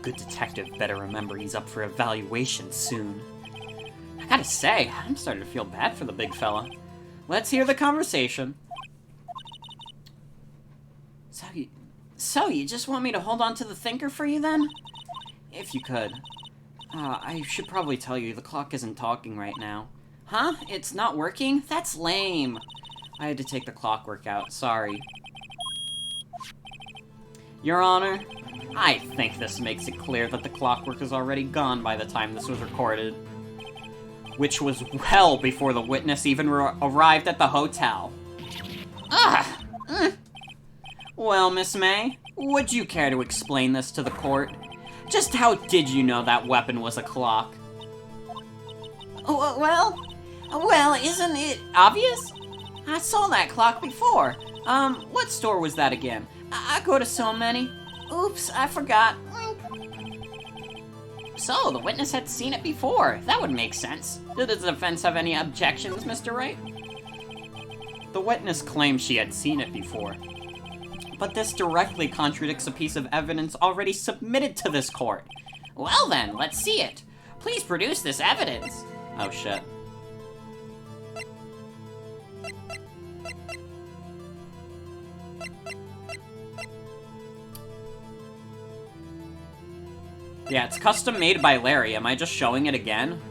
Good detective better remember he's up for evaluation soon. I gotta say, I'm starting to feel bad for the big fella. Let's hear the conversation. So you just want me to hold on to the thinker for you then? If you could. I should probably tell you, the clock isn't talking right now. Huh? It's not working? That's lame. I had to take the clockwork out, sorry. Your Honor, I think this makes it clear that the clockwork is already gone by the time this was recorded. Which was well before the witness even arrived at the hotel. Well, Miss May, would you care to explain this to the court? Just how did you know that weapon was a clock? Well, isn't it obvious? I saw that clock before. What store was that again? I go to so many. Oops, I forgot. So, the witness had seen it before. That would make sense. Did the defense have any objections, Mr. Wright? The witness claimed she had seen it before. But this directly contradicts a piece of evidence already submitted to this court. Well then, let's see it. Please produce this evidence. Oh shit. Yeah, it's custom made by Larry. Am I just showing it again?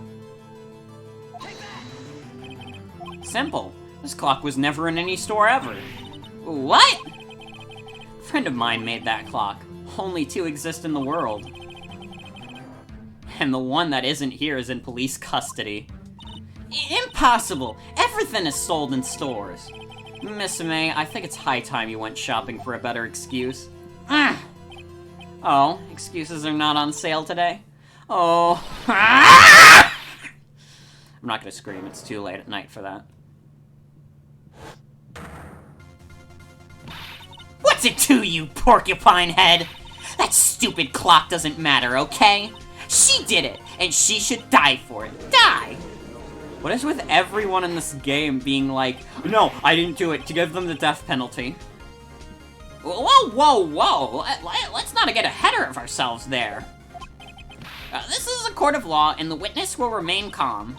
Simple. This clock was never in any store ever. What? A friend of mine made that clock. Only two exist in the world. And the one that isn't here is in police custody. Impossible! Everything is sold in stores. Miss May, I think it's high time you went shopping for a better excuse. Oh, excuses are not on sale today? Oh. I'm not gonna scream, it's too late at night for that. What's it to you, porcupine head? That stupid clock doesn't matter, okay? She did it, and she should die for it. Die! What is with everyone in this game being like, no, I didn't do it, to give them the death penalty? Whoa! Let's not get ahead of ourselves there. This is a court of law, and the witness will remain calm.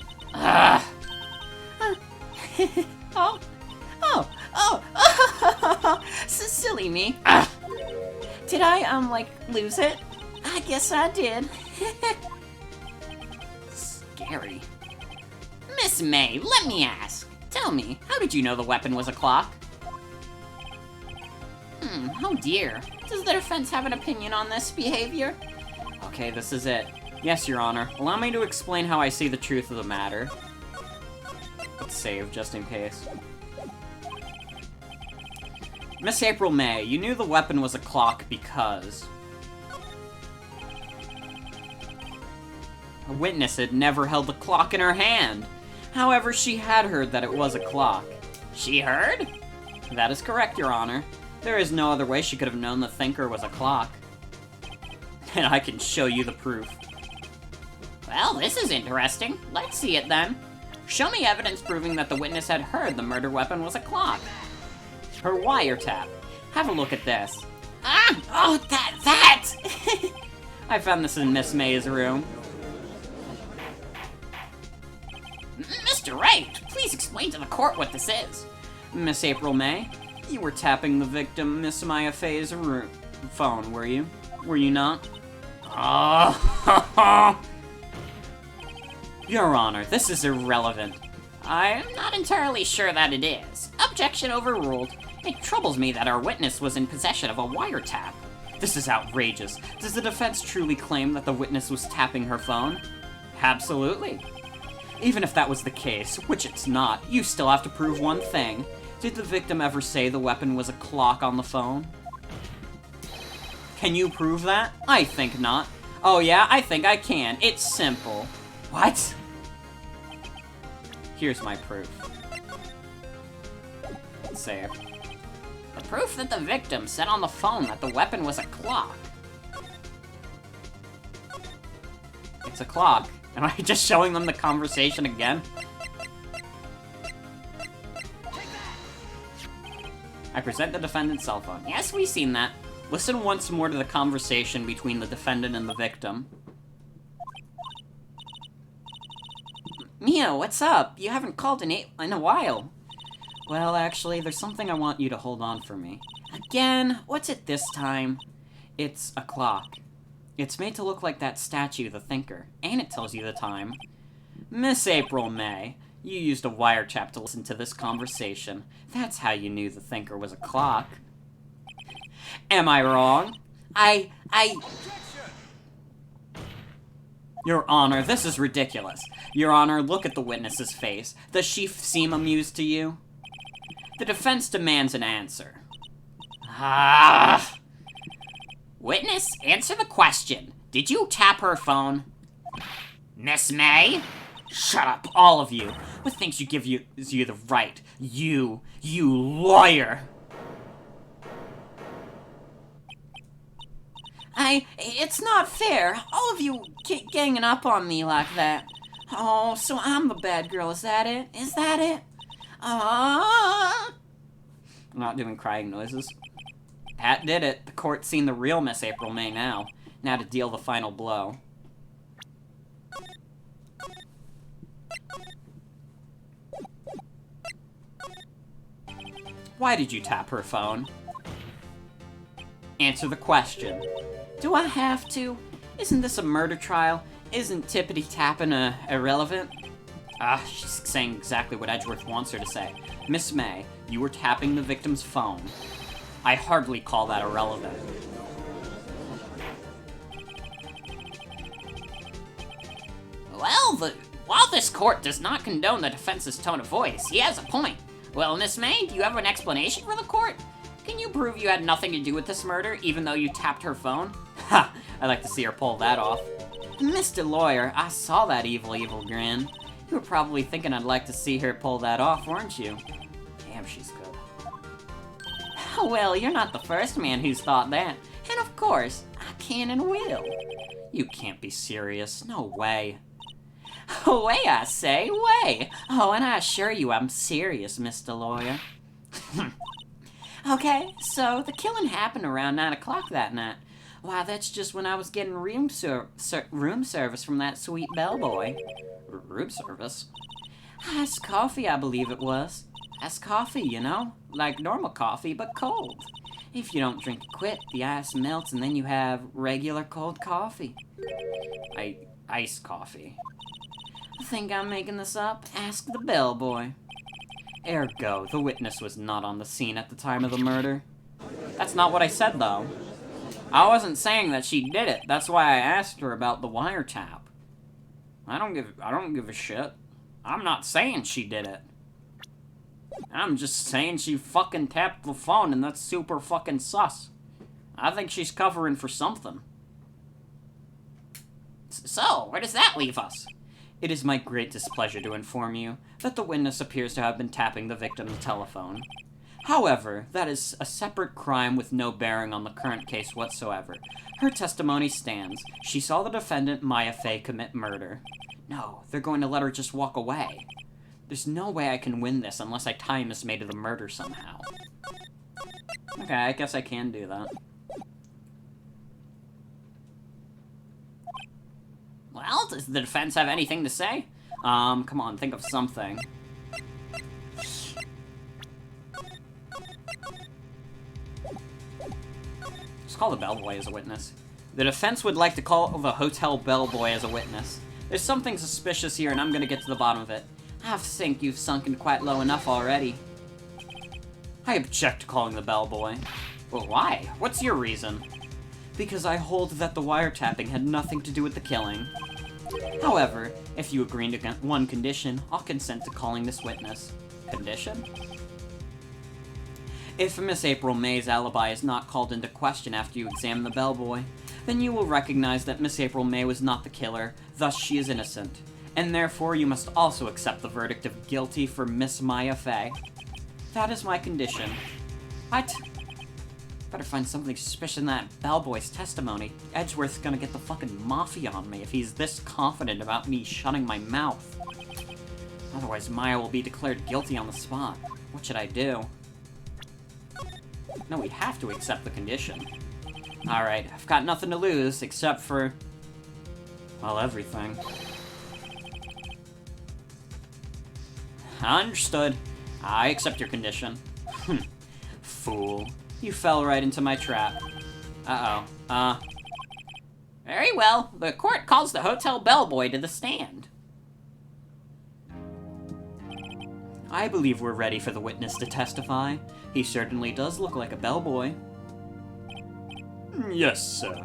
Silly me. Did I, lose it? I guess I did. Scary. Miss May, let me ask. Tell me, how did you know the weapon was a clock? Oh dear. Does the defense have an opinion on this behavior? Okay, this is it. Yes, Your Honor. Allow me to explain how I see the truth of the matter. Let's save, just in case. Miss April May, you knew the weapon was a clock because... a witness had never held a clock in her hand. However, she had heard that it was a clock. She heard? That is correct, Your Honor. There is no other way she could have known the thinker was a clock. And I can show you the proof. Well, this is interesting. Let's see it then. Show me evidence proving that the witness had heard the murder weapon was a clock. Her wiretap. Have a look at this. Ah! Oh, that! I found this in Miss May's room. Mr. Wright, please explain to the court what this is. Miss April May, you were tapping the victim Miss Maya Faye's phone, were you? Were you not? Oh, Your Honor, this is irrelevant. I'm not entirely sure that it is. Objection overruled. It troubles me that our witness was in possession of a wiretap. This is outrageous. Does the defense truly claim that the witness was tapping her phone? Absolutely. Even if that was the case, which it's not, you still have to prove one thing. Did the victim ever say the weapon was a clock on the phone? Can you prove that? I think not. Oh yeah, I think I can. It's simple. What? Here's my proof. Save. The proof that the victim said on the phone that the weapon was a clock. It's a clock. Am I just showing them the conversation again? I present the defendant's cell phone. Yes, we've seen that. Listen once more to the conversation between the defendant and the victim. Mia, what's up? You haven't called in a while. Well, actually, there's something I want you to hold on for me. Again? What's it this time? It's a clock. It's made to look like that statue, the thinker, and it tells you the time. Miss April May, you used a wiretap to listen to this conversation. That's how you knew the thinker was a clock. Am I wrong? Your Honor, this is ridiculous. Your Honor, look at the witness's face. Does she seem amused to you? The defense demands an answer. Ah! Witness, answer the question. Did you tap her phone? Miss May? Shut up, all of you. What thinks you give you the right? You lawyer! It's not fair. All of you ganging up on me like that. Oh, so I'm the bad girl, is that it? Is that it? Ah! I'm not doing crying noises. Pat did it. The court's seen the real Miss April May now. Now to deal the final blow. Why did you tap her phone? Answer the question. Do I have to? Isn't this a murder trial? Isn't tippity-tapping irrelevant? She's saying exactly what Edgeworth wants her to say. Miss May, you were tapping the victim's phone. I hardly call that irrelevant. Well, while this court does not condone the defense's tone of voice, he has a point. Well, Miss May, do you have an explanation for the court? Can you prove you had nothing to do with this murder, even though you tapped her phone? Ha! I'd like to see her pull that off. Mr. Lawyer, I saw that evil grin. You were probably thinking I'd like to see her pull that off, weren't you? Damn, she's good. Well, you're not the first man who's thought that. And of course, I can and will. You can't be serious. No way. Way, I say, way. Oh, and I assure you I'm serious, Mr. Lawyer. Okay, so the killing happened around 9 o'clock that night. Why, that's just when I was getting room service from that sweet bellboy. Room service? Iced coffee, I believe it was. Iced coffee, you know? Like normal coffee, but cold. If you don't drink it quick, the ice melts and then you have regular cold coffee. Iced coffee. Think I'm making this up? Ask the bellboy. Ergo, the witness was not on the scene at the time of the murder. That's not what I said, though. I wasn't saying that she did it. That's why I asked her about the wiretap. I don't give a shit. I'm not saying she did it. I'm just saying she fucking tapped the phone and that's super fucking sus. I think she's covering for something. So, where does that leave us? It is my great displeasure to inform you that the witness appears to have been tapping the victim's telephone. However, that is a separate crime with no bearing on the current case whatsoever. Her testimony stands. She saw the defendant, Maya Fey, commit murder. No, they're going to let her just walk away. There's no way I can win this unless I tie Miss May to the murder somehow. Okay, I guess I can do that. Well, does the defense have anything to say? Come on, think of something. Just call the bellboy as a witness. The defense would like to call the hotel bellboy as a witness. There's something suspicious here, and I'm gonna get to the bottom of it. I think you've sunken quite low enough already. I object to calling the bellboy. Well, why? What's your reason? Because I hold that the wiretapping had nothing to do with the killing. However, if you agree to one condition, I'll consent to calling this witness. Condition? If Miss April May's alibi is not called into question after you examine the bellboy, then you will recognize that Miss April May was not the killer, thus she is innocent. And therefore you must also accept the verdict of guilty for Miss Maya Fey. That is my condition. What? Better find something suspicious in that bellboy's testimony. Edgeworth's gonna get the fucking mafia on me if he's this confident about me shutting my mouth. Otherwise, Maya will be declared guilty on the spot. What should I do? No, we have to accept the condition. Alright, I've got nothing to lose except for... well, everything. Understood. I accept your condition. Fool. You fell right into my trap. Uh-oh. Very well. The court calls the hotel bellboy to the stand. I believe we're ready for the witness to testify. He certainly does look like a bellboy. Yes, sir.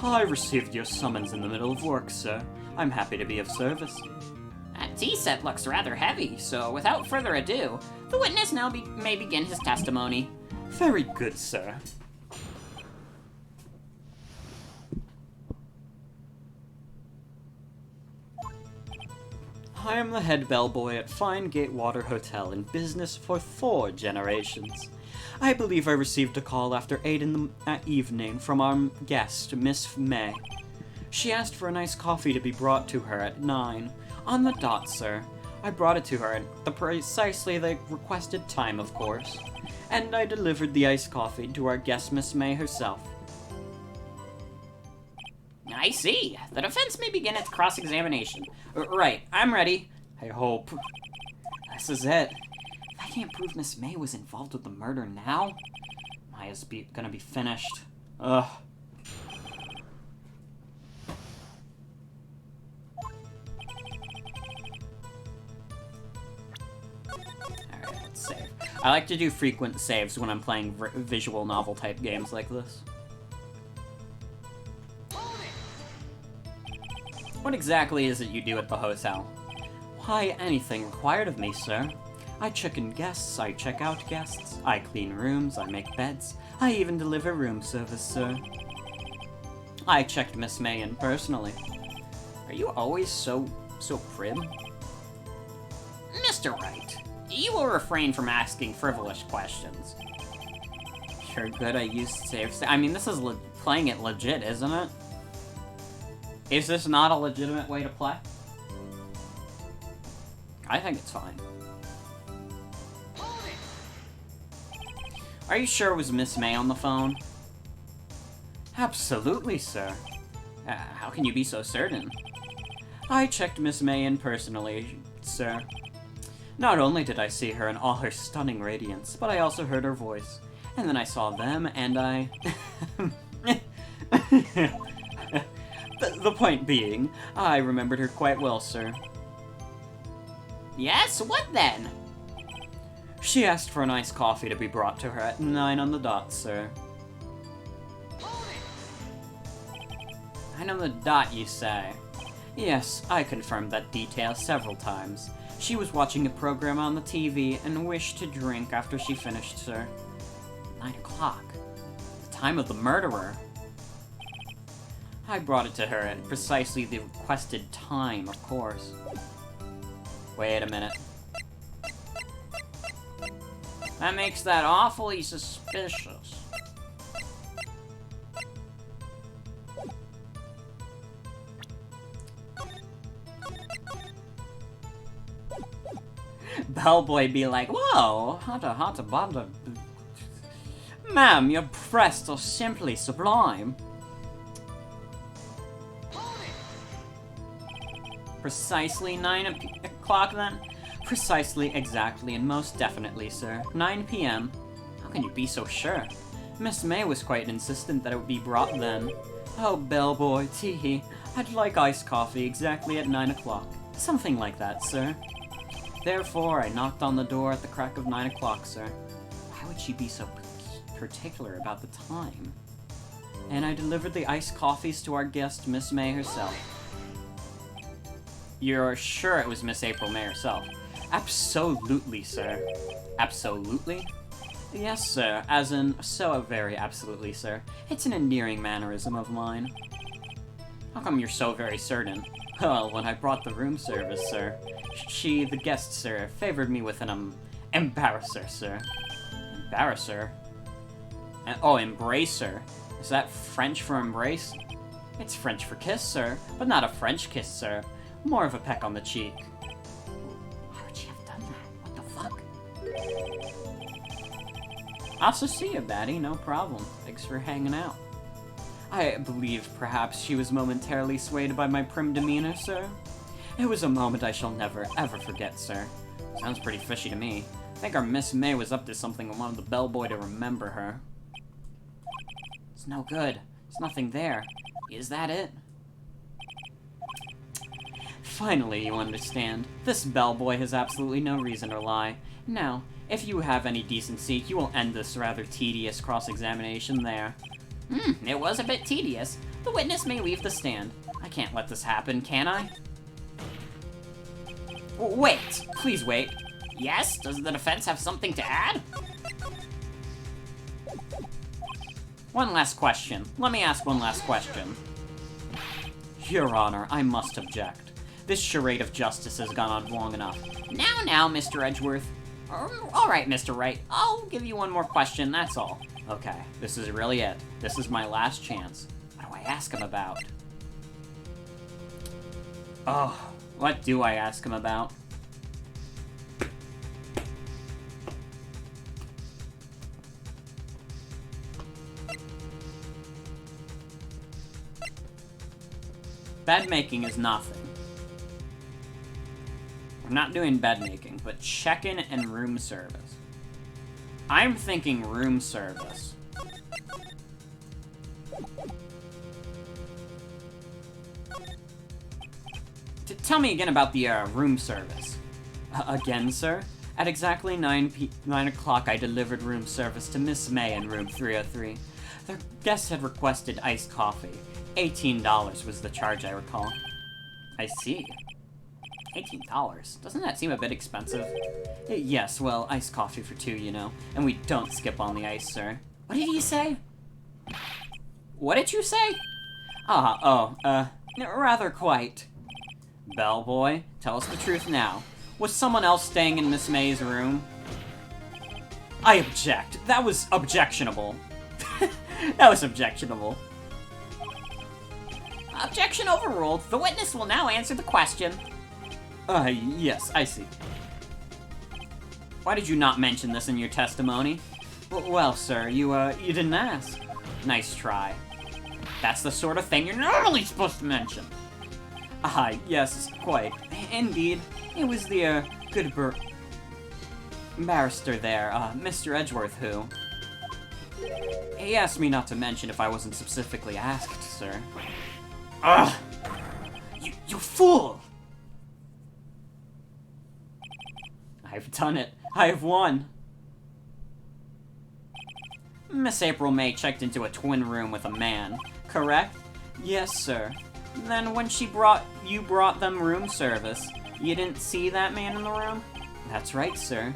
I received your summons in the middle of work, sir. I'm happy to be of service. That tea set looks rather heavy, so without further ado, the witness now may begin his testimony. Very good, sir. I am the head bellboy at Fine Gatewater Hotel in business for 4 generations. I believe I received a call after 8 in the evening from our guest, Miss May. She asked for a nice coffee to be brought to her at 9. On the dot, sir. I brought it to her at precisely the requested time, of course. And I delivered the iced coffee to our guest, Miss May herself. I see. The defense may begin its cross-examination. Right, I'm ready. I hope. This is it. If I can't prove Miss May was involved with the murder now, Maya's gonna be finished. Ugh. Alright, let's save. I like to do frequent saves when I'm playing visual novel type games like this. What exactly is it you do at the hotel? Why, anything required of me, sir. I check in guests, I check out guests, I clean rooms, I make beds, I even deliver room service, sir. I checked Miss May in personally. Are you always so prim? Mr. Wright, you will refrain from asking frivolous questions. You're good at use save. I mean, this is playing it legit, isn't it? Is this not a legitimate way to play? I think it's fine. Are you sure it was Miss May on the phone? Absolutely, sir. How can you be so certain? I checked Miss May in personally, sir. Not only did I see her in all her stunning radiance, but I also heard her voice. And then I saw them, and I... The point being, I remembered her quite well, sir. Yes, what then? She asked for an iced coffee to be brought to her at 9 on the dot, sir. 9 on the dot, you say? Yes, I confirmed that detail several times. She was watching a program on the TV and wished to drink after she finished, sir. 9 o'clock. The time of the murderer. I brought it to her at precisely the requested time, of course. Wait a minute. That makes that awfully suspicious. Bellboy be like, whoa, hata bada. Ma'am, your breasts are simply sublime. Precisely 9 o'clock then? Precisely, exactly, and most definitely, sir. 9 p.m. How can you be so sure? Miss May was quite insistent that it would be brought then. Oh, bellboy, tee-hee. I'd like iced coffee exactly at 9 o'clock. Something like that, sir. Therefore, I knocked on the door at the crack of 9 o'clock, sir. Why would she be so particular about the time? And I delivered the iced coffees to our guest, Miss May herself. You're sure it was Miss April May herself? Absolutely, sir. Absolutely? Yes, sir. As in, so very absolutely, sir. It's an endearing mannerism of mine. How come you're so very certain? Well, when I brought the room service, sir, she, the guest, sir, favored me with an, embarrasser, sir. Embarrasser? Oh, embracer. Is that French for embrace? It's French for kiss, sir, but not a French kiss, sir. More of a peck on the cheek. Why would she have done that? What the fuck? I'll see you, Batty, no problem. Thanks for hanging out. I believe perhaps she was momentarily swayed by my prim demeanor, sir. It was a moment I shall never, ever forget, sir. Sounds pretty fishy to me. I think our Miss May was up to something and wanted the bellboy to remember her. It's no good. There's nothing there. Is that it? Finally, you understand. This bellboy has absolutely no reason to lie. Now, if you have any decency, you will end this rather tedious cross-examination there. It was a bit tedious. The witness may leave the stand. I can't let this happen, can I? Wait! Please wait. Yes? Does the defense have something to add? One last question. Let me ask one last question. Your Honor, I must object. This charade of justice has gone on long enough. Now, Mr. Edgeworth. Alright, Mr. Wright. I'll give you one more question, that's all. Okay, this is really it. This is my last chance. What do I ask him about? Oh, what do I ask him about? Bed making is nothing. We're not doing bed making, but check-in and room service. I'm thinking room service. Tell me again about the room service. Again, sir? At exactly 9 o'clock, I delivered room service to Miss May in room 303. The guest had requested iced coffee. $18 was the charge, I recall. I see. $18? Doesn't that seem a bit expensive? Yes, well, iced coffee for two, you know. And we don't skip on the ice, sir. What did you say? What did you say? Rather quite. Bellboy, tell us the truth now. Was someone else staying in Miss May's room? I object. That was objectionable. That was objectionable. Objection overruled. The witness will now answer the question. Yes, I see. Why did you not mention this in your testimony? Well, sir, you didn't ask. Nice try. That's the sort of thing you're not really supposed to mention. Yes, quite. Indeed, it was the, good barrister there, Mr. Edgeworth, who... He asked me not to mention if I wasn't specifically asked, sir. Ugh! You fool! I've done it. I have won. Miss April May checked into a twin room with a man, correct? Yes, sir. Then when you brought them room service, You didn't see that man in the room? That's right, sir.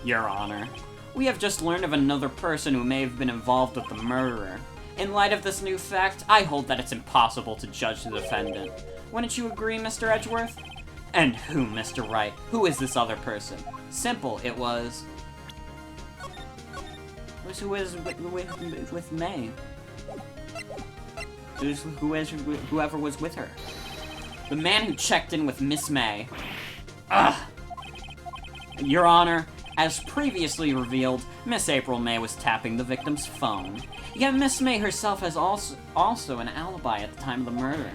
Your Honor, we have just learned of another person who may have been involved with the murderer. In light of this new fact, I hold that it's impossible to judge the defendant. Wouldn't you agree, Mr. Edgeworth? And who, Mr. Wright? Who is this other person? Simple, it was... who was with May. Whoever was with her. The man who checked in with Miss May. Ugh! Your Honor, as previously revealed, Miss April May was tapping the victim's phone. Yet Miss May herself has also an alibi at the time of the murder.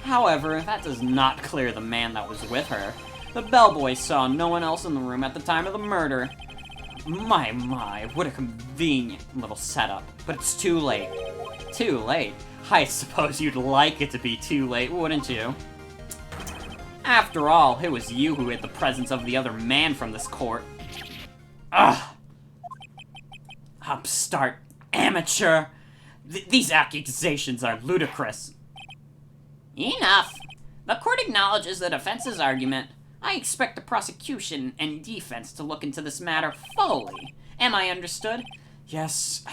However, that does not clear the man that was with her. The bellboy saw no one else in the room at the time of the murder. My, what a convenient little setup. But it's too late. Too late? I suppose you'd like it to be too late, wouldn't you? After all, it was you who hid the presence of the other man from this court. Ugh! Upstart. Amateur! These accusations are ludicrous. Enough! The court acknowledges the defense's argument. I expect the prosecution and defense to look into this matter fully. Am I understood? Yes.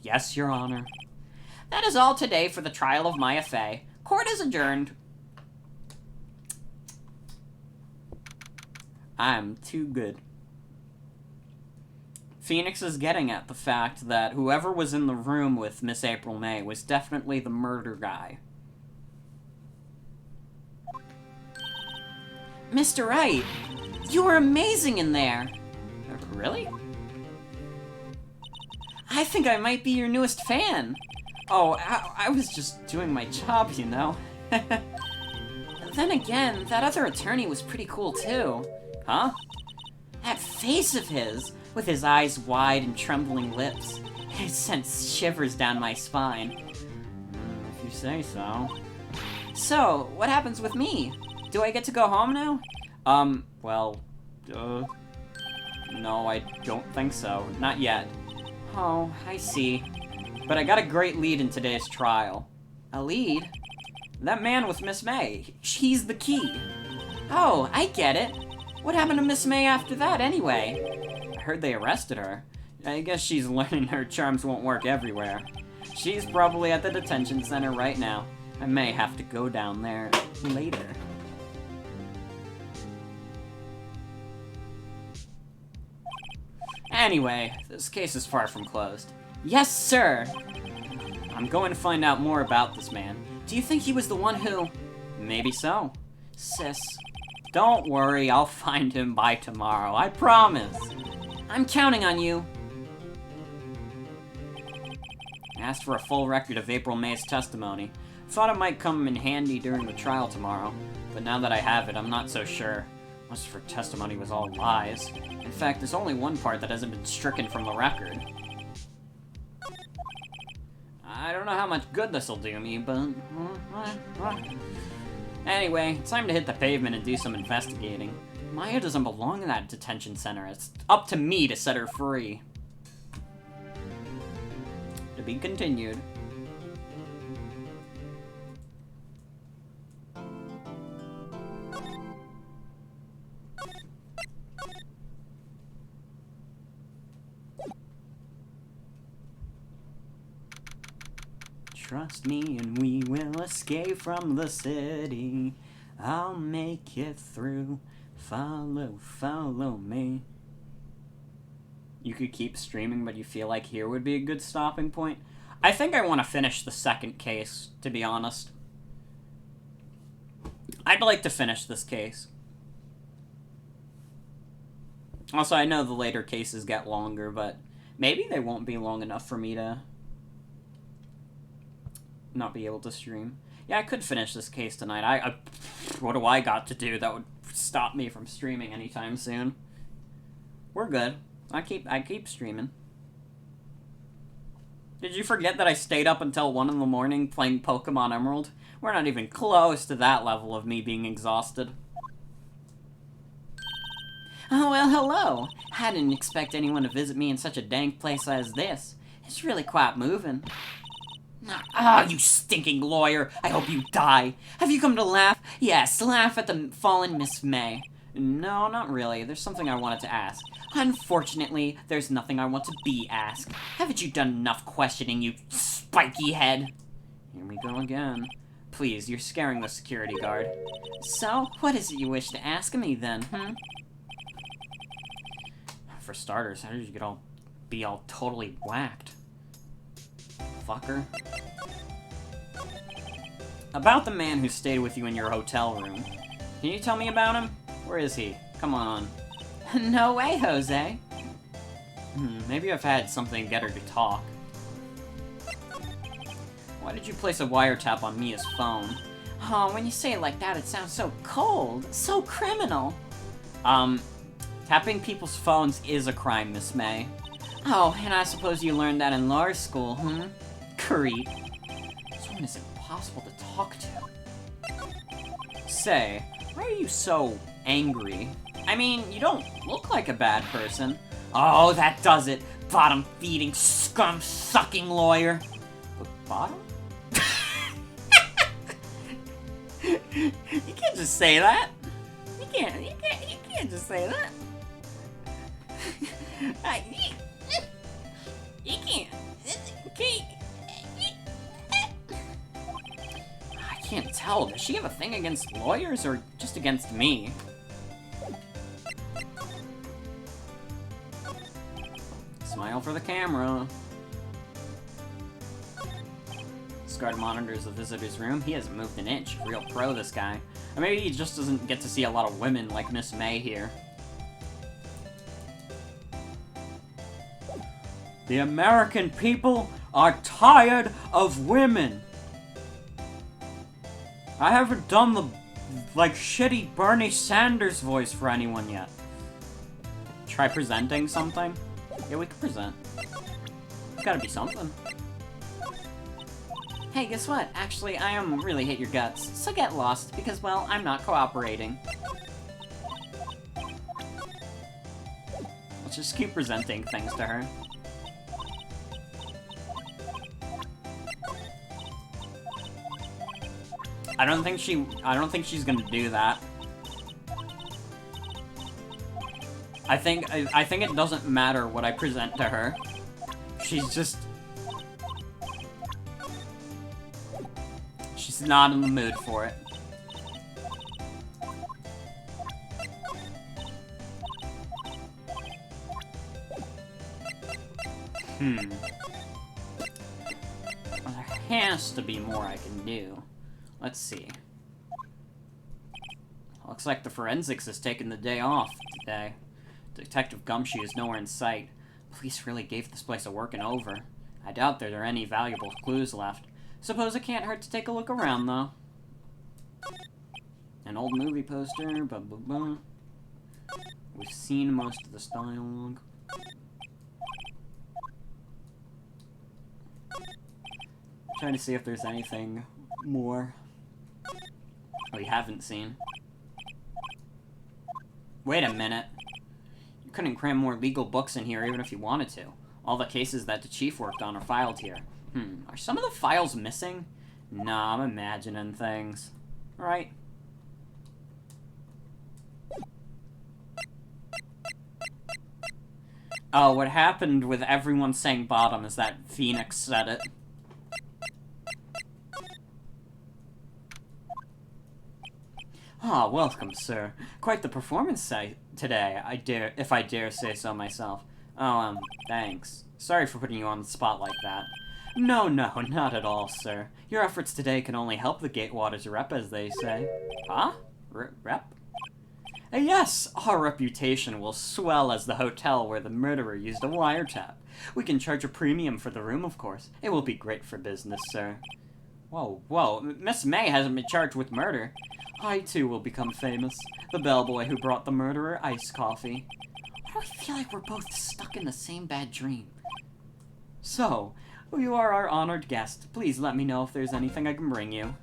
Yes, Your Honor. That is all today for the trial of Maya Fey. Court is adjourned. I'm too good. Phoenix is getting at the fact that whoever was in the room with Miss April May was definitely the murder guy. Mr. Wright, you were amazing in there. Really? I think I might be your newest fan. Oh, I was just doing my job, you know. Then again, that other attorney was pretty cool too. Huh? That face of his, with his eyes wide and trembling lips, it sent shivers down my spine. If you say so. So, what happens with me? Do I get to go home now? Well, no, I don't think so. Not yet. Oh, I see. But I got a great lead in today's trial. A lead? That man with Miss May. He's the key. Oh, I get it. What happened to Miss May after that, anyway? I heard they arrested her. I guess she's learning her charms won't work everywhere. She's probably at the detention center right now. I may have to go down there later. Anyway, this case is far from closed. Yes, sir! I'm going to find out more about this man. Do you think he was the one who... Maybe so. Sis. Don't worry, I'll find him by tomorrow, I promise. I'm counting on you. I asked for a full record of April May's testimony. Thought it might come in handy during the trial tomorrow, but now that I have it, I'm not so sure. Most of her testimony was all lies. In fact, there's only one part that hasn't been stricken from the record. I don't know how much good this'll do me, but... Anyway, it's time to hit the pavement and do some investigating. Maya doesn't belong in that detention center. It's up to me to set her free. To be continued. Trust me and we will escape from the city. I'll make it through. Follow me. You could keep streaming, but you feel like here would be a good stopping point? I think I want to finish the second case, to be honest. I'd like to finish this case. Also, I know the later cases get longer, but maybe they won't be long enough for me to not be able to stream. Yeah, I could finish this case tonight. What do I got to do that would stop me from streaming anytime soon? We're good. I keep streaming. Did you forget that I stayed up until 1 in the morning playing Pokemon Emerald? We're not even close to that level of me being exhausted. Oh, well, hello. I didn't expect anyone to visit me in such a dank place as this. It's really quite moving. Ah, you stinking lawyer! I hope you die! Have you come to laugh? Yes, laugh at the fallen Miss May. No, not really. There's something I wanted to ask. Unfortunately, there's nothing I want to be asked. Haven't you done enough questioning, you spiky head? Here we go again. Please, you're scaring the security guard. So, what is it you wish to ask me, then, For starters, how did you be all totally whacked? Fucker. About the man who stayed with you in your hotel room. Can you tell me about him? Where is he? Come on. No way, Jose. Maybe I've had something to get her to talk. Why did you place a wiretap on Mia's phone? Oh, when you say it like that, it sounds so cold, so criminal. Tapping people's phones is a crime, Miss May. Oh, and I suppose you learned that in law school, Creep. Someone is impossible to talk to. Say, why are you so angry? I mean, you don't look like a bad person. Oh, that does it. Bottom-feeding, scum-sucking lawyer. But bottom? You can't just say that. You can't just say that. You can't. I can't tell. Does she have a thing against lawyers or just against me? Smile for the camera. This guard monitors the visitor's room. He hasn't moved an inch. Real pro, this guy. Or maybe he just doesn't get to see a lot of women like Miss May here. The American people are tired of women. I haven't done the, shitty Bernie Sanders voice for anyone yet. Try presenting something? Yeah, we could present. There's gotta be something. Hey, guess what? Actually, I am really hit your guts. So get lost, because, well, I'm not cooperating. Let's just keep presenting things to her. I don't think she's gonna do that. I think it doesn't matter what I present to her. She's not in the mood for it. Well, there has to be more I can do. Let's see. Looks like the forensics has taken the day off today. Detective Gumshoe is nowhere in sight. Police really gave this place a working over. I doubt there are any valuable clues left. Suppose it can't hurt to take a look around, though. An old movie poster, blah blah blah. We've seen most of this dialogue. Trying to see if there's anything more we haven't seen. Wait a minute. You couldn't cram more legal books in here even if you wanted to. All the cases that the chief worked on are filed here. Are some of the files missing? Nah, I'm imagining things. Right? Oh, what happened with everyone saying bottom is that Phoenix said it. Ah, welcome, sir. Quite the performance today, if I dare say so myself. Oh, thanks. Sorry for putting you on the spot like that. No, not at all, sir. Your efforts today can only help the Gatewaters rep, as they say. Huh? Rep? Yes, our reputation will swell as the hotel where the murderer used a wiretap. We can charge a premium for the room, of course. It will be great for business, sir. Whoa, Miss May hasn't been charged with murder. I, too, will become famous. The bellboy who brought the murderer iced coffee. Why do I feel like we're both stuck in the same bad dream? So, you are our honored guest. Please let me know if there's anything I can bring you.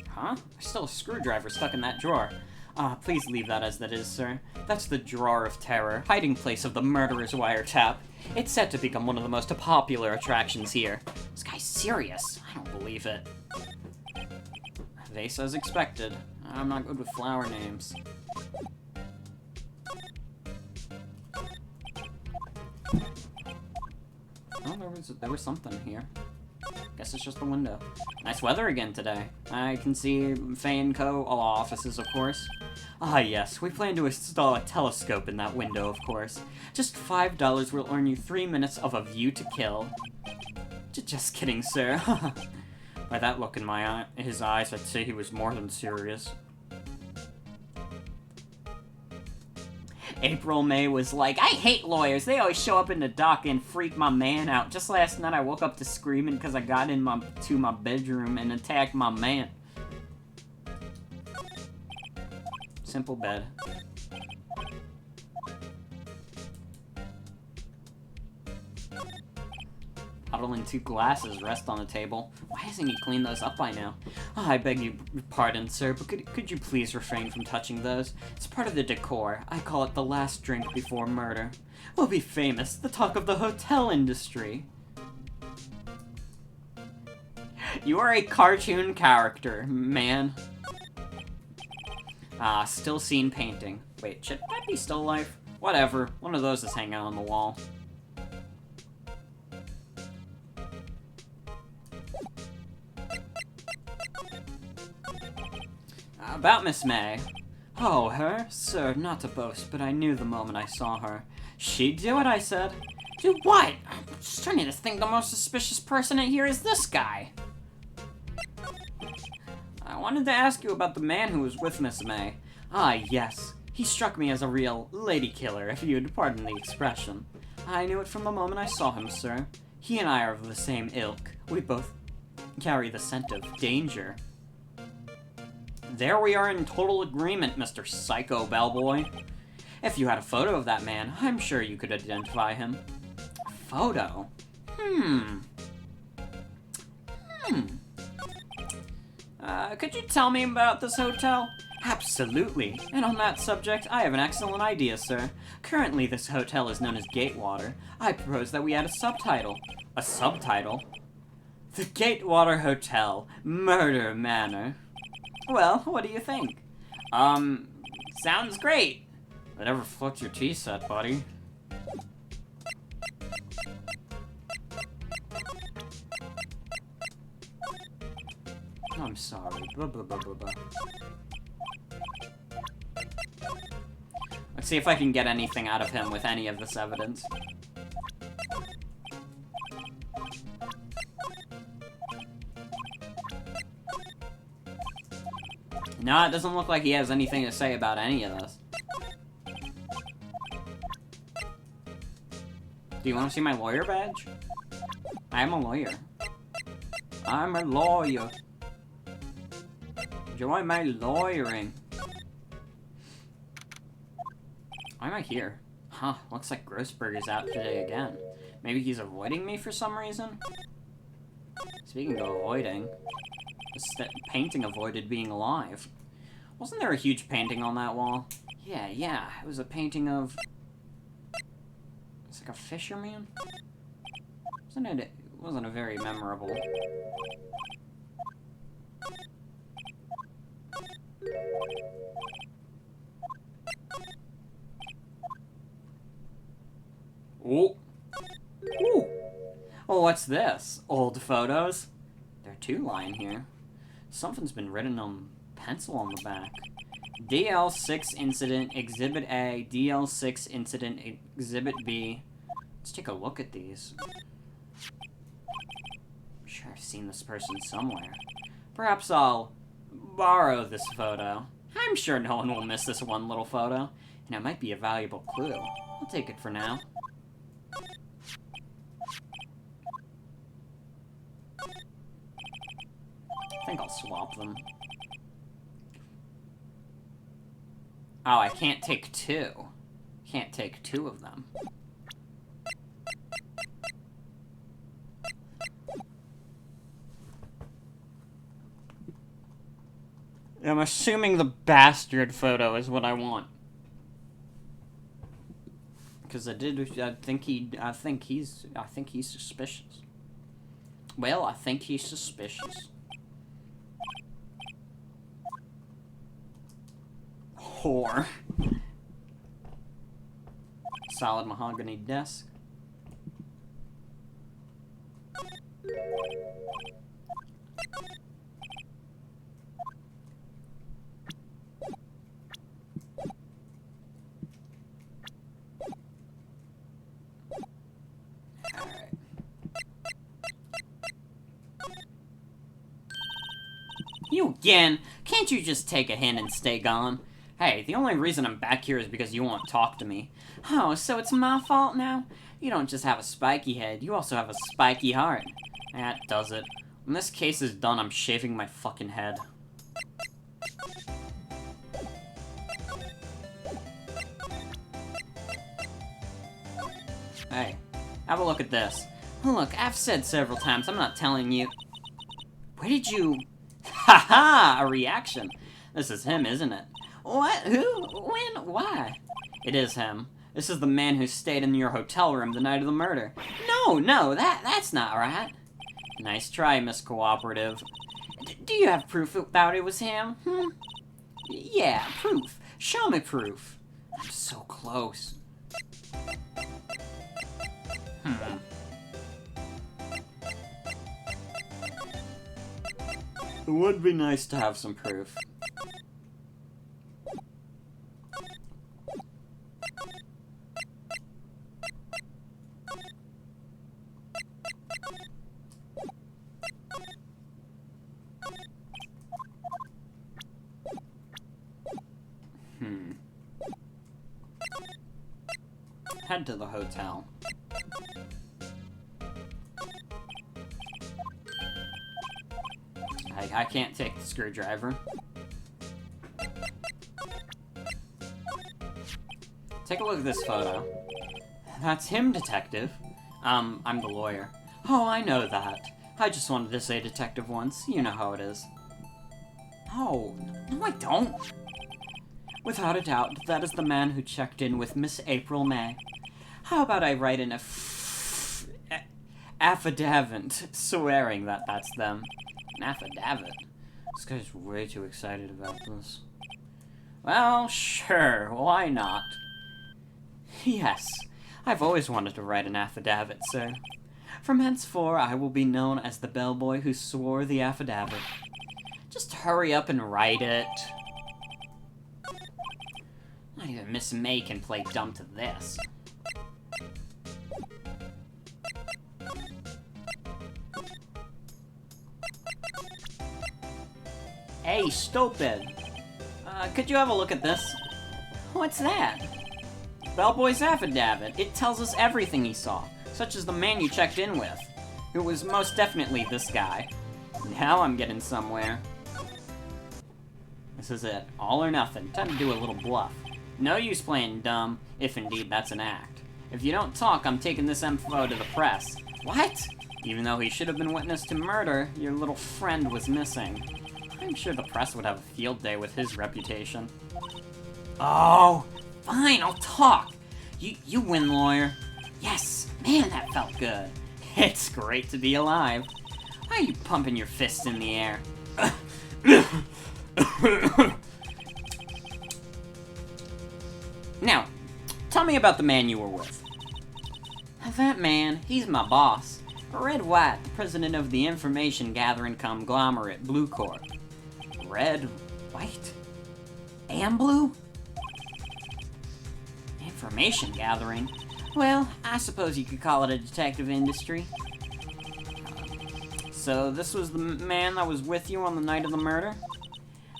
Huh? There's still a screwdriver stuck in that drawer. Ah, please leave that as that is, sir. That's the Drawer of Terror, hiding place of the murderer's wiretap. It's set to become one of the most popular attractions here. This guy's serious. I don't believe it. Vase as expected. I'm not good with flower names. Oh, there was something here. Guess it's just the window. Nice weather again today. I can see Faye & Co. all offices, of course. Ah, yes, we plan to install a telescope in that window, of course. Just $5 will earn you 3 minutes of a view to kill. Just kidding, sir. By that look in his eyes, I'd say he was more than serious. April May was like, I hate lawyers. They always show up in the dock and freak my man out. Just last night I woke up to screaming because I got to my bedroom and attacked my man. Simple bed. Puddle and 2 glasses rest on the table. Why hasn't he cleaned those up by now? Oh, I beg your pardon, sir, but could you please refrain from touching those? It's part of the decor. I call it the last drink before murder. We'll be famous, the talk of the hotel industry. You are a cartoon character, man. Ah, still seen painting. Wait, should that be still life? Whatever, one of those is hanging on the wall. About Miss May. Oh, her? Sir, not to boast, but I knew the moment I saw her. She'd do it, I said. Do what? I'm starting to think the most suspicious person in here is this guy. I wanted to ask you about the man who was with Miss May. Ah, yes. He struck me as a real lady killer, if you'd pardon the expression. I knew it from the moment I saw him, sir. He and I are of the same ilk. We both carry the scent of danger. There we are in total agreement, Mr. Psycho Bellboy. If you had a photo of that man, I'm sure you could identify him. A photo? Could you tell me about this hotel? Absolutely. And on that subject, I have an excellent idea, sir. Currently, this hotel is known as Gatewater. I propose that we add a subtitle. A subtitle? The Gatewater Hotel, Murder Manor. Well, what do you think? Sounds great. Whatever floats your tea set, buddy. I'm sorry. Blah, blah, blah, blah, blah. Let's see if I can get anything out of him with any of this evidence. No, it doesn't look like he has anything to say about any of this. Do you want to see my lawyer badge? I am a lawyer. I'm a lawyer. Enjoy my lawyering. Why am I here? Huh, looks like Grossberg is out today again. Maybe he's avoiding me for some reason? Speaking of avoiding, this painting avoided being alive. Wasn't there a huge painting on that wall? Yeah, it was a painting of... It's like a fisherman? It wasn't a very memorable... Oh! Ooh! Oh, what's this? Old photos? There are 2 lying here. Something's been written on pencil on the back. DL6 Incident Exhibit A, DL6 Incident Exhibit B. Let's take a look at these. I'm sure I've seen this person somewhere. Perhaps I'll borrow this photo. I'm sure no one will miss this one little photo, and it might be a valuable clue. I'll take it for now. I think I'll swap them. Oh, I can't take 2. Can't take 2 of them. I'm assuming the bastard photo is what I want. Because I think he's suspicious. Well, I think he's suspicious. Whore. Solid mahogany desk. Alright. You again? Can't you just take a hint and stay gone? Hey, the only reason I'm back here is because you won't talk to me. Oh, so it's my fault now? You don't just have a spiky head, you also have a spiky heart. That does it. When this case is done, I'm shaving my fucking head. Hey, have a look at this. Look, I've said several times, I'm not telling you. Where did you... Haha! A reaction. This is him, isn't it? What? Who? When? Why? It is him. This is the man who stayed in your hotel room the night of the murder. No, that's not right. Nice try, Miss Cooperative. Do you have proof that it was him? Yeah, proof. Show me proof. I'm so close. It would be nice to have some proof. Head to the hotel. I can't take the screwdriver. Take a look at this photo. That's him, detective. I'm the lawyer. Oh, I know that. I just wanted to say detective once. You know how it is. Oh, no I don't. Without a doubt, that is the man who checked in with Miss April May. How about I write an affidavit swearing that that's them? An affidavit? This guy's way too excited about this. Well, sure, why not? Yes, I've always wanted to write an affidavit, sir. From henceforth, I will be known as the bellboy who swore the affidavit. Just hurry up and write it. Not even Miss May can play dumb to this. Hey, stupid! Could you have a look at this? What's that? Bellboy's affidavit. It tells us everything he saw, such as the man you checked in with, who was most definitely this guy. Now I'm getting somewhere. This is it. All or nothing. Time to do a little bluff. No use playing dumb, if indeed that's an act. If you don't talk, I'm taking this info to the press. What? Even though he should have been witness to murder, your little friend was missing. I'm sure the press would have a field day with his reputation. Oh, fine, I'll talk. You win, lawyer. Yes, man, that felt good. It's great to be alive. Why are you pumping your fists in the air? Now, tell me about the man you were with. That man, he's my boss. Red White, the president of the information gathering conglomerate Blue Corp. Red, White, and Blue? Information gathering? Well, I suppose you could call it a detective industry. So this was the man that was with you on the night of the murder?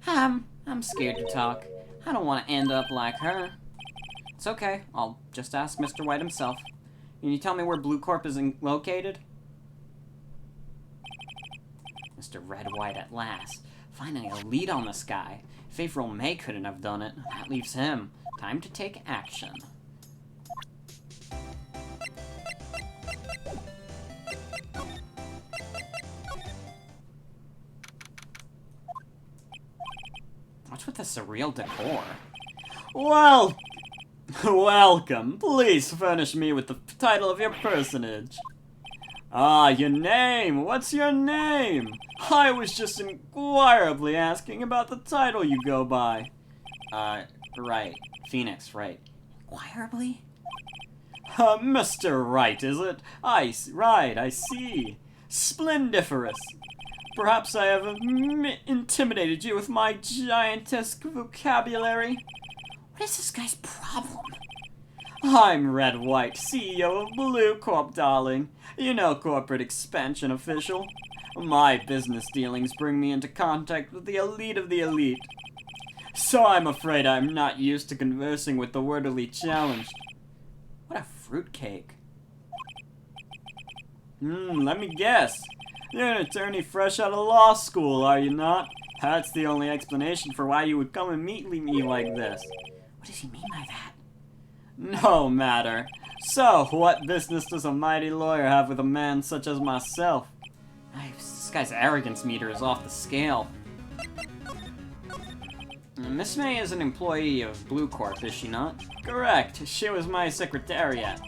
I'm scared to talk. I don't want to end up like her. It's okay, I'll just ask Mr. White himself. Can you tell me where Blue Corp is located? Mr. Red White at last. Finding a lead on this guy. If April May couldn't have done it, that leaves him. Time to take action. What's with the surreal decor? Well, welcome. Please furnish me with the title of your personage. Ah, your name. What's your name? I was just inquirably asking about the title you go by. Right. Phoenix, right. Inquirably? Mr. Wright, is it? Right, I see. Splendiferous. Perhaps I have intimidated you with my giantesque vocabulary. What is this guy's problem? I'm Red White, CEO of Blue Corp, darling. You know, corporate expansion official. My business dealings bring me into contact with the elite of the elite. So I'm afraid I'm not used to conversing with the wordily challenged. What a fruitcake. Let me guess. You're an attorney fresh out of law school, are you not? That's the only explanation for why you would come and meet me like this. What does he mean by that? No matter. So, what business does a mighty lawyer have with a man such as myself? This guy's arrogance meter is off the scale. Miss May is an employee of Blue Corp, is she not? Correct. She was my secretariat.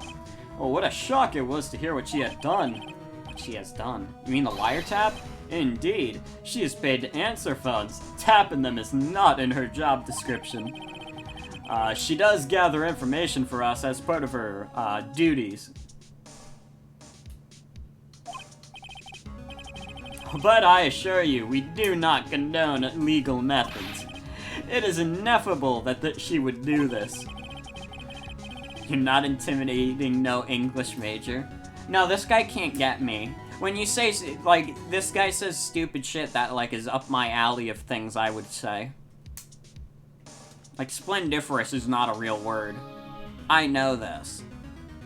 Well, what a shock it was to hear what she had done. What she has done? You mean the wiretap? Indeed. She is paid to answer phones. Tapping them is not in her job description. She does gather information for us as part of her, duties. But I assure you, we do not condone illegal methods. It is ineffable that she would do this. You're not intimidating no English major. No, this guy can't get me. When you say, like, this guy says stupid shit that, like, is up my alley of things I would say. Like, splendiferous is not a real word. I know this.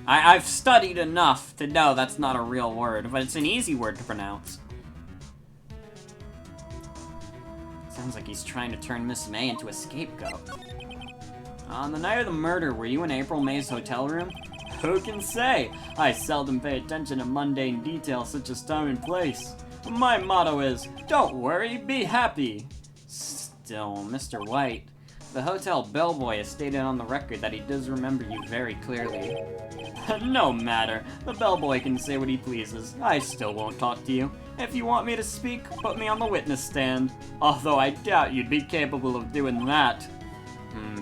I've studied enough to know that's not a real word, but it's an easy word to pronounce. Sounds like he's trying to turn Miss May into a scapegoat. On the night of the murder, were you in April May's hotel room? Who can say? I seldom pay attention to mundane details such as time and place. My motto is, don't worry, be happy. Still, Mr. White, the hotel bellboy has stated on the record that he does remember you very clearly. No matter. The bellboy can say what he pleases. I still won't talk to you. If you want me to speak, put me on the witness stand. Although I doubt you'd be capable of doing that.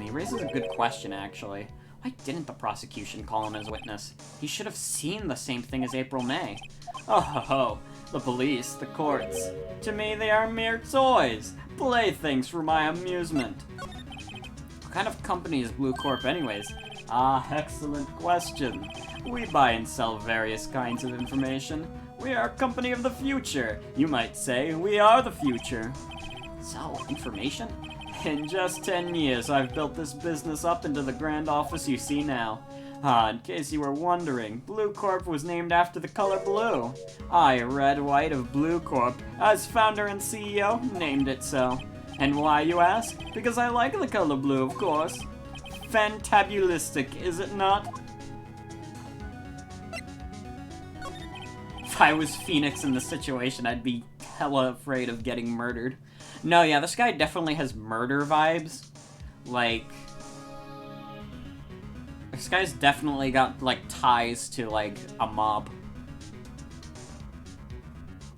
He raises a good question, actually. Why didn't the prosecution call him as witness? He should have seen the same thing as April May. Oh ho ho. The police, the courts. To me, they are mere toys. Playthings for my amusement. What kind of company is Blue Corp anyways? Ah, excellent question. We buy and sell various kinds of information. We are a company of the future. You might say we are the future. So, information? In just 10 years, I've built this business up into the grand office you see now. In case you were wondering, Blue Corp was named after the color blue. I, Red White of Blue Corp, as founder and CEO, named it so. And why, you ask? Because I like the color blue, of course. Fantabulistic, is it not? If I was Phoenix in this situation, I'd be hella afraid of getting murdered. No, yeah, this guy definitely has murder vibes. Like, this guy's definitely got, like, ties to, like, a mob.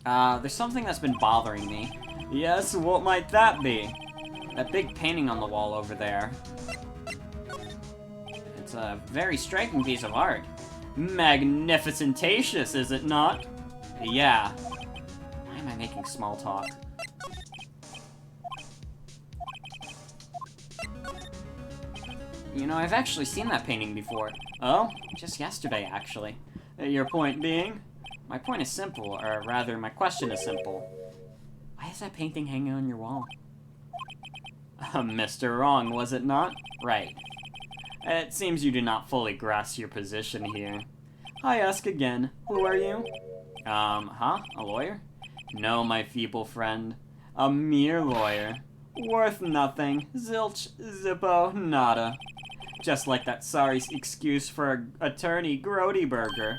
There's something that's been bothering me. Yes, what might that be? That big painting on the wall over there. It's a very striking piece of art. Magnificentatious, is it not? Yeah. Why am I making small talk? You know, I've actually seen that painting before. Oh? Just yesterday, actually. Your point being? My point is simple, or rather, my question is simple. Why is that painting hanging on your wall? Mr. Wrong, was it not? Right. It seems you do not fully grasp your position here. I ask again, who are you? A lawyer? No, my feeble friend. A mere lawyer. Worth nothing. Zilch, zippo, nada. Just like that sorry excuse for attorney Grodyburger.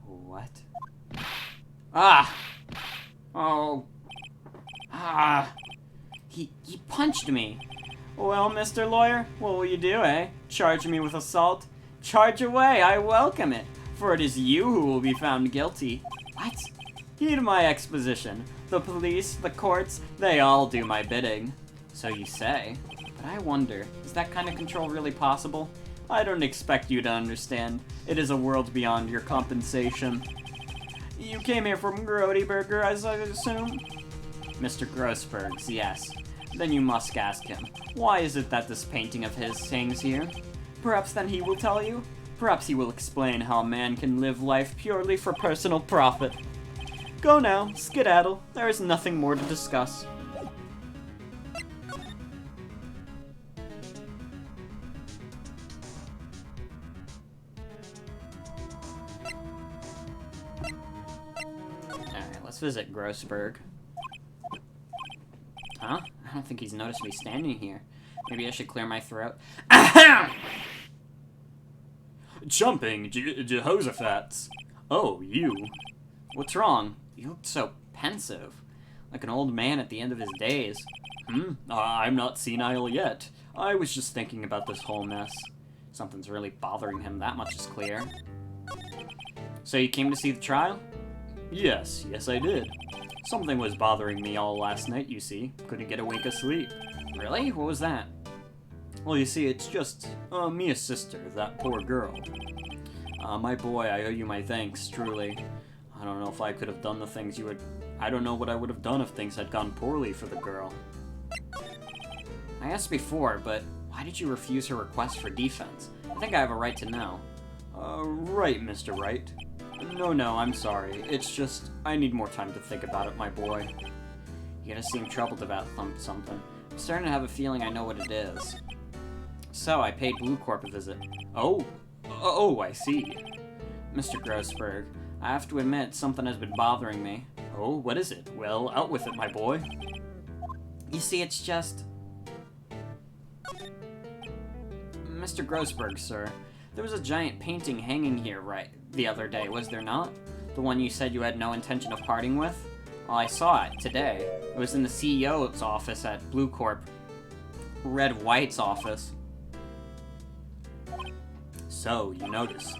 What? Ah! Oh. Ah! He punched me. Well, Mr. Lawyer, what will you do, eh? Charge me with assault? Charge away, I welcome it, for it is you who will be found guilty. What? Heed my exposition. The police, the courts, they all do my bidding. So you say. But I wonder, is that kind of control really possible? I don't expect you to understand. It is a world beyond your compensation. You came here from Grody Burger, as I assume? Mr. Grossberg's, yes. Then you must ask him, why is it that this painting of his hangs here? Perhaps then he will tell you? Perhaps he will explain how a man can live life purely for personal profit. Go now, skedaddle. There is nothing more to discuss. Alright, let's visit Grossberg. Huh? I don't think he's noticed me standing here. Maybe I should clear my throat. Ahem! Jumping Jehoshaphat's. Oh, you. What's wrong? You look so pensive. Like an old man at the end of his days. I'm not senile yet. I was just thinking about this whole mess. Something's really bothering him, that much is clear. So you came to see the trial? Yes I did. Something was bothering me all last night, you see. Couldn't get a wink of sleep. Really? What was that? Well, you see, it's just, Mia's sister, that poor girl. My boy, I owe you my thanks, truly. I don't know if I could have done the things you would... I don't know what I would have done if things had gone poorly for the girl. I asked before, but why did you refuse her request for defense? I think I have a right to know. Right, Mr. Wright. No, I'm sorry. It's just, I need more time to think about it, my boy. You gotta seem troubled about something. I'm starting to have a feeling I know what it is. So, I paid Blue Corp a visit. Oh, I see. Mr. Grossberg, I have to admit, something has been bothering me. Oh, what is it? Well, out with it, my boy. You see, it's just... Mr. Grossberg, sir, there was a giant painting hanging here the other day, was there not? The one you said you had no intention of parting with? Well, I saw it today. It was in the CEO's office at Blue Corp. Wright's office. So, you noticed.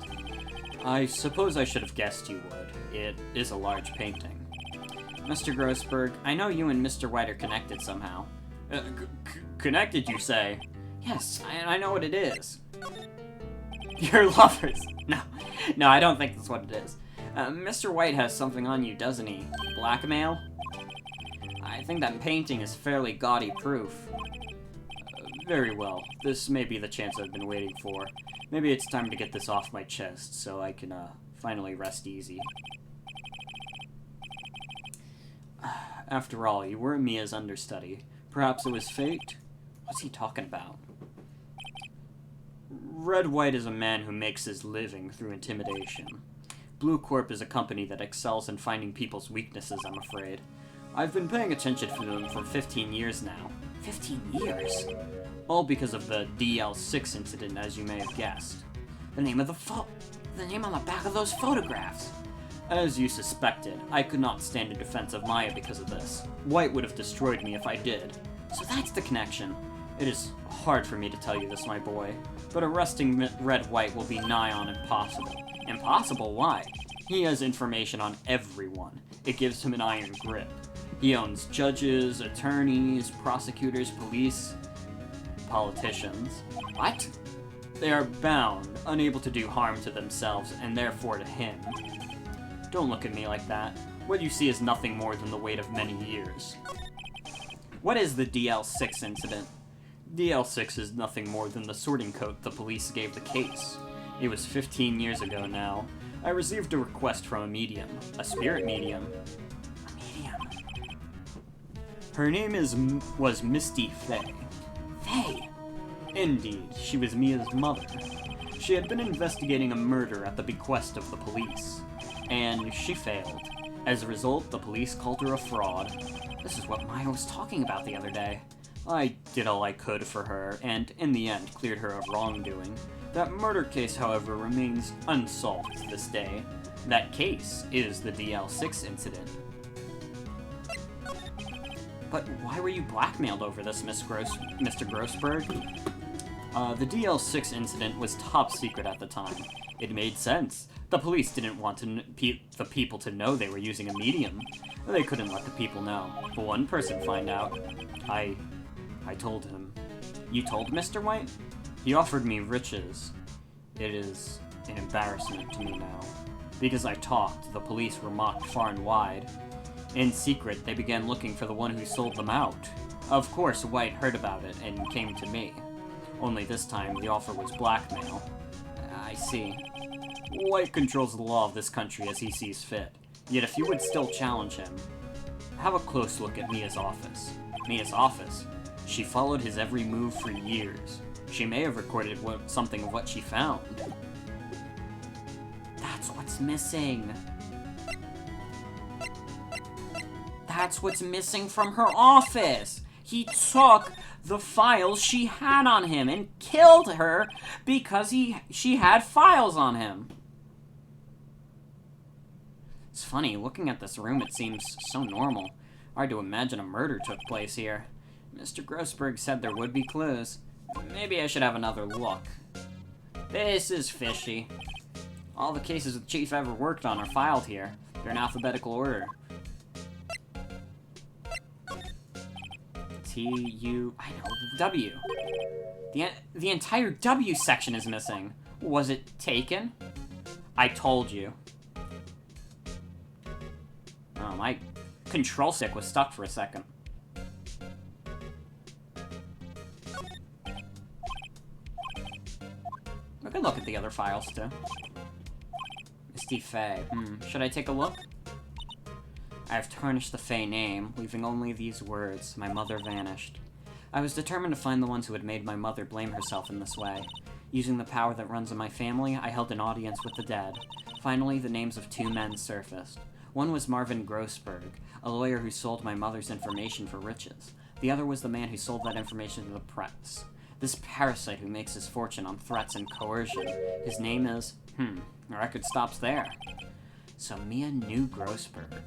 I suppose I should have guessed you would. It is a large painting. Mr. Grossberg, I know you and Mr. Wright are connected somehow. Connected, you say? Yes, I know what it is. You're lovers. No, I don't think that's what it is. Mr. Wright has something on you, doesn't he? Blackmail? I think that painting is fairly gaudy proof. Very well. This may be the chance I've been waiting for. Maybe it's time to get this off my chest, so I can, finally rest easy. After all, you were Mia's understudy. Perhaps it was fate? What's he talking about? Wright is a man who makes his living through intimidation. Blue Corp is a company that excels in finding people's weaknesses, I'm afraid. I've been paying attention to them for 15 years now. 15 years? All because of the DL6 incident, as you may have guessed. The name on the back of those photographs! As you suspected, I could not stand in defense of Maya because of this. White would have destroyed me if I did. So that's the connection. It is hard for me to tell you this, my boy, but arresting Red White will be nigh on impossible. Impossible? Why? He has information on everyone. It gives him an iron grip. He owns judges, attorneys, prosecutors, police, politicians. What? They are bound, unable to do harm to themselves, and therefore to him. Don't look at me like that. What you see is nothing more than the weight of many years. What is the DL6 incident? DL6 is nothing more than the sorting coat the police gave the case. It was 15 years ago now. I received a request from a medium. A spirit medium. A medium? Her name was Misty Fay. Fay? Indeed, she was Mia's mother. She had been investigating a murder at the bequest of the police, and she failed. As a result, the police called her a fraud. This is what Maya was talking about the other day. I did all I could for her, and in the end cleared her of wrongdoing. That murder case, however, remains unsolved to this day. That case is the DL6 incident. But why were you blackmailed over this, Mr. Grossberg? The DL6 incident was top secret at the time. It made sense. The police didn't want the people to know they were using a medium. They couldn't let the people know. But one person find out. I told him. You told Mr. White? He offered me riches. It is an embarrassment to me now. Because I talked, the police were mocked far and wide. In secret, they began looking for the one who sold them out. Of course, White heard about it and came to me. Only this time, the offer was blackmail. I see. White controls the law of this country as he sees fit. Yet if you would still challenge him, have a close look at Mia's office. Mia's office? She followed his every move for years. She may have recorded something of what she found. That's what's missing. That's what's missing from her office. He took the files she had on him and killed her because she had files on him. It's funny, looking at this room, it seems so normal. Hard to imagine a murder took place here. Mr. Grossberg said there would be clues. Maybe I should have another look. This is fishy. All the cases the chief ever worked on are filed here. They're in alphabetical order. T-U... I know, W. The entire W section is missing. Was it taken? I told you. Oh, my control stick was stuck for a second. We can look at the other files, too. Misty Faye. Should I take a look? I have tarnished the Faye name, leaving only these words, my mother vanished. I was determined to find the ones who had made my mother blame herself in this way. Using the power that runs in my family, I held an audience with the dead. Finally, the names of two men surfaced. One was Marvin Grossberg, a lawyer who sold my mother's information for riches. The other was the man who sold that information to the press. This parasite who makes his fortune on threats and coercion. His name is... the record stops there. So Mia knew Grossberg.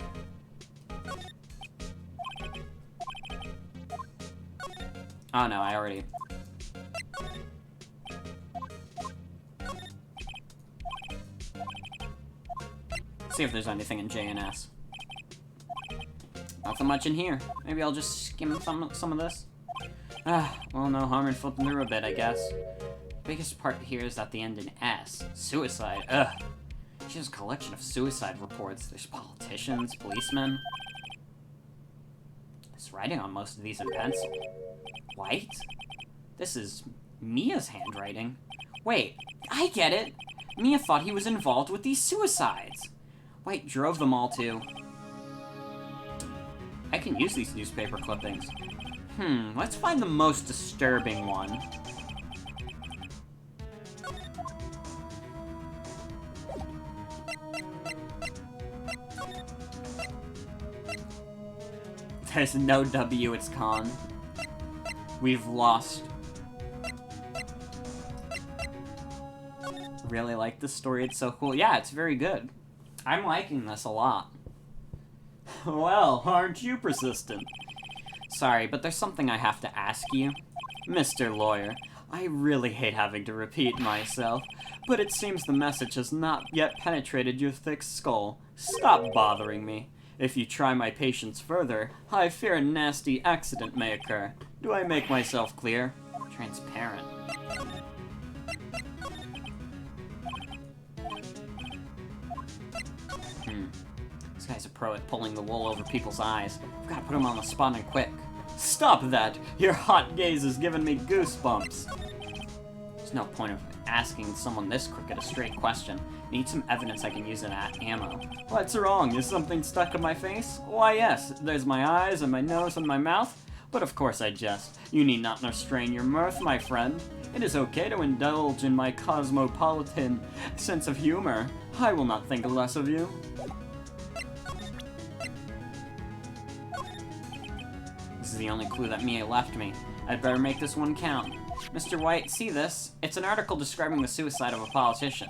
Oh no, I already... See if there's anything in JNS. Nothing much in here. Maybe I'll just skim some of this. Well, no harm in flipping through a bit, I guess. Biggest part here is at the end in S. Suicide. Ugh. She has a collection of suicide reports. There's politicians, policemen. There's writing on most of these in pencil. White? This is Mia's handwriting. Wait, I get it! Mia thought he was involved with these suicides. White drove them all to... I can use these newspaper clippings. Let's find the most disturbing one. There's no W, it's con. We've lost. Really like this story, it's so cool. Yeah, it's very good. I'm liking this a lot. Well, aren't you persistent? Sorry, but there's something I have to ask you. Mr. Lawyer, I really hate having to repeat myself, but it seems the message has not yet penetrated your thick skull. Stop bothering me. If you try my patience further, I fear a nasty accident may occur. Do I make myself clear? Transparent. This guy's a pro at pulling the wool over people's eyes. I've got to put him on the spot and quick. Stop that! Your hot gaze has given me goosebumps. There's no point of asking someone this crooked a straight question. Need some evidence I can use in ammo. What's wrong? Is something stuck in my face? Why yes, there's my eyes and my nose and my mouth. But of course I jest. You need not restrain your mirth, my friend. It is okay to indulge in my cosmopolitan sense of humor. I will not think less of you. This is the only clue that Mia left me. I'd better make this one count. Mr. White, see this? It's an article describing the suicide of a politician.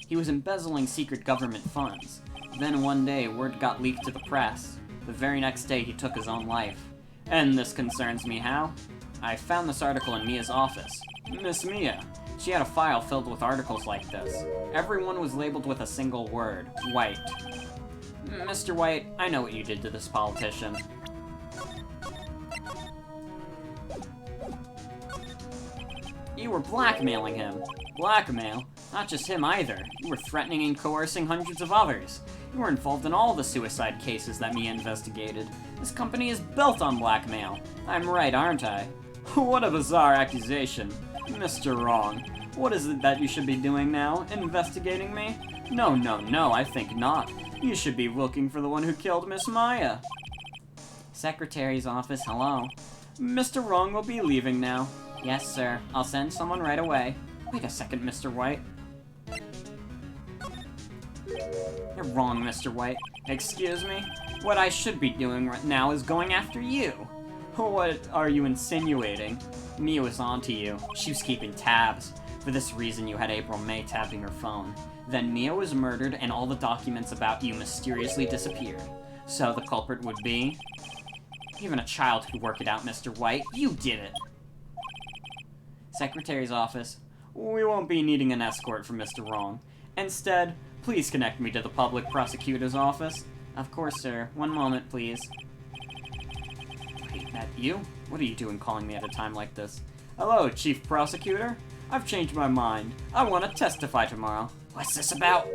He was embezzling secret government funds. Then one day, word got leaked to the press. The very next day, he took his own life. And this concerns me how? I found this article in Mia's office. Miss Mia. She had a file filled with articles like this. Everyone was labeled with a single word, White. Mr. White, I know what you did to this politician. You were blackmailing him. Blackmail? Not just him either. You were threatening and coercing hundreds of others. You were involved in all the suicide cases that Mia investigated. This company is built on blackmail. I'm right, aren't I? What a bizarre accusation. Mr. Wrong. What is it that you should be doing now? Investigating me? No, I think not. You should be looking for the one who killed Miss Maya. Secretary's office, hello. Mr. Wrong will be leaving now. Yes, sir. I'll send someone right away. Wait a second, Mr. White. You're wrong, Mr. White. Excuse me? What I should be doing right now is going after you. What are you insinuating? Mia was onto you. She was keeping tabs. For this reason, you had April May tapping her phone. Then Mia was murdered and all the documents about you mysteriously disappeared. So the culprit would be... Even a child could work it out, Mr. White. You did it. Secretary's office. We won't be needing an escort from Mr. Wrong. Instead, please connect me to the public prosecutor's office. Of course, sir. One moment, please. Wait, that you? What are you doing calling me at a time like this? Hello, Chief Prosecutor? I've changed my mind. I want to testify tomorrow. What's this about?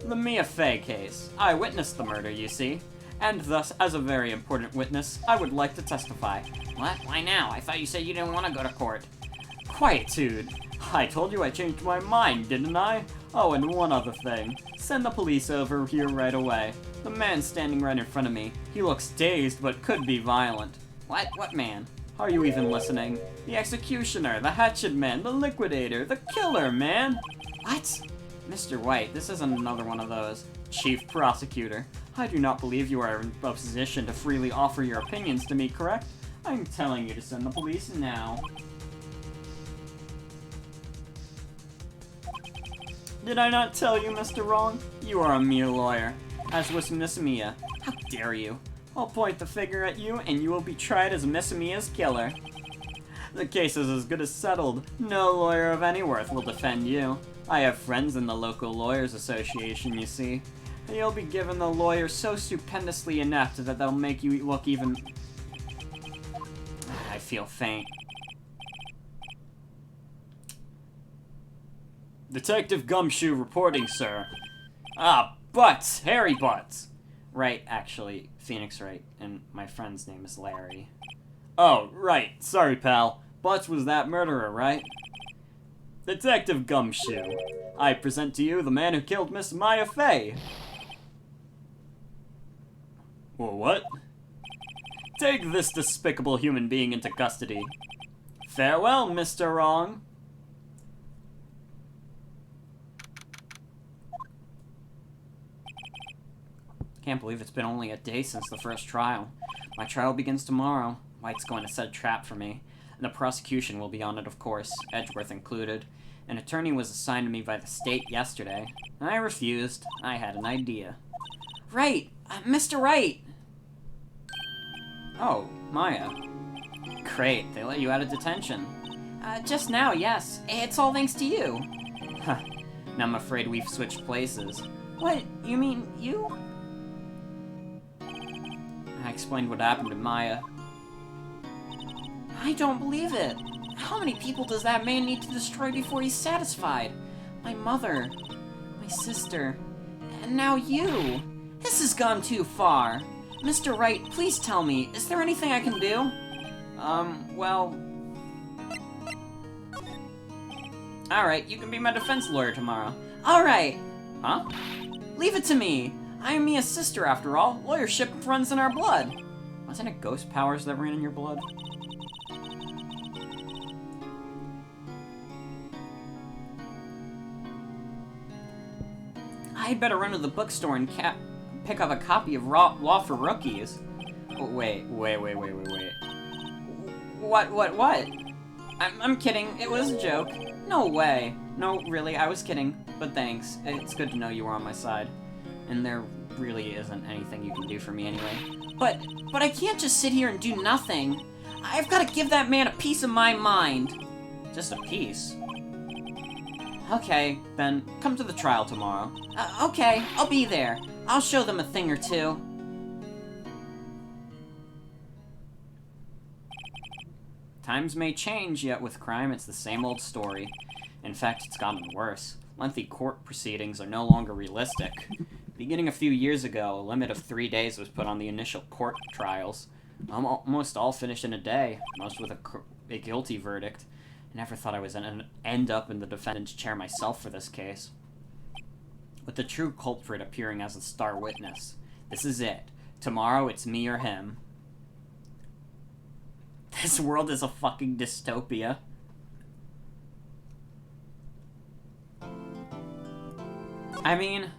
The Mia Fey case. I witnessed the murder, you see. And thus, as a very important witness, I would like to testify. What? Why now? I thought you said you didn't want to go to court. Quietude. I told you I changed my mind, didn't I? Oh, and one other thing. Send the police over here right away. The man standing right in front of me. He looks dazed, but could be violent. What? What man? Are you even listening? The executioner, the hatchet man, the liquidator, the killer, man! What? Mr. White, this isn't another one of those. Chief Prosecutor, I do not believe you are in a position to freely offer your opinions to me, correct? I'm telling you to send the police now. Did I not tell you, Mr. Wrong? You are a mere lawyer, as was Miss Mia. How dare you? I'll point the finger at you, and you will be tried as Miss Mia's killer. The case is as good as settled. No lawyer of any worth will defend you. I have friends in the local lawyers association, you see. And you'll be given the lawyer so stupendously inept that they'll make you look even... I feel faint. Detective Gumshoe reporting, sir. Ah, Butts! Harry Butts! Right, actually, Phoenix Wright, and my friend's name is Larry. Oh, right. Sorry, pal. Butts was that murderer, right? Detective Gumshoe, I present to you the man who killed Miss Maya Fey. Well, what? Take this despicable human being into custody. Farewell, Mr. Wrong. Can't believe it's been only a day since the first trial. My trial begins tomorrow. White's going to set a trap for me. And the prosecution will be on it, of course, Edgeworth included. An attorney was assigned to me by the state yesterday. I refused. I had an idea. Right! Mr. Wright! Oh, Maya. Great, they let you out of detention. Just now, yes. It's all thanks to you. Huh. Now I'm afraid we've switched places. What? You mean you? I explained what happened to Maya. I don't believe it. How many people does that man need to destroy before he's satisfied? My mother, my sister, and now you. This has gone too far. Mr. Wright, please tell me, is there anything I can do? Well... Alright, you can be my defense lawyer tomorrow. Alright! Huh? Leave it to me! I am Mia's sister, after all. Lawyership runs in our blood. Wasn't it ghost powers that ran in your blood? I'd better run to the bookstore and pick up a copy of Law for Rookies. Oh, wait. What? I'm kidding. It was a joke. No way. No, really, I was kidding. But thanks. It's good to know you were on my side. And there really isn't anything you can do for me anyway. But I can't just sit here and do nothing. I've got to give that man a piece of my mind. Just a piece? Okay, then come to the trial tomorrow. Okay, I'll be there. I'll show them a thing or two. Times may change, yet with crime it's the same old story. In fact, it's gotten worse. Lengthy court proceedings are no longer realistic. Beginning a few years ago, a limit of 3 days was put on the initial court trials. Almost all finished in a day, most with a guilty verdict. I never thought I was going to end up in the defendant's chair myself for this case. With the true culprit appearing as a star witness. This is it. Tomorrow it's me or him. This world is a fucking dystopia. I mean,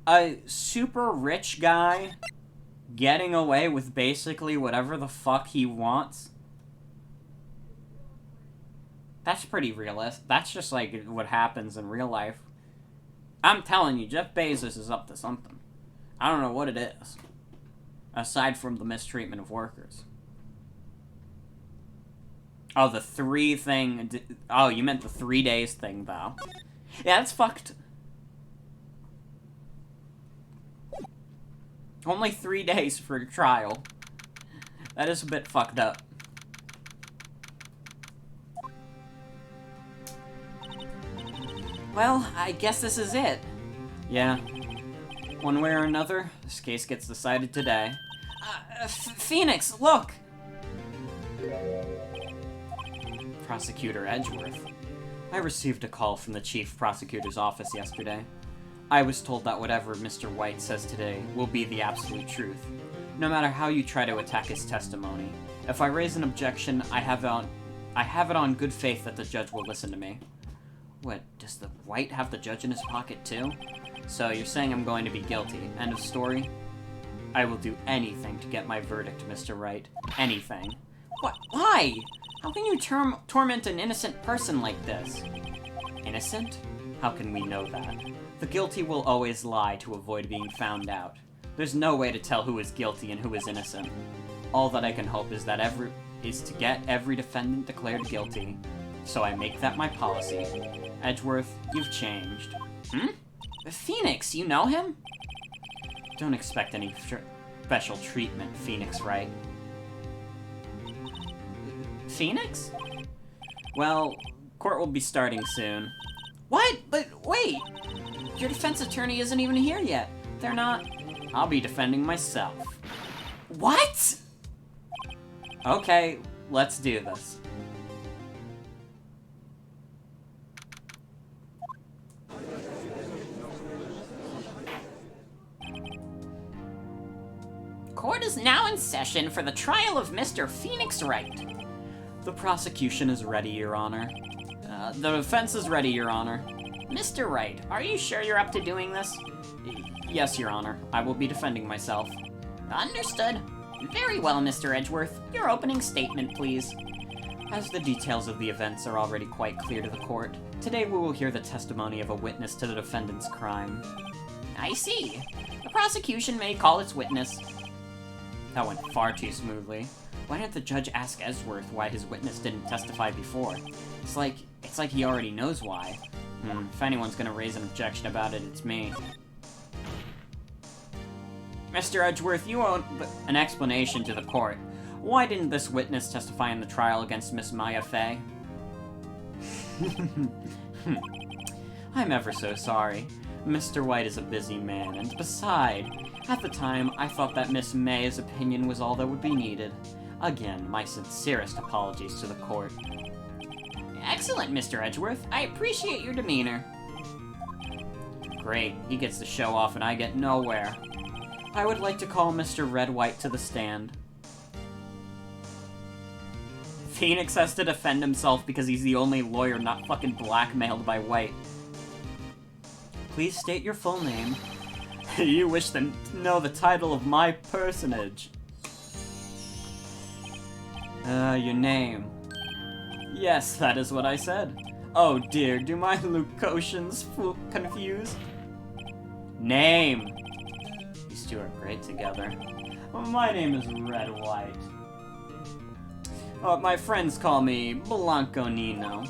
a super rich guy getting away with basically whatever the fuck he wants. That's pretty realistic. That's just like what happens in real life. I'm telling you, Jeff Bezos is up to something. I don't know what it is. Aside from the mistreatment of workers. Oh, the 3 thing... Oh, you meant the 3 days thing, though. Yeah, that's fucked. Only 3 days for a trial. That is a bit fucked up. Well, I guess this is it. Yeah. One way or another, this case gets decided today. Phoenix, look! Prosecutor Edgeworth. I received a call from the Chief Prosecutor's office yesterday. I was told that whatever Mr. White says today will be the absolute truth, no matter how you try to attack his testimony. If I raise an objection, I have it on good faith that the judge will listen to me. What, does the White have the judge in his pocket too? So you're saying I'm going to be guilty. End of story? I will do anything to get my verdict, Mr. Wright. Anything. What? Why? How can you torment an innocent person like this? Innocent? How can we know that? The guilty will always lie to avoid being found out. There's no way to tell who is guilty and who is innocent. All that I can hope is to get every defendant declared guilty. So I make that my policy. Edgeworth, you've changed. Phoenix, you know him? Don't expect any special treatment, Phoenix, right? Phoenix? Well, court will be starting soon. What? But wait! Your defense attorney isn't even here yet. They're not... I'll be defending myself. What? Okay, let's do this. Court is now in session for the trial of Mr. Phoenix Wright. The prosecution is ready, Your Honor. The defense is ready, Your Honor. Mr. Wright, are you sure you're up to doing this? Yes, Your Honor. I will be defending myself. Understood. Very well, Mr. Edgeworth. Your opening statement, please. As the details of the events are already quite clear to the court, today we will hear the testimony of a witness to the defendant's crime. I see. The prosecution may call its witness. That went far too smoothly. Why didn't the judge ask Edgeworth why his witness didn't testify before? It's like he already knows why. If anyone's gonna raise an objection about it, it's me. Mr. Edgeworth, you owe an explanation to the court. Why didn't this witness testify in the trial against Miss Maya Fey? I'm ever so sorry. Mr. White is a busy man, and beside, at the time, I thought that Miss May's opinion was all that would be needed. Again, my sincerest apologies to the court. Excellent, Mr. Edgeworth. I appreciate your demeanor. Great, he gets to show off and I get nowhere. I would like to call Mr. Red White to the stand. Phoenix has to defend himself because he's the only lawyer not fucking blackmailed by White. Please state your full name. You wish to know the title of my personage. Your name. Yes, that is what I said. Oh dear, do my Lucosians confused? Name. two are great together. Well, my name is Red White. My friends call me Blanco Nino.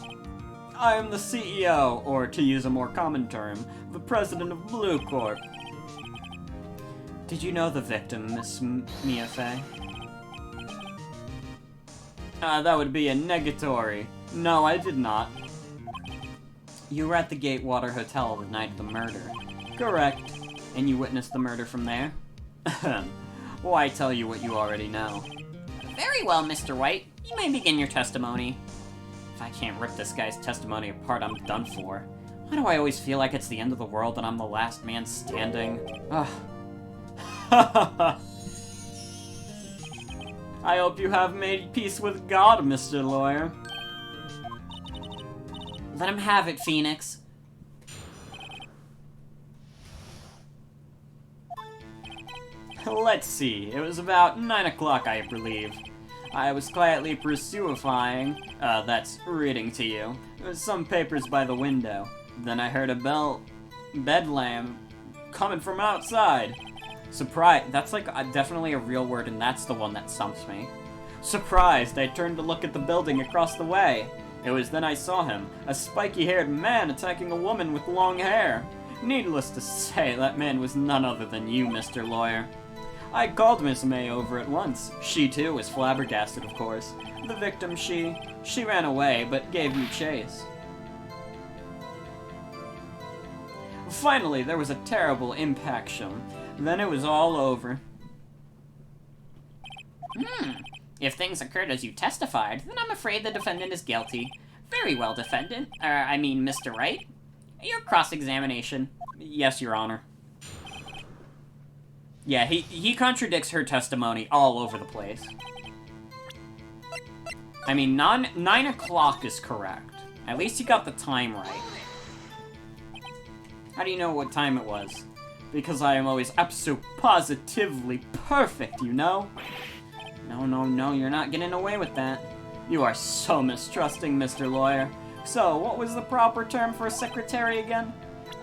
I am the CEO, or to use a more common term, the president of Blue Corp. Did you know the victim, Miss Mia Fey? That would be a negatory. No, I did not. You were at the Gatewater Hotel the night of the murder. Correct. And you witnessed the murder from there? Why tell you what you already know? Very well, Mr. White. You may begin your testimony. If I can't rip this guy's testimony apart, I'm done for. Why do I always feel like it's the end of the world and I'm the last man standing? Ugh. I hope you have made peace with God, Mr. Lawyer. Let him have it, Phoenix. Let's see, it was about 9 o'clock, I believe. I was quietly pursuifying, that's reading to you, some papers by the window. Then I heard a bedlam coming from outside. Surprise, that's like definitely a real word, and that's the one that stumps me. Surprised, I turned to look at the building across the way. It was then I saw him, a spiky-haired man attacking a woman with long hair. Needless to say, that man was none other than you, Mr. Lawyer. I called Miss May over at once. She, too, was flabbergasted, of course. The victim, she ran away, but gave you chase. Finally, there was a terrible impaction. Then it was all over. If things occurred as you testified, then I'm afraid the defendant is guilty. Very well, defendant. Mr. Wright. Your cross-examination. Yes, Your Honor. Yeah, he contradicts her testimony all over the place. I mean, 9 o'clock is correct. At least he got the time right. How do you know what time it was? Because I am always positively perfect, you know? No, you're not getting away with that. You are so mistrusting, Mr. Lawyer. So, what was the proper term for a secretary again?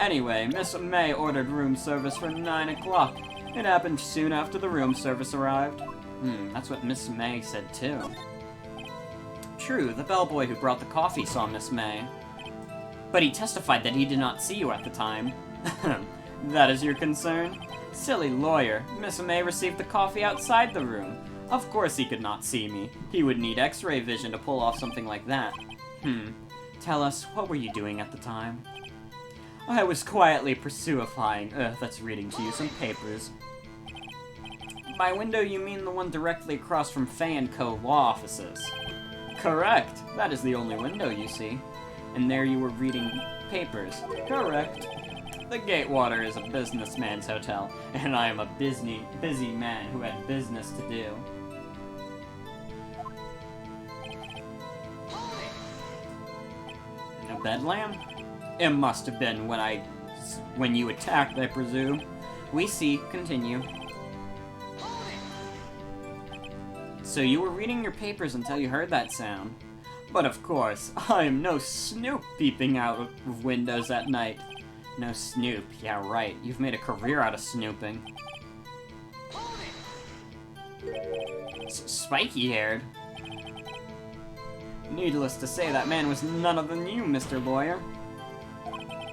Anyway, Miss May ordered room service for 9 o'clock. It happened soon after the room service arrived. That's what Miss May said too. True, the bellboy who brought the coffee saw Miss May. But he testified that he did not see you at the time. That is your concern? Silly lawyer, Miss May received the coffee outside the room. Of course he could not see me. He would need X-ray vision to pull off something like that. Tell us, what were you doing at the time? I was quietly pursuifying. That's reading to you some papers. By window, you mean the one directly across from Fay & Co. law offices. Correct. That is the only window you see. And there you were reading papers. Correct. The Gatewater is a businessman's hotel, and I am a busy man who had business to do. A bedlam? It must have been when you attacked, I presume. We see. Continue. So you were reading your papers until you heard that sound. But of course, I am no snoop peeping out of windows at night. No snoop, yeah right, you've made a career out of snooping. Spiky-haired? Needless to say, that man was none other than you, Mr. Lawyer.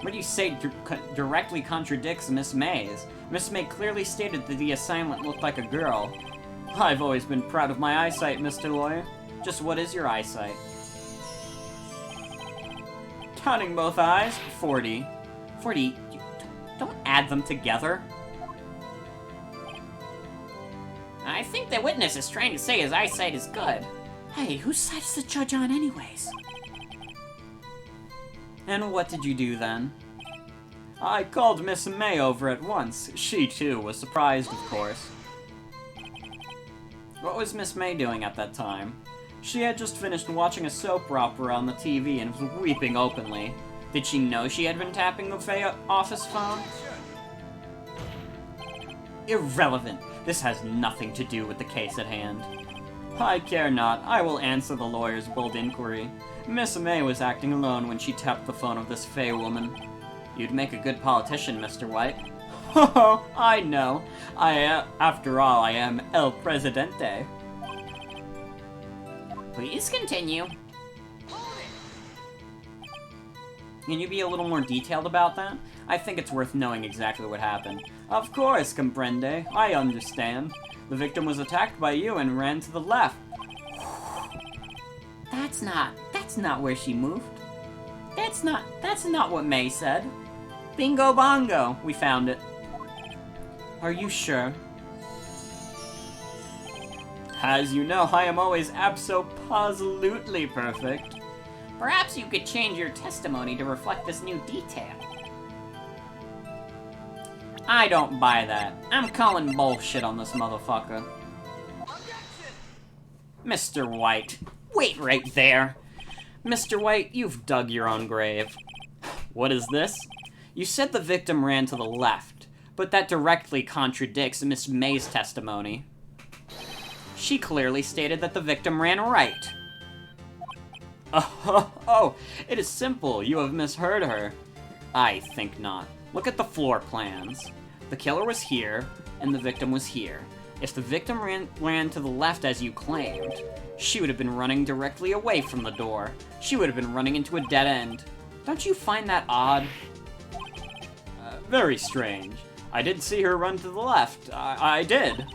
What you say directly contradicts Miss May's. Miss May clearly stated that the assailant looked like a girl. I've always been proud of my eyesight, Mr. Lawyer. Just what is your eyesight? Counting both eyes, 40. 40? Don't add them together. I think the witness is trying to say his eyesight is good. Hey, whose side is the judge on anyways? And what did you do then? I called Miss May over at once. She, too, was surprised, of course. What was Miss May doing at that time? She had just finished watching a soap opera on the TV and was weeping openly. Did she know she had been tapping the Faye office phone? Irrelevant. This has nothing to do with the case at hand. I care not. I will answer the lawyer's bold inquiry. Miss May was acting alone when she tapped the phone of this Faye woman. You'd make a good politician, Mr. White. Oh, I know. After all, I am El Presidente. Please continue. Can you be a little more detailed about that? I think it's worth knowing exactly what happened. Of course, comprende. I understand. The victim was attacked by you and ran to the left. That's not where she moved. That's not what May said. Bingo bongo, we found it. Are you sure? As you know, I am always abso-positively perfect. Perhaps you could change your testimony to reflect this new detail. I don't buy that. I'm calling bullshit on this motherfucker. Mr. White, wait right there. Mr. White, you've dug your own grave. What is this? You said the victim ran to the left, but that directly contradicts Miss May's testimony. She clearly stated that the victim ran right. Oh, it is simple. You have misheard her. I think not. Look at the floor plans. The killer was here, and the victim was here. If the victim ran to the left as you claimed, she would have been running directly away from the door. She would have been running into a dead end. Don't you find that odd? Very strange. I did see her run to the left. I did.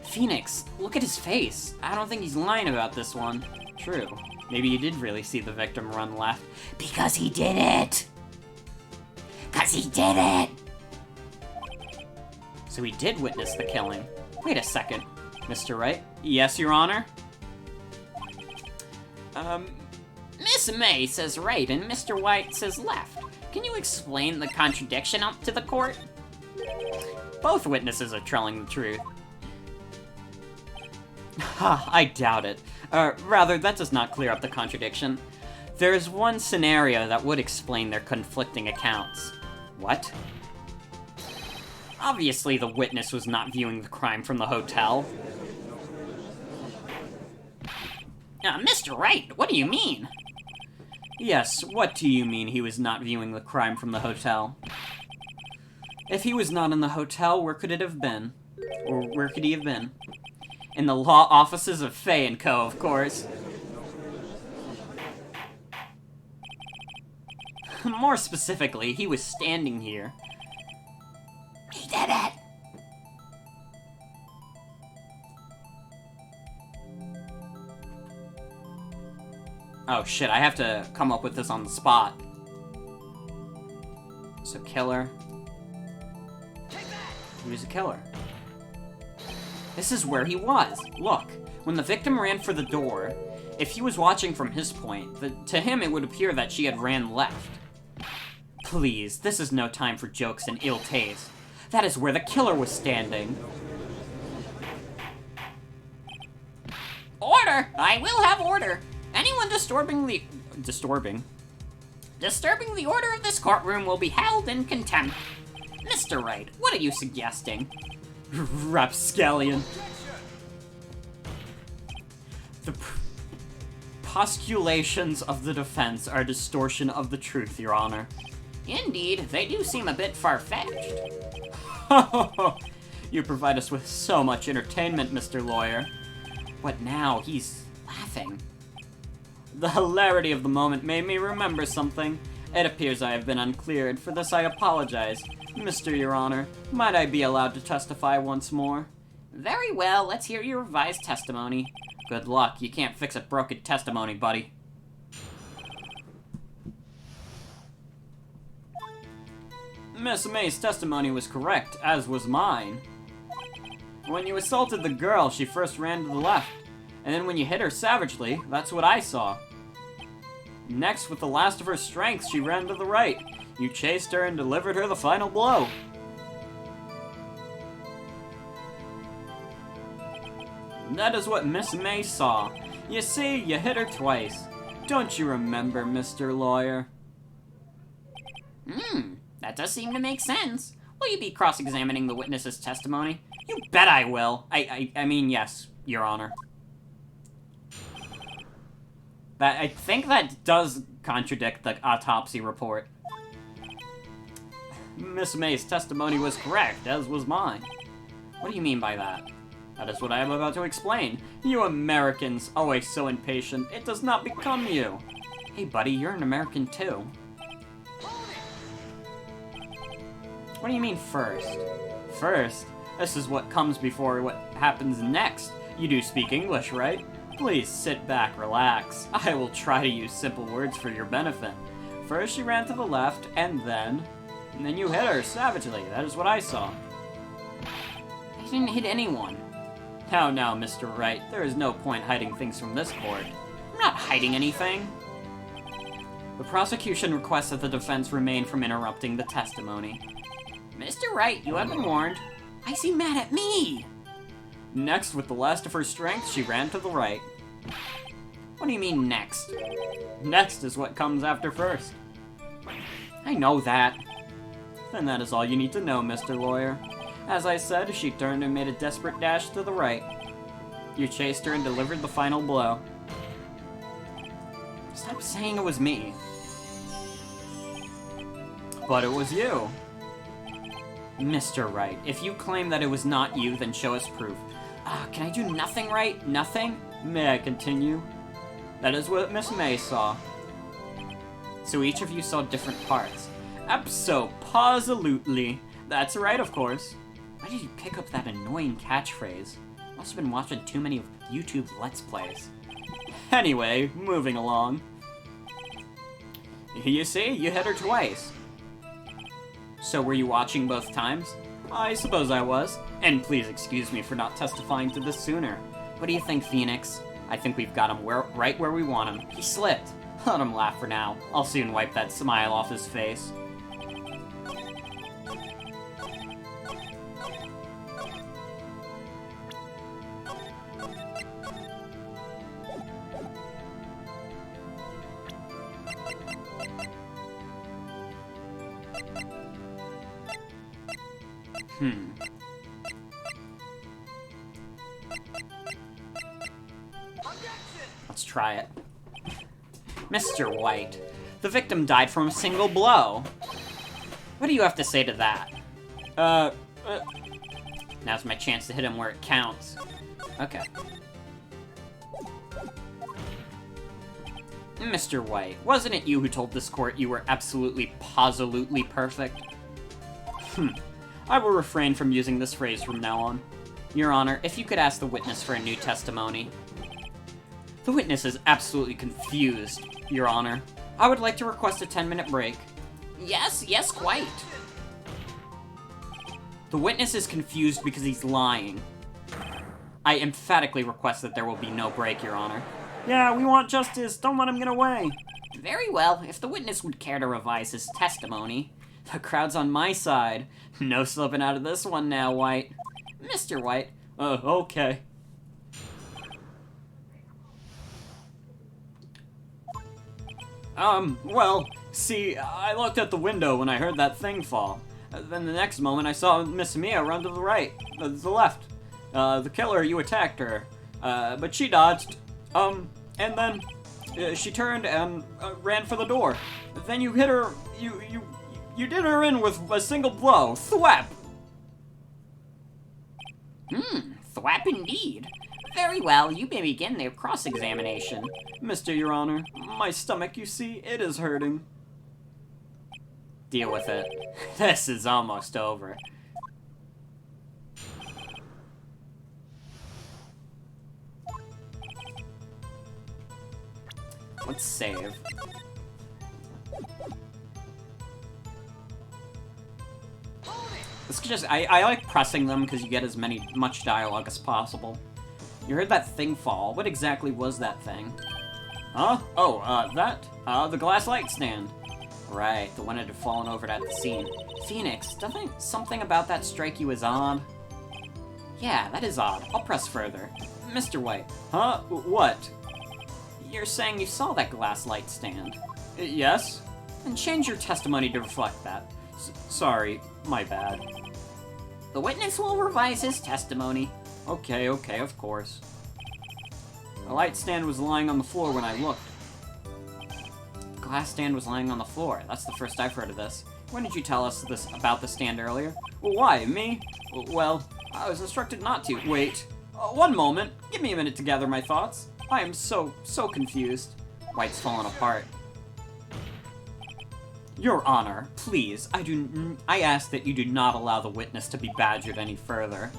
Phoenix, look at his face. I don't think he's lying about this one. True. Maybe you did really see the victim run left. Because he did it! 'Cause he did it! So he did witness the killing. Wait a second. Mr. Wright? Yes, Your Honor? Miss May says right and Mr. White says left. Can you explain the contradiction up to the court? Both witnesses are telling the truth. Ha, I doubt it. Rather, that does not clear up the contradiction. There is one scenario that would explain their conflicting accounts. What? Obviously, the witness was not viewing the crime from the hotel. Mr. Wright, what do you mean? Yes, what do you mean he was not viewing the crime from the hotel? If he was not in the hotel, where could it have been? Or where could he have been? In the law offices of Fay & Co., of course. More specifically, he was standing here. He did it! Oh shit, I have to come up with this on the spot. So killer. He was a killer. This is where he was. Look, when the victim ran for the door, if he was watching from his point, to him it would appear that she had ran left. Please, this is no time for jokes and ill taste. That is where the killer was standing. Order! I will have order. Anyone disturbing the order of this courtroom will be held in contempt. Mr. Wright, what are you suggesting? Rapscallion. The postulations of the defense are a distortion of the truth, Your Honor. Indeed, they do seem a bit far-fetched. You provide us with so much entertainment, Mr. Lawyer. But now he's laughing. The hilarity of the moment made me remember something. It appears I have been unclear, and for this I apologize. Mr. Your Honor, might I be allowed to testify once more? Very well, let's hear your revised testimony. Good luck, you can't fix a broken testimony, buddy. Miss May's testimony was correct, as was mine. When you assaulted the girl, she first ran to the left, and then when you hit her savagely, that's what I saw. Next, with the last of her strength, she ran to the right. You chased her and delivered her the final blow. That is what Miss May saw. You see, you hit her twice. Don't you remember, Mr. Lawyer? That does seem to make sense. Will you be cross-examining the witness's testimony? You bet I will. I mean, yes, Your Honor. I think that does contradict the autopsy report. Miss May's testimony was correct, as was mine. What do you mean by that? That is what I am about to explain. You Americans, always so impatient, it does not become you. Hey buddy, you're an American too. What do you mean first? First? This is what comes before what happens next. You do speak English, right? Please sit back, relax. I will try to use simple words for your benefit. First she ran to the left, and then you hit her savagely. That is what I saw. I didn't hit anyone. Now, Mr. Wright, there is no point hiding things from this court. I'm not hiding anything. The prosecution requests that the defense refrain from interrupting the testimony. Mr. Wright, you have been warned. Why is he mad at me? Next, with the last of her strength, she ran to the right. What do you mean, next? Next is what comes after first. I know that. Then that is all you need to know, Mr. Lawyer. As I said, she turned and made a desperate dash to the right. You chased her and delivered the final blow. Stop saying it was me. But it was you. Mr. Wright, if you claim that it was not you, then show us proof. Can I do nothing right? Nothing? May I continue? That is what Miss May saw. So each of you saw different parts. Abso-positively. That's right, of course. Why did you pick up that annoying catchphrase? Must have been watching too many of YouTube Let's Plays. Anyway, moving along. You see, you hit her twice. So were you watching both times? I suppose I was. And please excuse me for not testifying to this sooner. What do you think, Phoenix? I think we've got him right where we want him. He slipped. Let him laugh for now. I'll soon wipe that smile off his face. Let's try it. Mr. White, the victim died from a single blow. What do you have to say to that? Now's my chance to hit him where it counts. Okay. Mr. White, wasn't it you who told this court you were absolutely, positively perfect? I will refrain from using this phrase from now on. Your Honor, if you could ask the witness for a new testimony. The witness is absolutely confused, Your Honor. I would like to request a 10-minute break. Yes, quite. The witness is confused because he's lying. I emphatically request that there will be no break, Your Honor. Yeah, we want justice. Don't let him get away. Very well, if the witness would care to revise his testimony. The crowd's on my side. No slipping out of this one now, White. Mr. White. Okay. Well, see, I looked at the window when I heard that thing fall. Then the next moment I saw Miss Mia run to the right, the left. The killer, you attacked her, but she dodged. And then she turned and ran for the door. Then you hit her, you did her in with a single blow. Thwap! Thwap indeed. Very well, you may begin the cross-examination. Mr. Your Honor, my stomach, you see, it is hurting. Deal with it. This is almost over. Let's save. It's just, I like pressing them because you get as much dialogue as possible. You heard that thing fall. What exactly was that thing? Huh? Oh, the glass light stand. Right, the one that had fallen over at the scene. Phoenix, doesn't something about that strike you as odd? Yeah, that is odd. I'll press further. Mr. White. Huh? What? You're saying you saw that glass light stand. Yes? Then change your testimony to reflect that. Sorry, my bad. The witness will revise his testimony. Okay, of course. The light stand was lying on the floor when I looked. The glass stand was lying on the floor. That's the first I've heard of this. When did you tell us this about the stand earlier? Well, why, me? Well, I was instructed not to. Wait. One moment. Give me a minute to gather my thoughts. I am so confused. Wright's fallen apart. Your Honor, please, I ask that you do not allow the witness to be badgered any further.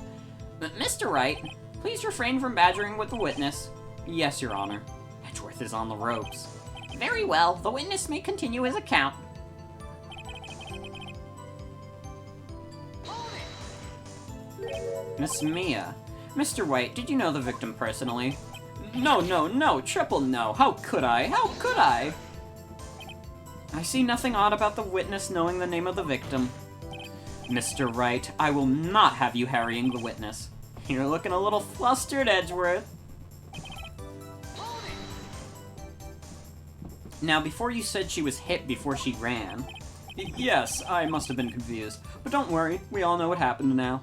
Mr. Wright, please refrain from badgering with the witness. Yes, Your Honor. Edgeworth is on the ropes. Very well, the witness may continue his account. Miss Mia. Mr. Wright, did you know the victim personally? No, triple no. How could I? How could I? I see nothing odd about the witness knowing the name of the victim. Mr. Wright, I will not have you harrying the witness. You're looking a little flustered, Edgeworth. Now, before you said she was hit before she ran. Yes, I must have been confused. But don't worry, we all know what happened now.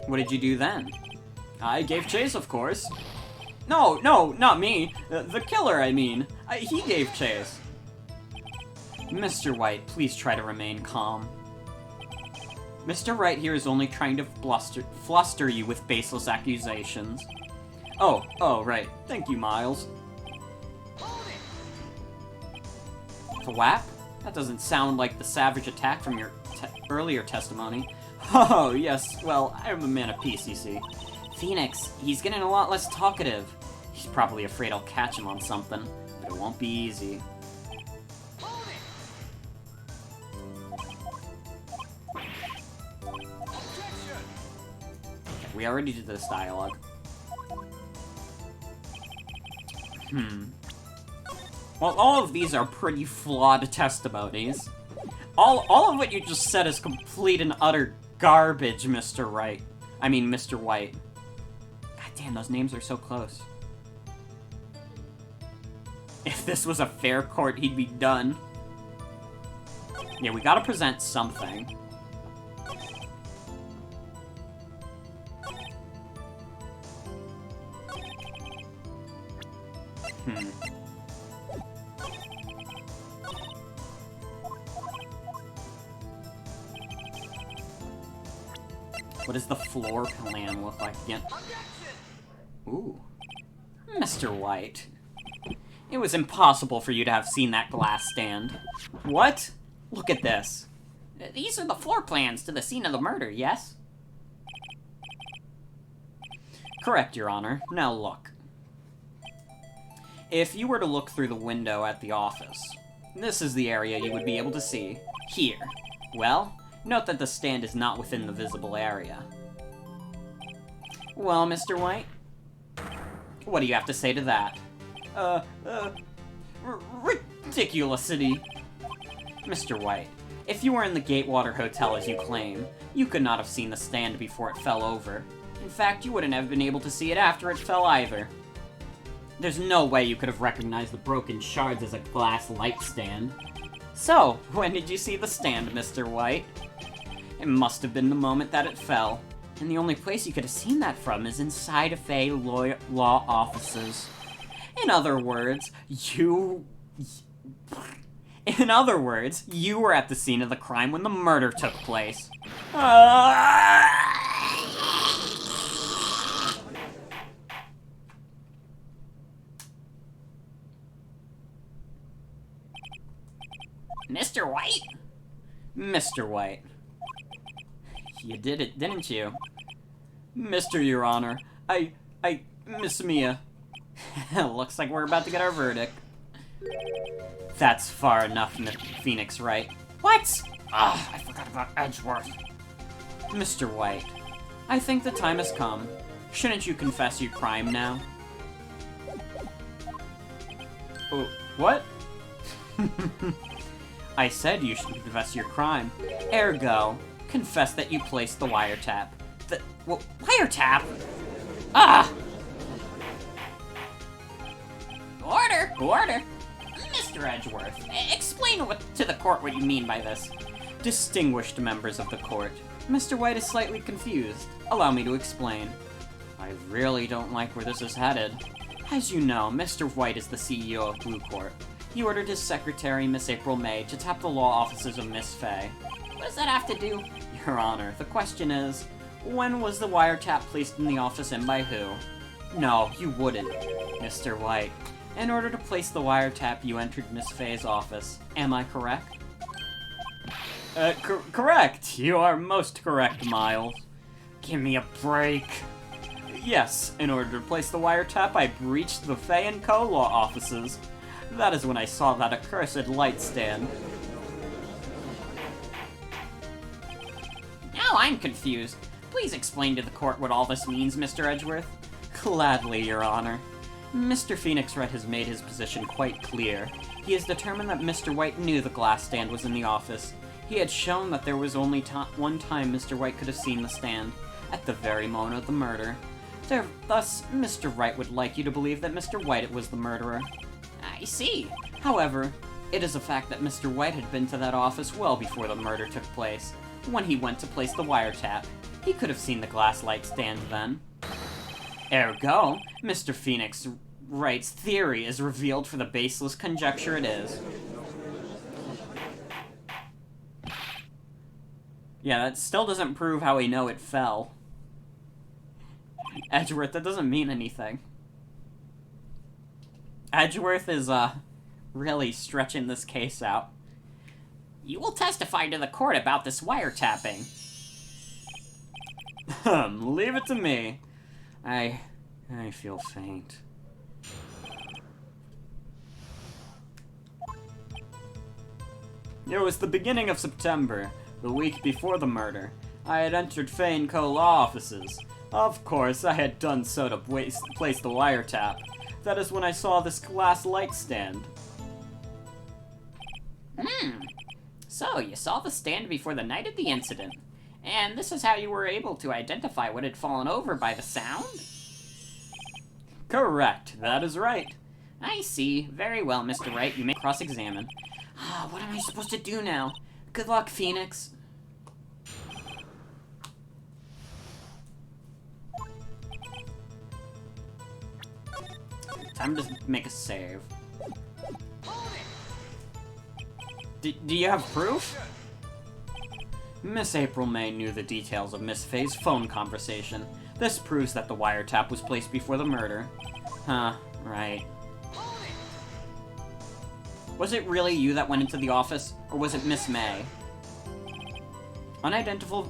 What did you do then? I gave chase, of course. No, not me. The killer, I mean. He gave chase. Mr. Wright, please try to remain calm. Mr. Wright here is only trying to fluster you with baseless accusations. Oh, right. Thank you, Miles. Thwap? That doesn't sound like the savage attack from your earlier testimony. Oh, yes, well, I'm a man of peace, you see. Phoenix, he's getting a lot less talkative. He's probably afraid I'll catch him on something, but it won't be easy. Okay, we already did this dialogue. Well, all of these are pretty flawed testimonies. All of what you just said is complete and utter garbage, Mr. Wright. I mean, Mr. White. God damn, those names are so close. If this was a fair court, he'd be done. Yeah, we gotta present something. What does the floor plan look like again? Ooh. Mr. White. It was impossible for you to have seen that glass stand. What? Look at this. These are the floor plans to the scene of the murder, yes? Correct, Your Honor. Now look. If you were to look through the window at the office, this is the area you would be able to see. Here. Well, note that the stand is not within the visible area. Well, Mr. White? What do you have to say to that? Ridiculousity. Mr. White, if you were in the Gatewater Hotel as you claim, you could not have seen the stand before it fell over. In fact, you wouldn't have been able to see it after it fell either. There's no way you could have recognized the broken shards as a glass light stand. So, when did you see the stand, Mr. White? It must have been the moment that it fell, and the only place you could have seen that from is inside of a law offices. In other words, you were at the scene of the crime when the murder took place. Mr. White? Mr. White. You did it, didn't you? Mr. Your Honor, Miss Mia. Looks like we're about to get our verdict. That's far enough, Phoenix Wright. What? I forgot about Edgeworth. Mr. White, I think the time has come. Shouldn't you confess your crime now? Oh, what? I said you should confess your crime. Ergo, confess that you placed the wiretap. Wiretap? Order! Mr. Edgeworth, explain to the court what you mean by this. Distinguished members of the court, Mr. White is slightly confused. Allow me to explain. I really don't like where this is headed. As you know, Mr. White is the CEO of Blue Corp. He ordered his secretary, Miss April May, to tap the law offices of Miss Fay. What does that have to do? Your Honor, the question is, when was the wiretap placed in the office and by who? No, you wouldn't, Mr. White. In order to place the wiretap, you entered Miss Fay's office. Am I correct? Correct! You are most correct, Miles. Give me a break. Yes, in order to place the wiretap, I breached the Fay & Co. law offices. That is when I saw that accursed light stand. Now I'm confused. Please explain to the court what all this means, Mr. Edgeworth. Gladly, Your Honor. Mr. Phoenix Wright has made his position quite clear. He has determined that Mr. White knew the glass stand was in the office. He had shown that there was only one time Mr. White could have seen the stand, at the very moment of the murder. Thus, Mr. Wright would like you to believe that Mr. White was the murderer. I see. However, it is a fact that Mr. White had been to that office well before the murder took place. When he went to place the wiretap, he could have seen the glass light stand then. Ergo, Mr. Phoenix Wright's theory is revealed for the baseless conjecture it is. Yeah, that still doesn't prove how we know it fell. Edgeworth, that doesn't mean anything. Edgeworth is, really stretching this case out. You will testify to the court about this wiretapping. Leave it to me. I feel faint. It was the beginning of September, the week before the murder. I had entered Fay & Co. law offices. Of course, I had done so to place the wiretap. That is when I saw this glass light stand. So, you saw the stand before the night of the incident. And this is how you were able to identify what had fallen over by the sound? Correct, that is right. I see. Very well, Mr. Wright. You may cross-examine. What am I supposed to do now? Good luck, Phoenix. Time to make a save. Do you have proof? Miss April May knew the details of Miss Fay's phone conversation. This proves that the wiretap was placed before the murder. Huh, right. Was it really you that went into the office, or was it Miss May? Unidentified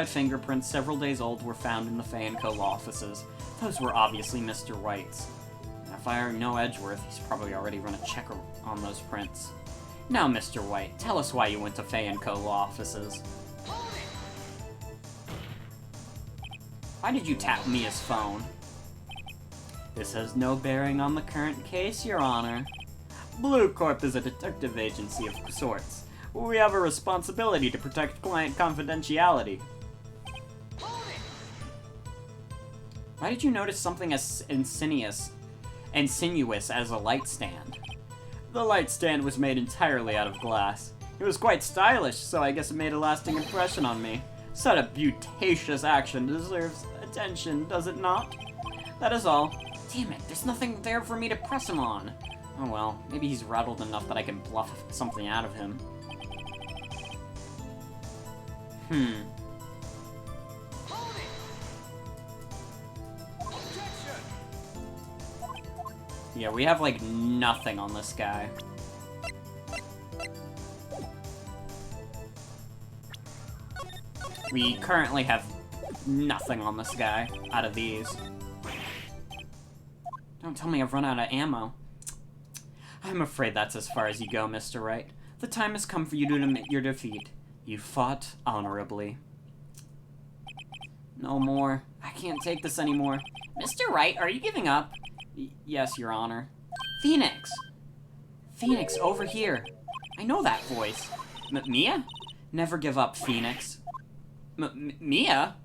fingerprints several days old were found in the Fay & Co. law offices. Those were obviously Mr. White's. If I know Edgeworth, he's probably already run a check on those prints. Now, Mr. White, tell us why you went to Fay & Co. law offices. Why did you tap Mia's phone? This has no bearing on the current case, Your Honor. Blue Corp is a detective agency of sorts. We have a responsibility to protect client confidentiality. Why did you notice something as insinuous as a light stand? The light stand was made entirely out of glass. It was quite stylish, so I guess it made a lasting impression on me. Such a beautacious action deserves attention, does it not? That is all. Damn it, there's nothing there for me to press him on. Oh well, maybe he's rattled enough that I can bluff something out of him. Yeah, we have, like, nothing on this guy. We currently have nothing on this guy out of these. Don't tell me I've run out of ammo. I'm afraid that's as far as you go, Mr. Wright. The time has come for you to admit your defeat. You fought honorably. No more. I can't take this anymore. Mr. Wright, are you giving up? Yes, Your Honor. Phoenix! Phoenix, over here. I know that voice. Mia? Never give up, Phoenix. Mia?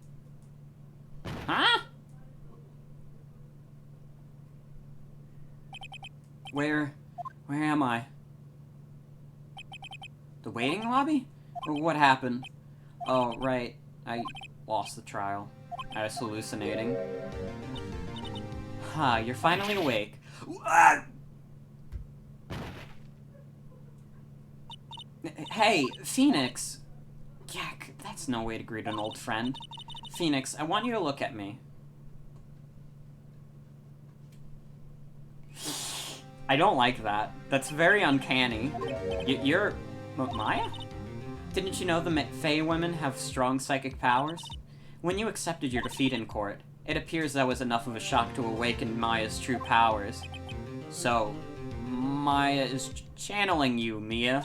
Huh? Where am I? The waiting lobby? What happened? Oh, right. I lost the trial. I was hallucinating. You're finally awake. Hey, Phoenix. Yuck, that's no way to greet an old friend. Phoenix, I want you to look at me. I don't like that. That's very uncanny. You're... Maya? Didn't you know the Fey women have strong psychic powers? When you accepted your defeat in court, it appears that was enough of a shock to awaken Maya's true powers. So, Maya is channeling you, Mia.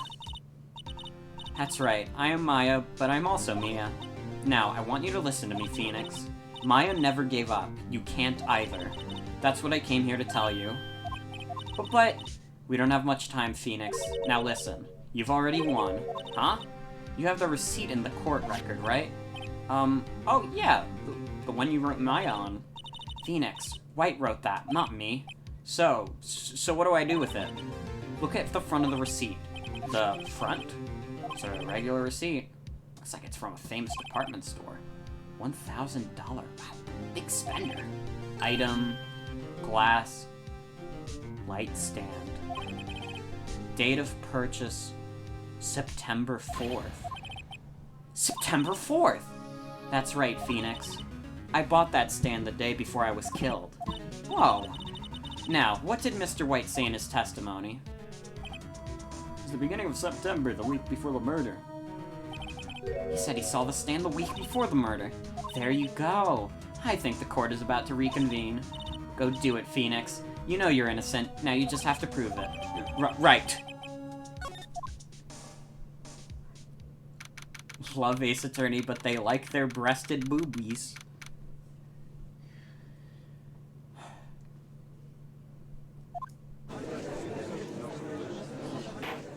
That's right, I am Maya, but I'm also Mia. Now, I want you to listen to me, Phoenix. Maya never gave up. You can't either. That's what I came here to tell you. But, we don't have much time, Phoenix. Now listen, you've already won. Huh? You have the receipt in the court record, right? Oh yeah, the one you wrote Maya on. Phoenix, Wright wrote that, not me. So what do I do with it? Look at the front of the receipt. The front? It's a regular receipt. Looks like it's from a famous department store. $1,000. Wow, big spender. Item, glass, light stand. Date of purchase, September 4th. September 4th! That's right, Phoenix. I bought that stand the day before I was killed. Whoa. Now, what did Mr. White say in his testimony? It was the beginning of September, the week before the murder. He said he saw the stand the week before the murder. There you go. I think the court is about to reconvene. Go do it, Phoenix. You know you're innocent. Now you just have to prove it. Right. Love Ace Attorney, but they like their breasted boobies.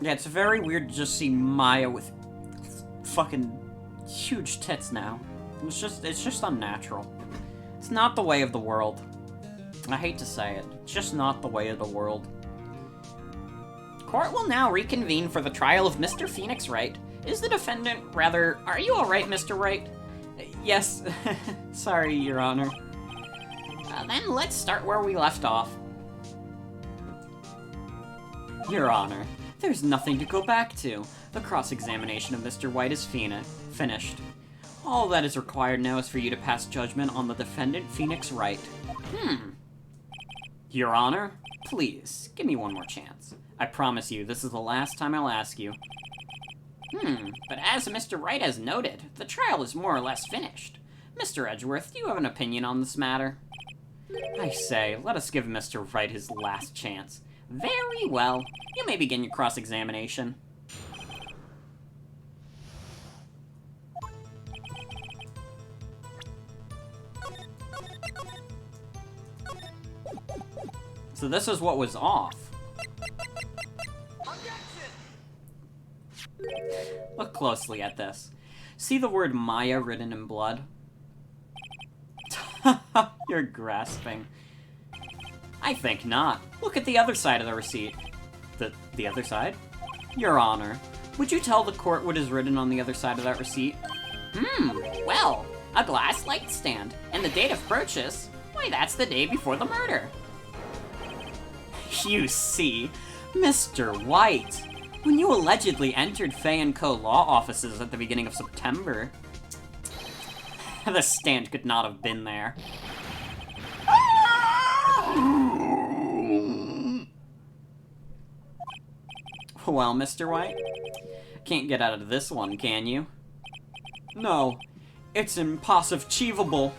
Yeah, it's very weird to just see Maya with fucking huge tits now. It's just unnatural. It's not the way of the world. I hate to say it. It's just not the way of the world. Court will now reconvene for the trial of Mr. Phoenix Wright. Is the defendant, rather, are you alright, Mr. Wright? Yes. Sorry, Your Honor. Then let's start where we left off. Your Honor, there's nothing to go back to. The cross-examination of Mr. White is finished. All that is required now is for you to pass judgment on the defendant, Phoenix Wright. Your Honor, please, give me one more chance. I promise you, this is the last time I'll ask you. But as Mr. Wright has noted, the trial is more or less finished. Mr. Edgeworth, do you have an opinion on this matter? I say, let us give Mr. Wright his last chance. Very well. You may begin your cross-examination. So this is what was off. Look closely at this. See the word Maya written in blood? You're grasping. I think not. Look at the other side of the receipt. The other side? Your Honor, would you tell the court what is written on the other side of that receipt? Well, a glass light stand, and the date of purchase, why, that's the day before the murder. You see, Mr. White, when you allegedly entered Fay & Co. law offices at the beginning of September, the stand could not have been there. Well, Mr. White, can't get out of this one, can you? No, it's impossible.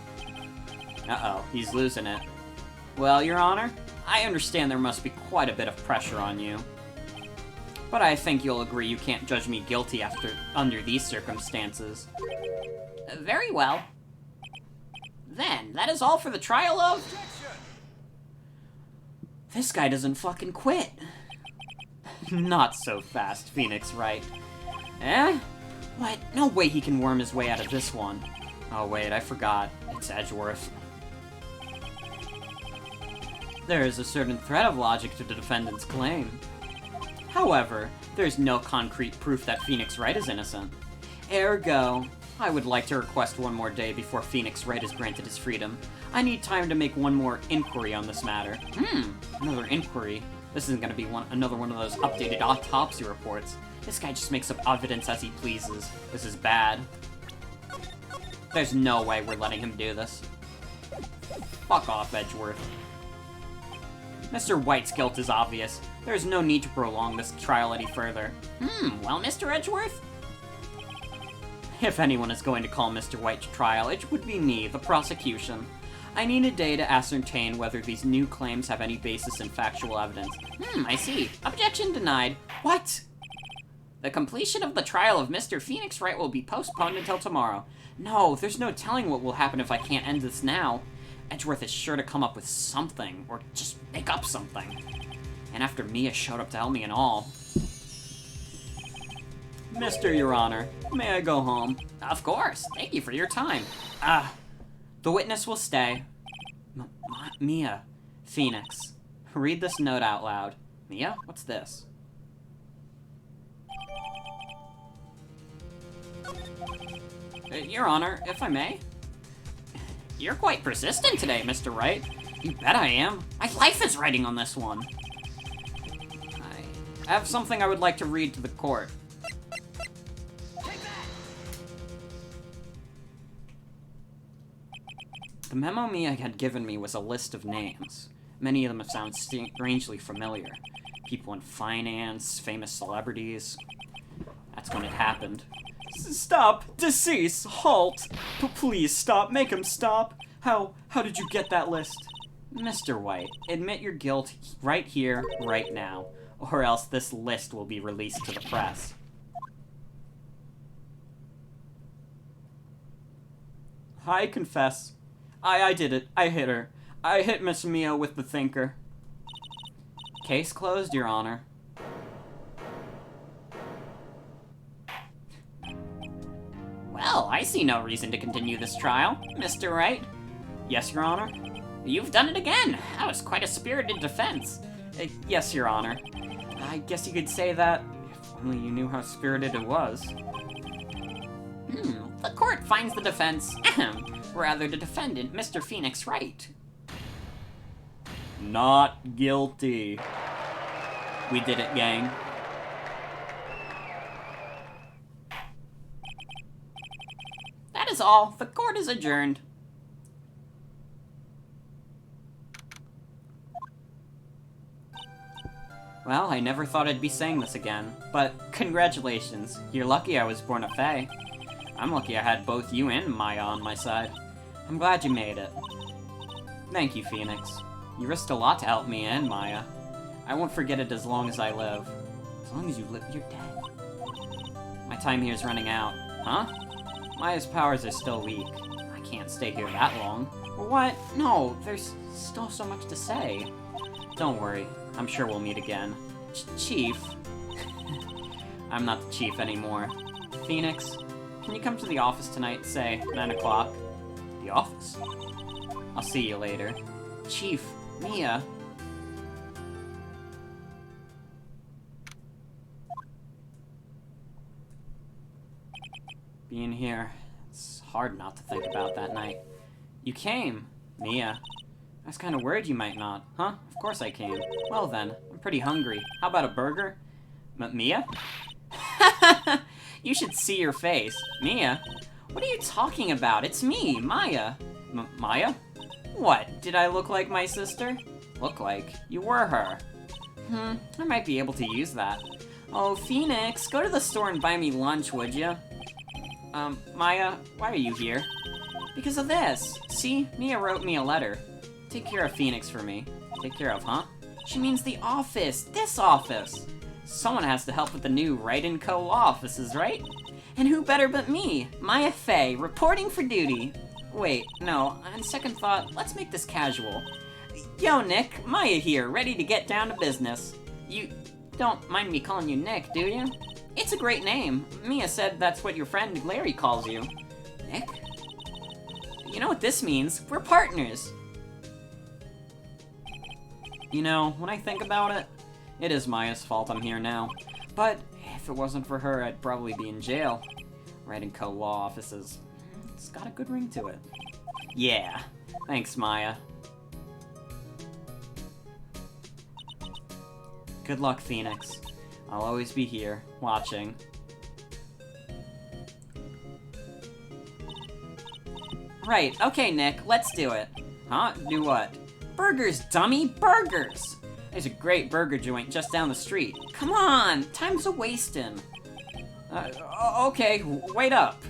Uh-oh, he's losing it. Well, Your Honor, I understand there must be quite a bit of pressure on you. But I think you'll agree you can't judge me guilty under these circumstances. Very well. Then, that is all for the trial of... This guy doesn't fucking quit. Not so fast, Phoenix Wright. Eh? What? No way he can worm his way out of this one. Oh wait, I forgot. It's Edgeworth. There is a certain thread of logic to the defendant's claim. However, there is no concrete proof that Phoenix Wright is innocent. Ergo, I would like to request one more day before Phoenix Wright is granted his freedom. I need time to make one more inquiry on this matter. Another inquiry? This isn't going to be another one of those updated autopsy reports. This guy just makes up evidence as he pleases. This is bad. There's no way we're letting him do this. Fuck off, Edgeworth. Mr. White's guilt is obvious. There is no need to prolong this trial any further. Well, Mr. Edgeworth? If anyone is going to call Mr. White to trial, it would be me, the prosecution. I need a day to ascertain whether these new claims have any basis in factual evidence. I see. Objection denied. What? The completion of the trial of Mr. Phoenix Wright will be postponed until tomorrow. No, there's no telling what will happen if I can't end this now. Edgeworth is sure to come up with something, or just make up something. And after Mia showed up to help me and all. Mr. Your Honor, may I go home? Of course. Thank you for your time. The witness will stay. Mia. Phoenix. Read this note out loud. Mia, what's this? Your Honor, if I may? You're quite persistent today, Mr. Wright. You bet I am. My life is riding on this one. I have something I would like to read to the court. The memo Mia had given me was a list of names. Many of them sound strangely familiar. People in finance, famous celebrities. That's when it happened. Stop! Decease! Halt! Please stop! Make him stop! How did you get that list? Mr. White, admit your guilt right here, right now, or else this list will be released to the press. I confess. I did it. I hit her. I hit Miss Mia with the thinker. Case closed, Your Honor. Well, I see no reason to continue this trial, Mr. Wright. Yes, Your Honor? You've done it again. That was quite a spirited defense. Yes, Your Honor. I guess you could say that if only you knew how spirited it was. The court finds the defense, rather the defendant, Mr. Phoenix Wright. Not guilty. We did it, gang. That is all. The court is adjourned. Well, I never thought I'd be saying this again, but congratulations. You're lucky I was born a Fae. I'm lucky I had both you and Maya on my side. I'm glad you made it. Thank you, Phoenix. You risked a lot to help me and Maya. I won't forget it as long as I live. As long as you live, you're dead. My time here is running out. Huh? Maya's powers are still weak. I can't stay here that long. What? No, there's still so much to say. Don't worry. I'm sure we'll meet again. Chief. I'm not the chief anymore. Phoenix, can you come to the office tonight, say 9 o'clock? The office? I'll see you later. Chief, Mia. Being here, it's hard not to think about that night. You came, Mia. I was kind of worried you might not. Huh? Of course I came. Well then, I'm pretty hungry. How about a burger? Mia? You should see your face. Mia? What are you talking about? It's me, Maya. Maya? What? Did I look like my sister? Look like? You were her. I might be able to use that. Oh, Phoenix, go to the store and buy me lunch, would you? Maya, why are you here? Because of this. See, Mia wrote me a letter. Take care of Phoenix for me. Take care of, huh? She means the office. This office. Someone has to help with the new Wright & Co. law offices, right? And who better but me, Maya Fey, reporting for duty. Wait, no, on second thought, let's make this casual. Yo, Nick, Maya here, ready to get down to business. You don't mind me calling you Nick, do you? It's a great name. Mia said that's what your friend Larry calls you. Nick? You know what this means? We're partners. You know, when I think about it, it is Maya's fault I'm here now. But if it wasn't for her, I'd probably be in jail. Wright & Co. law offices. It's got a good ring to it. Yeah. Thanks, Maya. Good luck, Phoenix. I'll always be here, watching. Right, okay, Nick, let's do it. Huh? Do what? Burgers, dummy! Burgers! There's a great burger joint just down the street. Come on! Time's a-wastin'. Okay, wait up.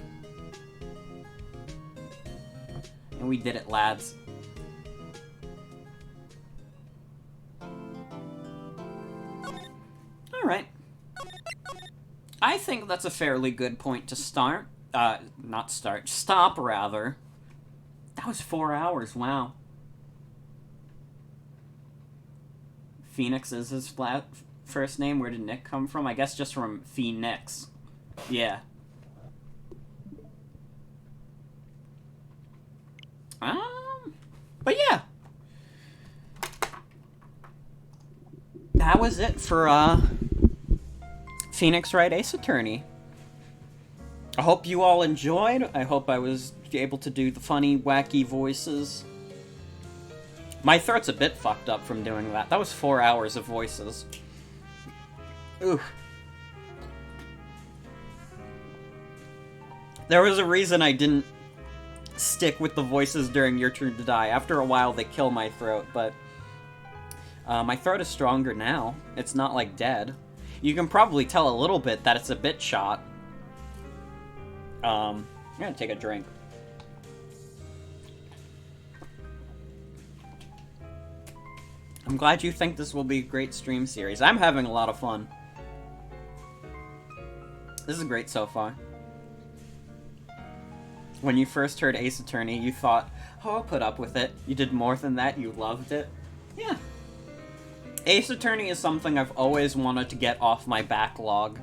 And we did it, lads. Alright. I think that's a fairly good point to start. Not start. Stop, rather. That was 4 hours, wow. Phoenix is his first name. Where did Nick come from? I guess just from Phoenix. Yeah. But yeah. That was it for, Phoenix Wright Ace Attorney. I hope you all enjoyed. I hope I was able to do the funny, wacky voices. My throat's a bit fucked up from doing that. That was 4 hours of voices. Ooh. There was a reason I didn't stick with the voices during Your Turn to Die. After a while, they kill my throat, but my throat is stronger now. It's not, like, dead. You can probably tell a little bit that it's a bit shot. I'm gonna take a drink. I'm glad you think this will be a great stream series. I'm having a lot of fun. This is great so far. When you first heard Ace Attorney, you thought, oh, I'll put up with it. You did more than that, you loved it. Yeah. Ace Attorney is something I've always wanted to get off my backlog.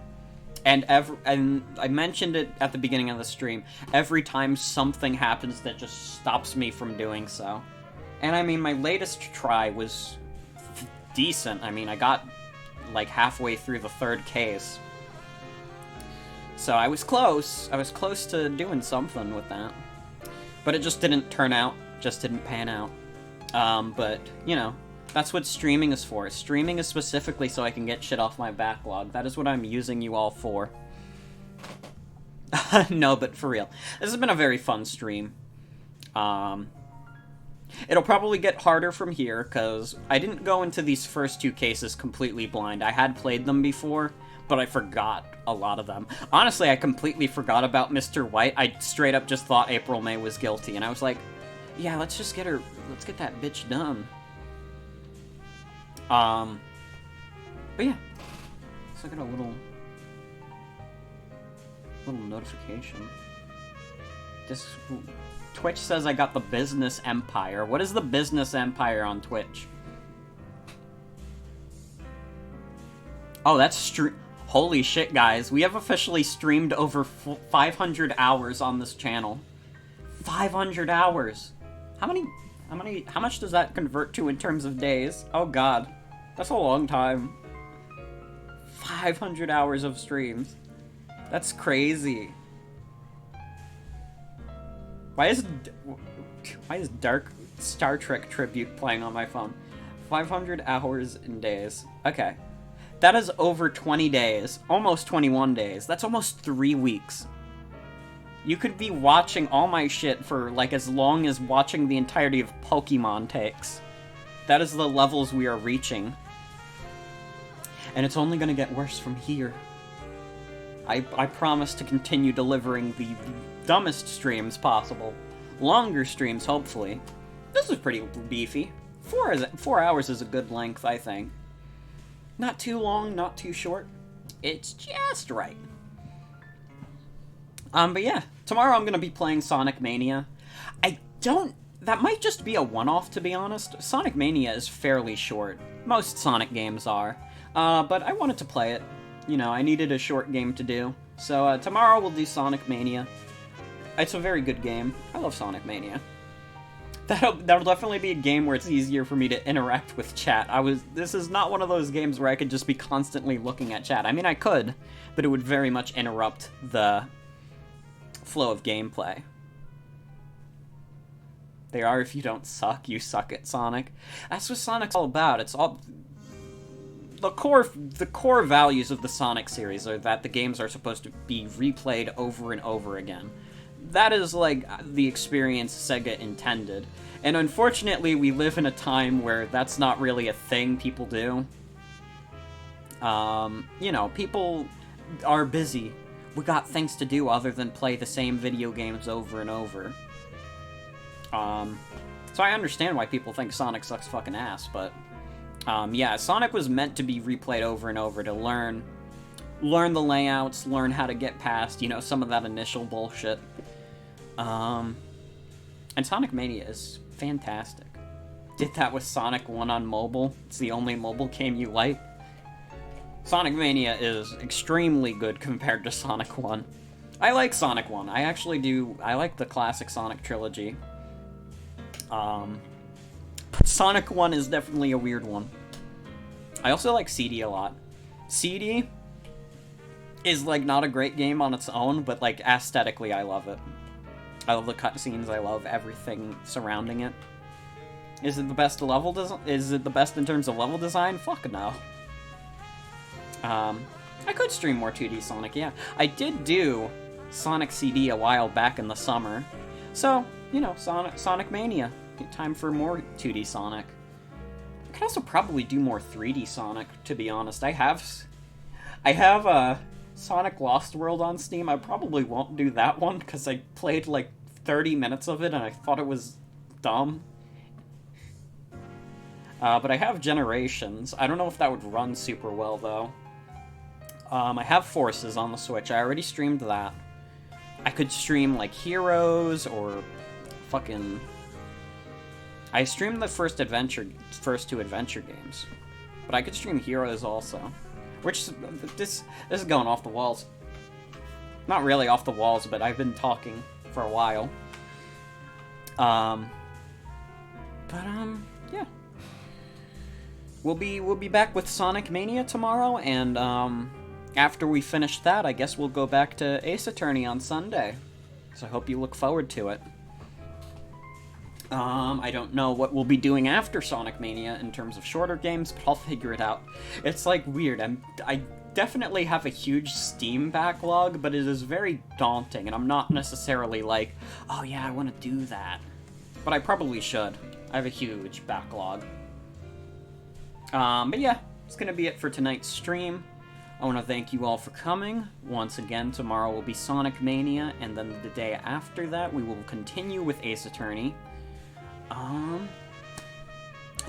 And I mentioned it at the beginning of the stream. Every time something happens that just stops me from doing so. And I mean, my latest try was decent. I mean, I got like halfway through the 3rd case. So I was close. I was close to doing something with that. But it just didn't turn out. Just didn't pan out. But, you know, that's what streaming is for. Streaming is specifically so I can get shit off my backlog. That is what I'm using you all for. No, but for real. This has been a very fun stream. It'll probably get harder from here, because I didn't go into these first 2 cases completely blind. I had played them before, but I forgot a lot of them. Honestly, I completely forgot about Mr. White. I straight up just thought April May was guilty, and I was like, yeah, let's just get her, let's get that bitch done. But yeah. Let's look at a little notification. This Twitch says I got the business empire. What is the business empire on Twitch? Oh, that's holy shit, guys. We have officially streamed over 500 hours on this channel. 500 hours. How much does that convert to in terms of days? Oh god. That's a long time. 500 hours of streams. That's crazy. Why is Dark Star Trek Tribute playing on my phone? 500 hours in days. Okay. That is over 20 days. Almost 21 days. That's almost 3 weeks. You could be watching all my shit for, like, as long as watching the entirety of Pokemon takes. That is the levels we are reaching. And it's only gonna get worse from here. I promise to continue delivering the dumbest streams possible. Longer streams, hopefully. This is pretty beefy. 4 hours is a good length, I think. Not too long, not too short. It's just right. But yeah. Tomorrow I'm gonna be playing Sonic Mania. That might just be a one-off, to be honest. Sonic Mania is fairly short. Most Sonic games are. But I wanted to play it. You know, I needed a short game to do. So, tomorrow we'll do Sonic Mania. It's a very good game. I love Sonic Mania. That'll definitely be a game where it's easier for me to interact with chat. This is not one of those games where I could just be constantly looking at chat. I mean, I could, but it would very much interrupt the flow of gameplay. They are, if you don't suck, you suck at Sonic. That's what Sonic's all about. It's all... the core values of the Sonic series are that the games are supposed to be replayed over and over again. That is, like, the experience Sega intended. And unfortunately, we live in a time where that's not really a thing people do. You know, people are busy. We got things to do other than play the same video games over and over. So I understand why people think Sonic sucks fucking ass, but... yeah, Sonic was meant to be replayed over and over to learn the layouts, learn how to get past, you know, some of that initial bullshit. And Sonic Mania is fantastic. Did that with Sonic 1 on mobile. It's the only mobile game you like. Sonic Mania is extremely good compared to Sonic 1. I like Sonic 1. I actually do. I like the classic Sonic trilogy. But Sonic 1 is definitely a weird one. I also like CD a lot. CD is, like, not a great game on its own, but, like, aesthetically I love it. I love the cutscenes, I love everything surrounding it. Is it the best is it the best in terms of level design? Fuck no. I could stream more 2D Sonic, yeah. I did do Sonic CD a while back in the summer. So, you know, Sonic Mania. Time for more 2D Sonic. I could also probably do more 3D Sonic, to be honest. I have Sonic Lost World on Steam. I probably won't do that one, because I played like 30 minutes of it and I thought it was dumb. But I have Generations. I don't know if that would run super well, though. I have Forces on the Switch. I already streamed that. I could stream, like, Heroes, or fucking... I streamed the first two adventure games. But I could stream Heroes also. Which, this is going off the walls. Not really off the walls, but I've been talking for a while. Yeah. We'll be back with Sonic Mania tomorrow, and, after we finish that, I guess we'll go back to Ace Attorney on Sunday. So I hope you look forward to it. I don't know what we'll be doing after Sonic Mania in terms of shorter games, but I'll figure it out. It's, like, weird. I definitely have a huge Steam backlog, but it is very daunting, and I'm not necessarily like, oh yeah, I want to do that. But I probably should. I have a huge backlog. But yeah, it's gonna be it for tonight's stream. I want to thank you all for coming. Once again, tomorrow will be Sonic Mania, and then the day after that, we will continue with Ace Attorney. And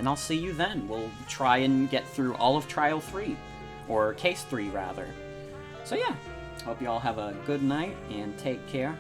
I'll see you then. We'll try and get through all of Trial 3. Or Case 3, rather. So yeah, hope you all have a good night, and take care.